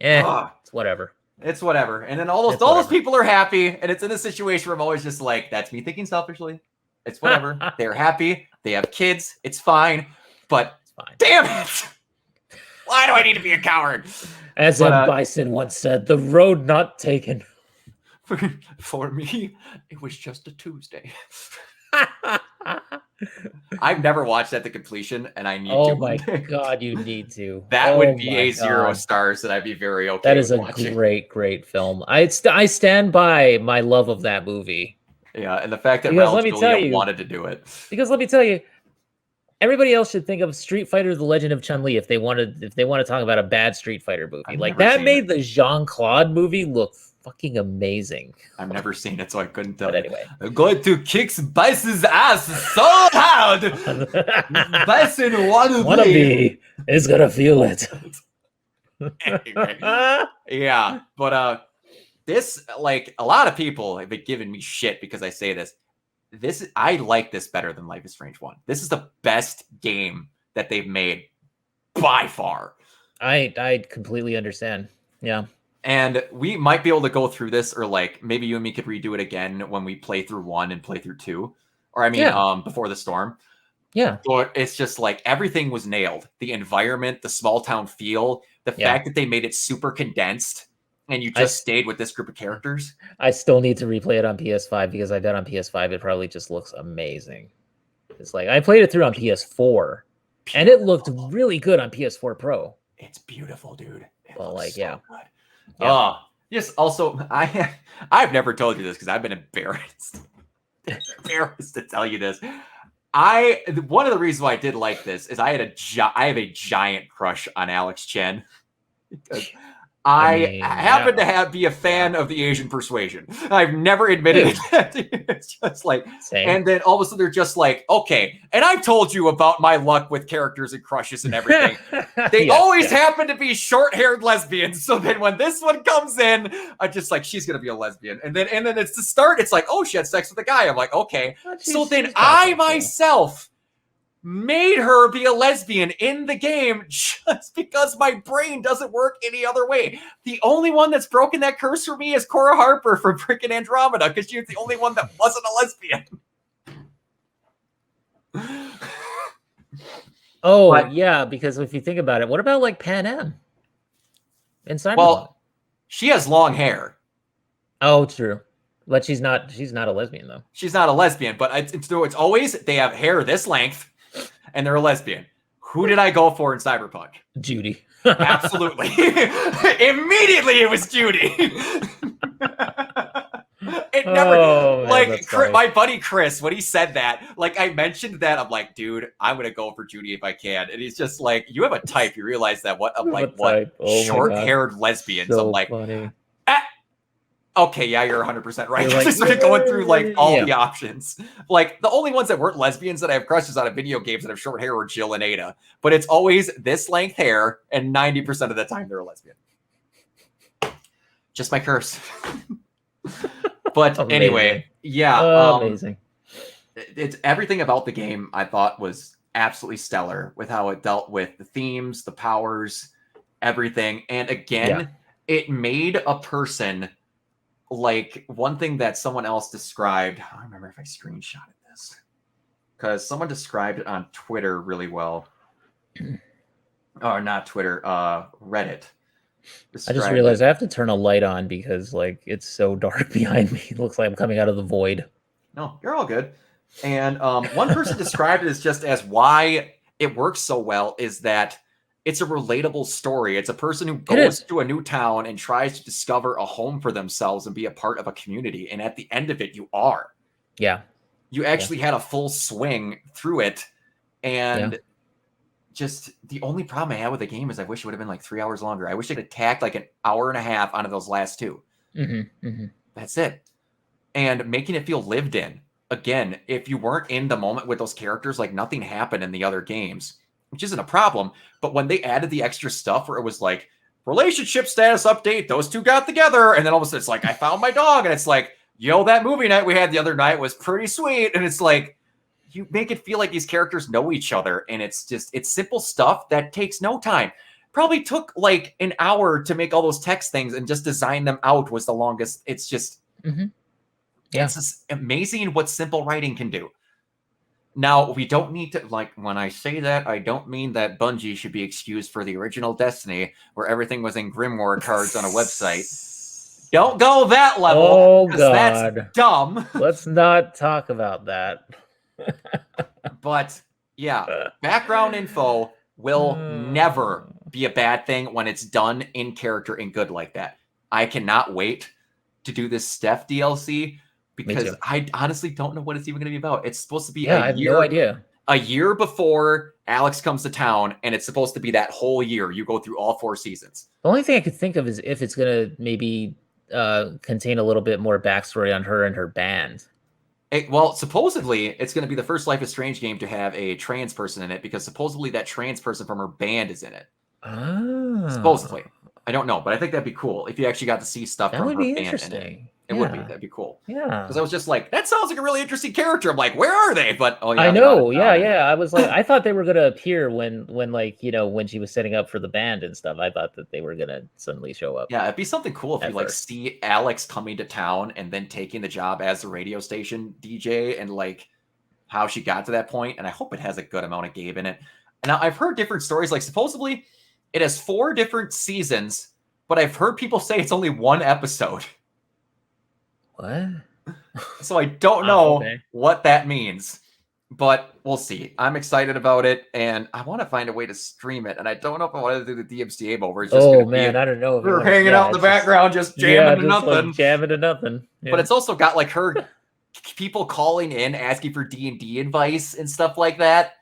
it's whatever. It's whatever. And then all those people are happy, and it's in a situation where I'm always just like, that's me thinking selfishly. It's whatever. They're happy. They have kids. It's fine. But damn it! Why do I need to be a coward? As Ed Bison once said, the road not taken. For me, it was just a Tuesday. I've never watched that to completion, and I need to. Oh my god, you need to. That would be a 0 stars that I'd be very okay That is with a watching. great film. I stand by my love of that movie. Yeah, and the fact that Ralph Julia wanted to do it. Because let me tell you, everybody else should think of Street Fighter: The Legend of Chun-Li if they want to talk about a bad Street Fighter movie. Like that made the Jean-Claude movie look fucking amazing. I've never seen it, so I couldn't tell. But anyway, I'm going to kick Bison's ass so hard. Bison wannabe is gonna feel it. Anyway, yeah, but this, like, a lot of people have been giving me shit because I say this. I like this better than Life is Strange 1. This is the best game that they've made by far. I completely understand. Yeah. And we might be able to go through this, or like maybe you and me could redo it again when we play through 1 and play through 2. Or Before the Storm. Yeah. But it's just like everything was nailed. The environment, the small town feel, the fact that they made it super condensed and you just stayed with this group of characters. I still need to replay it on PS5 because I bet on PS5 it probably just looks amazing. It's like I played it through on PS4 and it looked really good on PS4 Pro. It's beautiful, dude. Well, like, good. Yeah. Yes. Also, I've never told you this because I've been embarrassed to tell you this. One of the reasons why I did like this is I have a giant crush on Alex Chen because I happen to be a fan of the Asian persuasion. I've never admitted it. It's just like, and then all of a sudden they're just like, okay. And I've told you about my luck with characters and crushes and everything. They always happen to be short-haired lesbians. So then when this one comes in, I'm just like, she's gonna be a lesbian. And then it's the start. It's like, oh, she had sex with a guy. I'm like, okay. So then I myself made her be a lesbian in the game just because my brain doesn't work any other way. The only one that's broken that curse for me is Cora Harper from freaking Andromeda, because she was the only one that wasn't a lesbian. Yeah, because if you think about it, what about like Pan Am in Cyberpunk? Well, she has long hair. Oh, true. But she's not a lesbian though. She's not a lesbian, but it's always they have hair this length and they're a lesbian. Who did I go for in Cyberpunk? Judy. Absolutely. Immediately it was Judy. It never, my buddy Chris, when he said that, like I mentioned that, I'm like, dude, I'm going to go for Judy if I can. And he's just like, you have a type. You realize that what? I'm like, what? Short-haired lesbians. So I'm like, funny. Okay, yeah, you're 100% right. Like, just going through like all the options. Like the only ones that weren't lesbians that I have crushes on in video games that have short hair were Jill and Ada. But it's always this length hair, and 90% of the time they're a lesbian. Just my curse. But anyway, yeah. Amazing. It's everything about the game I thought was absolutely stellar with how it dealt with the themes, the powers, everything. And again, it made a person. Like one thing that someone else described, I don't remember if I screenshotted this because someone described it on Twitter really well. Or not Twitter, Reddit. I just realized I have to turn a light on because like it's so dark behind me. It looks like I'm coming out of the void. No, you're all good. And one person described it as just as why it works so well is that it's a relatable story. It's a person who goes to a new town and tries to discover a home for themselves and be a part of a community. And at the end of it, you are. Yeah. You actually had a full swing through it. And just the only problem I had with the game is I wish it would have been like 3 hours longer. I wish it had tacked like an hour and a half out of those last two. That's it. And making it feel lived in. Again, if you weren't in the moment with those characters, like nothing happened in the other games. Which isn't a problem, but when they added the extra stuff where it was like relationship status update, those two got together, and then all of a sudden it's like I found my dog, and it's like, yo, that movie night we had the other night was pretty sweet, and it's like you make it feel like these characters know each other, and it's simple stuff that takes no time. Probably took like an hour to make all those text things and just design them out was the longest. It's just it's just amazing what simple writing can do. Now, we don't need to, like, when I say that, I don't mean that Bungie should be excused for the original Destiny, where everything was in Grimoire cards on a website. Don't go that level. Oh, God. That's dumb. Let's not talk about that. But, yeah, background info will never be a bad thing when it's done in character and good like that. I cannot wait to do this Steph DLC. Because I honestly don't know what it's even going to be about. It's supposed to be I have no idea. A year before Alex comes to town, and it's supposed to be that whole year. You go through all 4 seasons. The only thing I could think of is if it's going to maybe contain a little bit more backstory on her and her band. Well, supposedly, it's going to be the first Life is Strange game to have a trans person in it, because supposedly that trans person from her band is in it. Oh. Supposedly. I don't know, but I think that'd be cool if you actually got to see stuff from her band in it. It would be. That'd be cool. Yeah. Because I was just like, that sounds like a really interesting character. I'm like, where are they? But I know. Yeah. I was like, I thought they were gonna appear when like when she was setting up for the band and stuff. I thought that they were gonna suddenly show up. Yeah, it'd be something cool if you like see Alex coming to town and then taking the job as the radio station DJ and like how she got to that point. And I hope it has a good amount of Gabe in it. And now I've heard different stories. Like supposedly it has 4 different seasons, but I've heard people say it's only 1 episode. What? So I don't know what that means, but we'll see. I'm excited about it, and I want to find a way to stream it, and I don't know if I want to do the DMCA over. It's just I don't know. We're hanging out in the background, just jamming to nothing. Like jamming to nothing. Yeah. But it's also got like her people calling in, asking for D&D advice and stuff like that.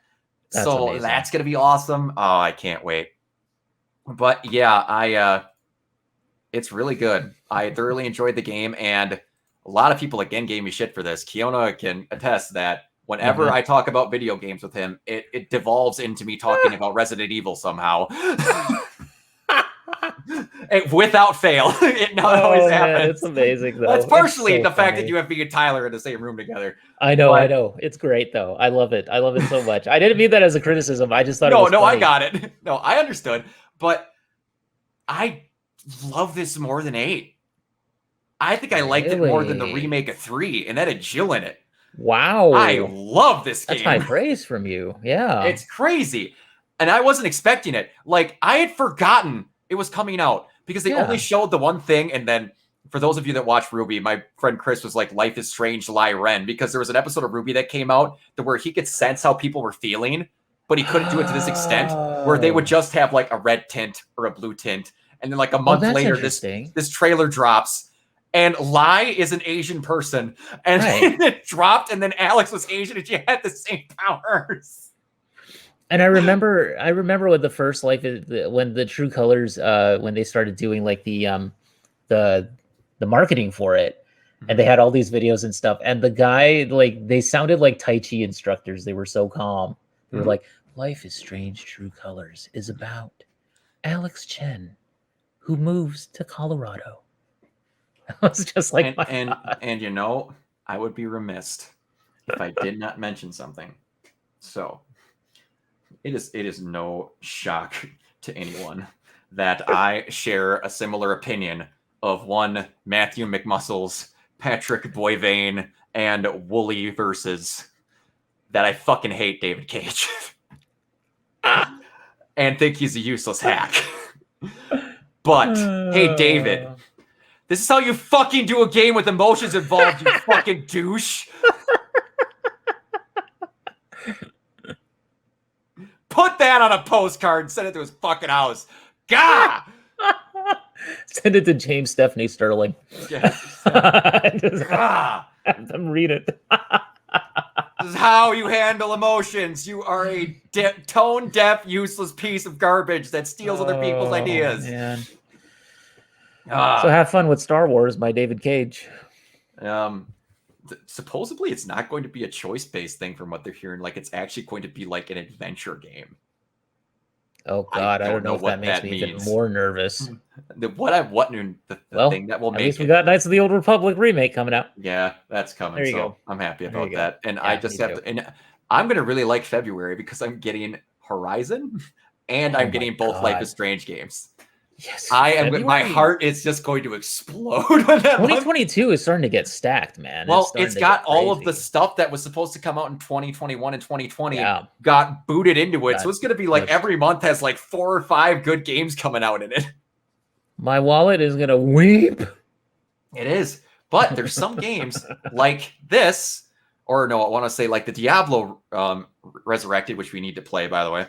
That's amazing. That's going to be awesome. Oh, I can't wait. But yeah, It's really good. I thoroughly enjoyed the game, and a lot of people again gave me shit for this. Keona can attest that whenever I talk about video games with him, it devolves into me talking about Resident Evil somehow. Without fail. It not always happens. It's amazing though. That's partially the fact that you have me and Tyler in the same room together. I know. It's great though. I love it. I love it so much. I didn't mean that as a criticism. I just thought it was funny. I got it. No, I understood. But I love this more than 8. I think I liked it more than the remake of 3, and that had Jill in it. Wow. I love this game. That's high praise from you. Yeah. It's crazy. And I wasn't expecting it. Like, I had forgotten it was coming out because they only showed the one thing. And then for those of you that watch RWBY, my friend Chris was like, Life is Strange, Lie Ren, because there was an episode of RWBY that came out where he could sense how people were feeling, but he couldn't do it to this extent where they would just have like a red tint or a blue tint. And then like a month later, this trailer drops. And Lai is an Asian person, and it dropped, and then Alex was Asian, and she had the same powers. And I remember when the first when the True Colors, when they started doing like the marketing for it, and they had all these videos and stuff, and the guy, like, they sounded like Tai Chi instructors. They were so calm. They were like, "Life is Strange, True Colors is about Alex Chen, who moves to Colorado." I was just like, and you know, I would be remiss if I did not mention something. So it is no shock to anyone that I share a similar opinion of one Matthew McMuscles, Patrick Boivane, and Wooly versus that I fucking hate David Cage and think he's a useless hack. But hey, David. This is how you fucking do a game with emotions involved, you fucking douche. Put that on a postcard and send it to his fucking house. Gah! Send it to James Stephanie Sterling. Yes. Have them read it. This is how you handle emotions. You are a tone-deaf, useless piece of garbage that steals other people's ideas. Man. So have fun with Star Wars by David Cage. Supposedly it's not going to be a choice-based thing from what they're hearing. Like, it's actually going to be like an adventure game. Oh God, I don't know if that makes me even more nervous. The thing that will make at least we got Knights of the Old Republic remake coming out. Yeah, that's coming. There you go. I'm happy about that. And I just have to, and I'm gonna really like February because I'm getting Horizon and I'm getting both Life is Strange games. Yes, I am. My heart is just going to explode when that 2022 is starting to get stacked, man. Well, it's got all of the stuff that was supposed to come out in 2021 and 2020 got booted into it. So it's going to be like every month has like 4 or 5 good games coming out in it. My wallet is going to weep. It is, but there's some games like this, or no, I want to say like the Diablo Resurrected, which we need to play, by the way.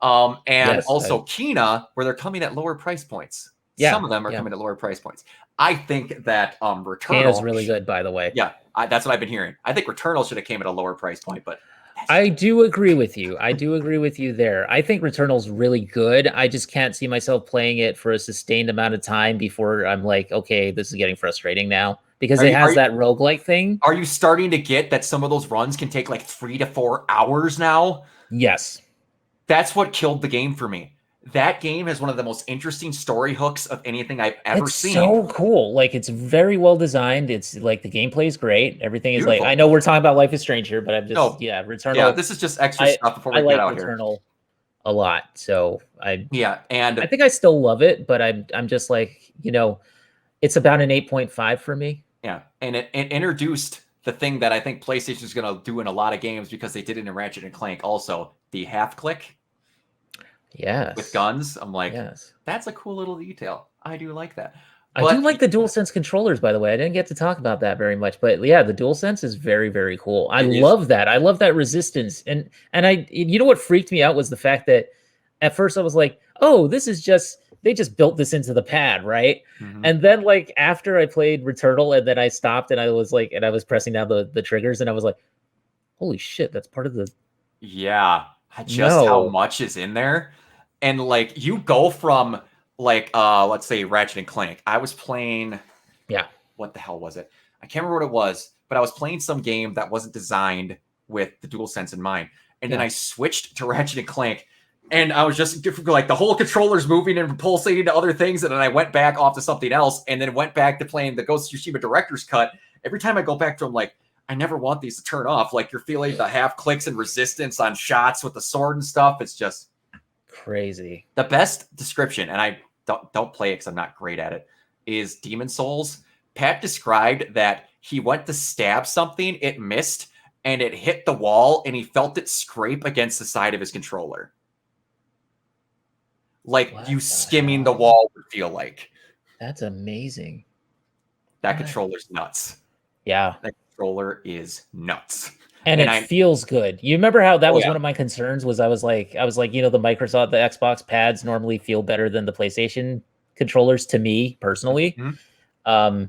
And also Keona, where they're coming at lower price points. Yeah, some of them are coming at lower price points. I think that Returnal Keona's really good, by the way. Yeah, that's what I've been hearing. I think Returnal should have came at a lower price point, but I do agree with you. I do agree with you there. I think Returnal's really good. I just can't see myself playing it for a sustained amount of time before I'm like, okay, this is getting frustrating now. Because it has that roguelike thing. Are you starting to get that some of those runs can take like 3 to 4 hours now? Yes. That's what killed the game for me. That game has one of the most interesting story hooks of anything I've ever seen. It's so cool. Like, it's very well designed. It's like the gameplay is great. Everything is like, I know we're talking about Life is Strange here, but I'm just, Returnal. Yeah, this is just extra stuff before we get out here. I like Returnal a lot. So and I think I still love it, but I'm just like, it's about an 8.5 for me. Yeah. And it introduced the thing that I think PlayStation is going to do in a lot of games because they did it in Ratchet and Clank also, the half click. Yes. With guns. I'm like, that's a cool little detail. I do like that. But I do like the DualSense controllers, by the way. I didn't get to talk about that very much, but yeah, the DualSense is very, very cool. I love that. I love that resistance. And what freaked me out was the fact that at first I was like, oh, they just built this into the pad, right? Mm-hmm. And then like after I played Returnal and then I stopped and I was pressing down the triggers and I was like, holy shit, that's part of the how much is in there. And like you go from like let's say Ratchet and Clank. I was playing. Yeah. What the hell was it? I can't remember what it was, but I was playing some game that wasn't designed with the DualSense in mind, and then I switched to Ratchet and Clank. And I was just like, the whole controller's moving and pulsating to other things. And then I went back off to something else and then went back to playing the Ghost of Tsushima director's cut. Every time I go back to them, like, I never want these to turn off. Like, you're feeling the half clicks and resistance on shots with the sword and stuff. It's just crazy. The best description, and I don't play it because I'm not great at it, is Demon Souls. Pat described that he went to stab something, it missed, and it hit the wall, and he felt it scrape against the side of his controller. Like you skimming the wall would feel like. That's amazing. That controller's nuts. Yeah. That controller is nuts. And it feels good. You remember how that was one of my concerns was I was like, the Microsoft, the Xbox pads normally feel better than the PlayStation controllers to me personally. Mm-hmm.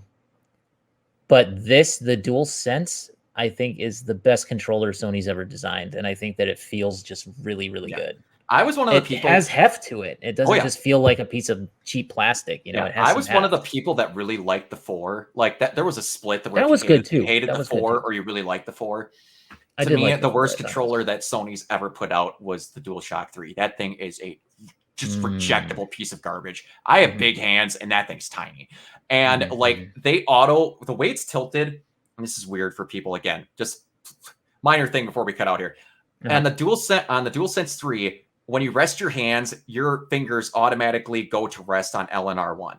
But the DualSense, I think, is the best controller Sony's ever designed. And I think that it feels just really, really good. I was one of the people. It has heft to it. It doesn't just feel like a piece of cheap plastic. You know, it has I was one of the people that really liked the 4. Like that, there was a split that was good too. You hated the 4 or you really liked the 4. To me, the worst controller that Sony's ever put out was the DualShock 3. That thing is a just rejectable piece of garbage. I have big hands and that thing's tiny. And like the way it's tilted, and this is weird for people again, just minor thing before we cut out here. And the DualSense 3, when you rest your hands, your fingers automatically go to rest on L and R1.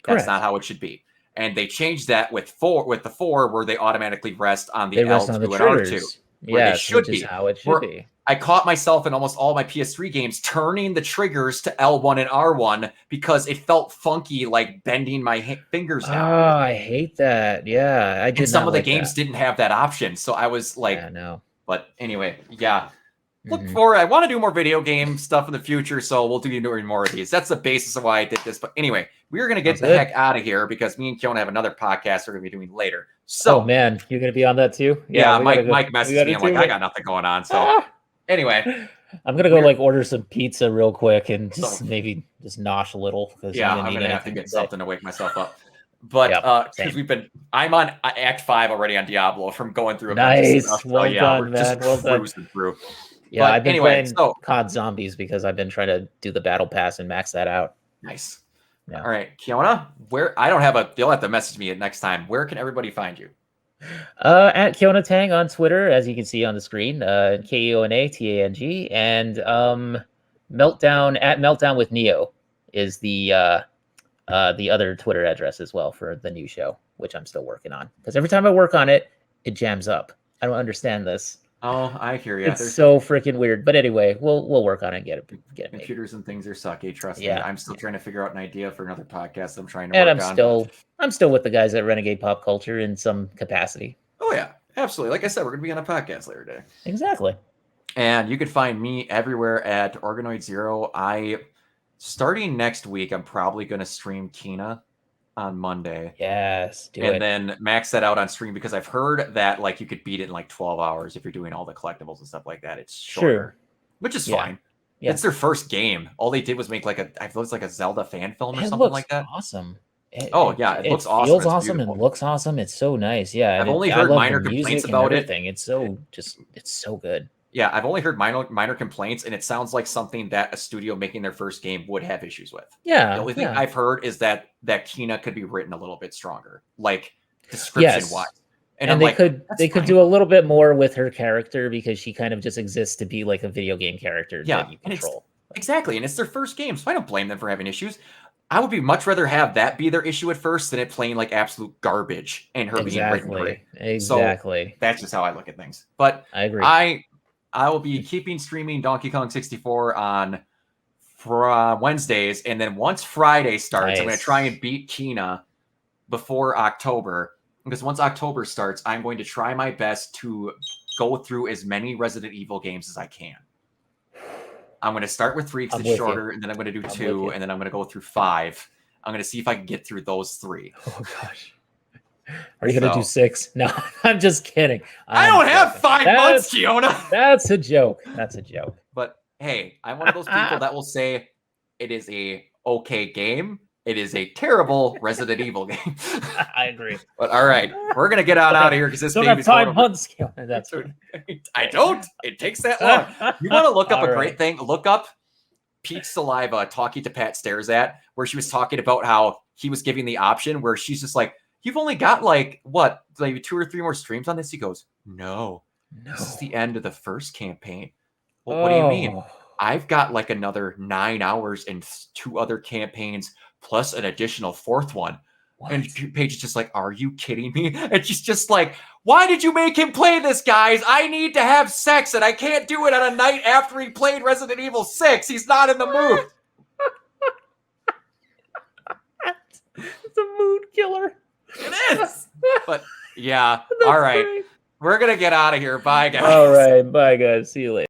That's not how it should be. And they changed that with the 4 where they automatically rest on the L2 and R2. Where they should be. How it should be. I caught myself in almost all my PS3 games turning the triggers to L1 and R1 because it felt funky, like bending my fingers down. Oh, I hate that. Yeah, I did. And some of the games didn't have that option, so I was like, no. But anyway, yeah. Look forward. I want to do more video game stuff in the future, so we'll do more of these. That's the basis of why I did this. But anyway, we're going to get the heck out of here because me and Keona have another podcast we're going to be doing later. So, man, you're going to be on that too? Yeah, Mike messaged me. I'm like, I got nothing going on. So anyway. I'm going to go order some pizza real quick and maybe just nosh a little. Yeah, I'm going to have to get something to wake myself up. But because I'm on Act 5 already on Diablo from going through a bunch of stuff. Well done, man. Well done. Through. Yeah, I've been playing COD Zombies because I've been trying to do the battle pass and max that out. Nice. Yeah. All right, Keona, you'll have to message me next time. Where can everybody find you? At Keona Tang on Twitter, as you can see on the screen, KeonaTang, and Meltdown with Neo is the other Twitter address as well for the new show, which I'm still working on. Because every time I work on it, it jams up. I don't understand this. Oh, I hear you. It's so freaking weird. But anyway, we'll work on it and get it Computers and things are sucky. Trust me. I'm still trying to figure out an idea for another podcast I'm trying to work on. I'm still with the guys at Renegade Pop Culture in some capacity. Oh yeah, absolutely. Like I said, we're gonna be on a podcast later today. Exactly. And you can find me everywhere at Organoid Zero. Starting next week, I'm probably gonna stream Keona on Monday. Yes, and then max that out on stream because I've heard that like you could beat it in like 12 hours if you're doing all the collectibles and stuff like that. It's shorter, which is fine. Yeah. It's their first game. All they did was make like a Zelda fan film or something like that. Awesome. It looks awesome. Feels awesome and looks awesome. It's so nice. Yeah, I've only heard minor complaints about it. It's so good. Yeah, I've only heard minor complaints, and it sounds like something that a studio making their first game would have issues with. Yeah. The only thing I've heard is that Keona could be written a little bit stronger, like description-wise. And they could do a little bit more with her character because she kind of just exists to be like a video game character that you control. Exactly, and it's their first game, so I don't blame them for having issues. I would much rather have that be their issue at first than it playing like absolute garbage and her being written great. Exactly. So that's just how I look at things. But I agree. I will be streaming Donkey Kong 64 on Wednesdays, and then once Friday starts, I'm going to try and beat Keona before October. Because once October starts, I'm going to try my best to go through as many Resident Evil games as I can. I'm going to start with 3 because it's shorter, and then I'm going to do 2, and then I'm going to go through 5. I'm going to see if I can get through those 3. Oh, gosh. Are you going to do 6? No, I'm just kidding. I don't have 5 months, Keona. That's a joke. But hey, I'm one of those people that will say it is a okay game. It is a terrible Resident Evil game. I agree. But all right, we're gonna get out of here because this don't baby's have time going over. months. That's funny. I don't. It takes that long. You want to look up All a right. great thing? Look up Peach Saliva talking to Pat Stares At, where she was talking about how he was giving the option where she's just like, you've only got like what, maybe 2 or 3 more streams on this? He goes, no. This is the end of the first campaign. Well, what do you mean? I've got like another 9 hours and 2 other campaigns plus an additional 4th one. What? And Paige is just like, are you kidding me? And she's just like, why did you make him play this, guys? I need to have sex, and I can't do it on a night after he played Resident Evil 6. He's not in the mood. It's a mood killer. It is. But yeah, all right. Great. We're going to get out of here. Bye, guys. All right. Bye, guys. See you later.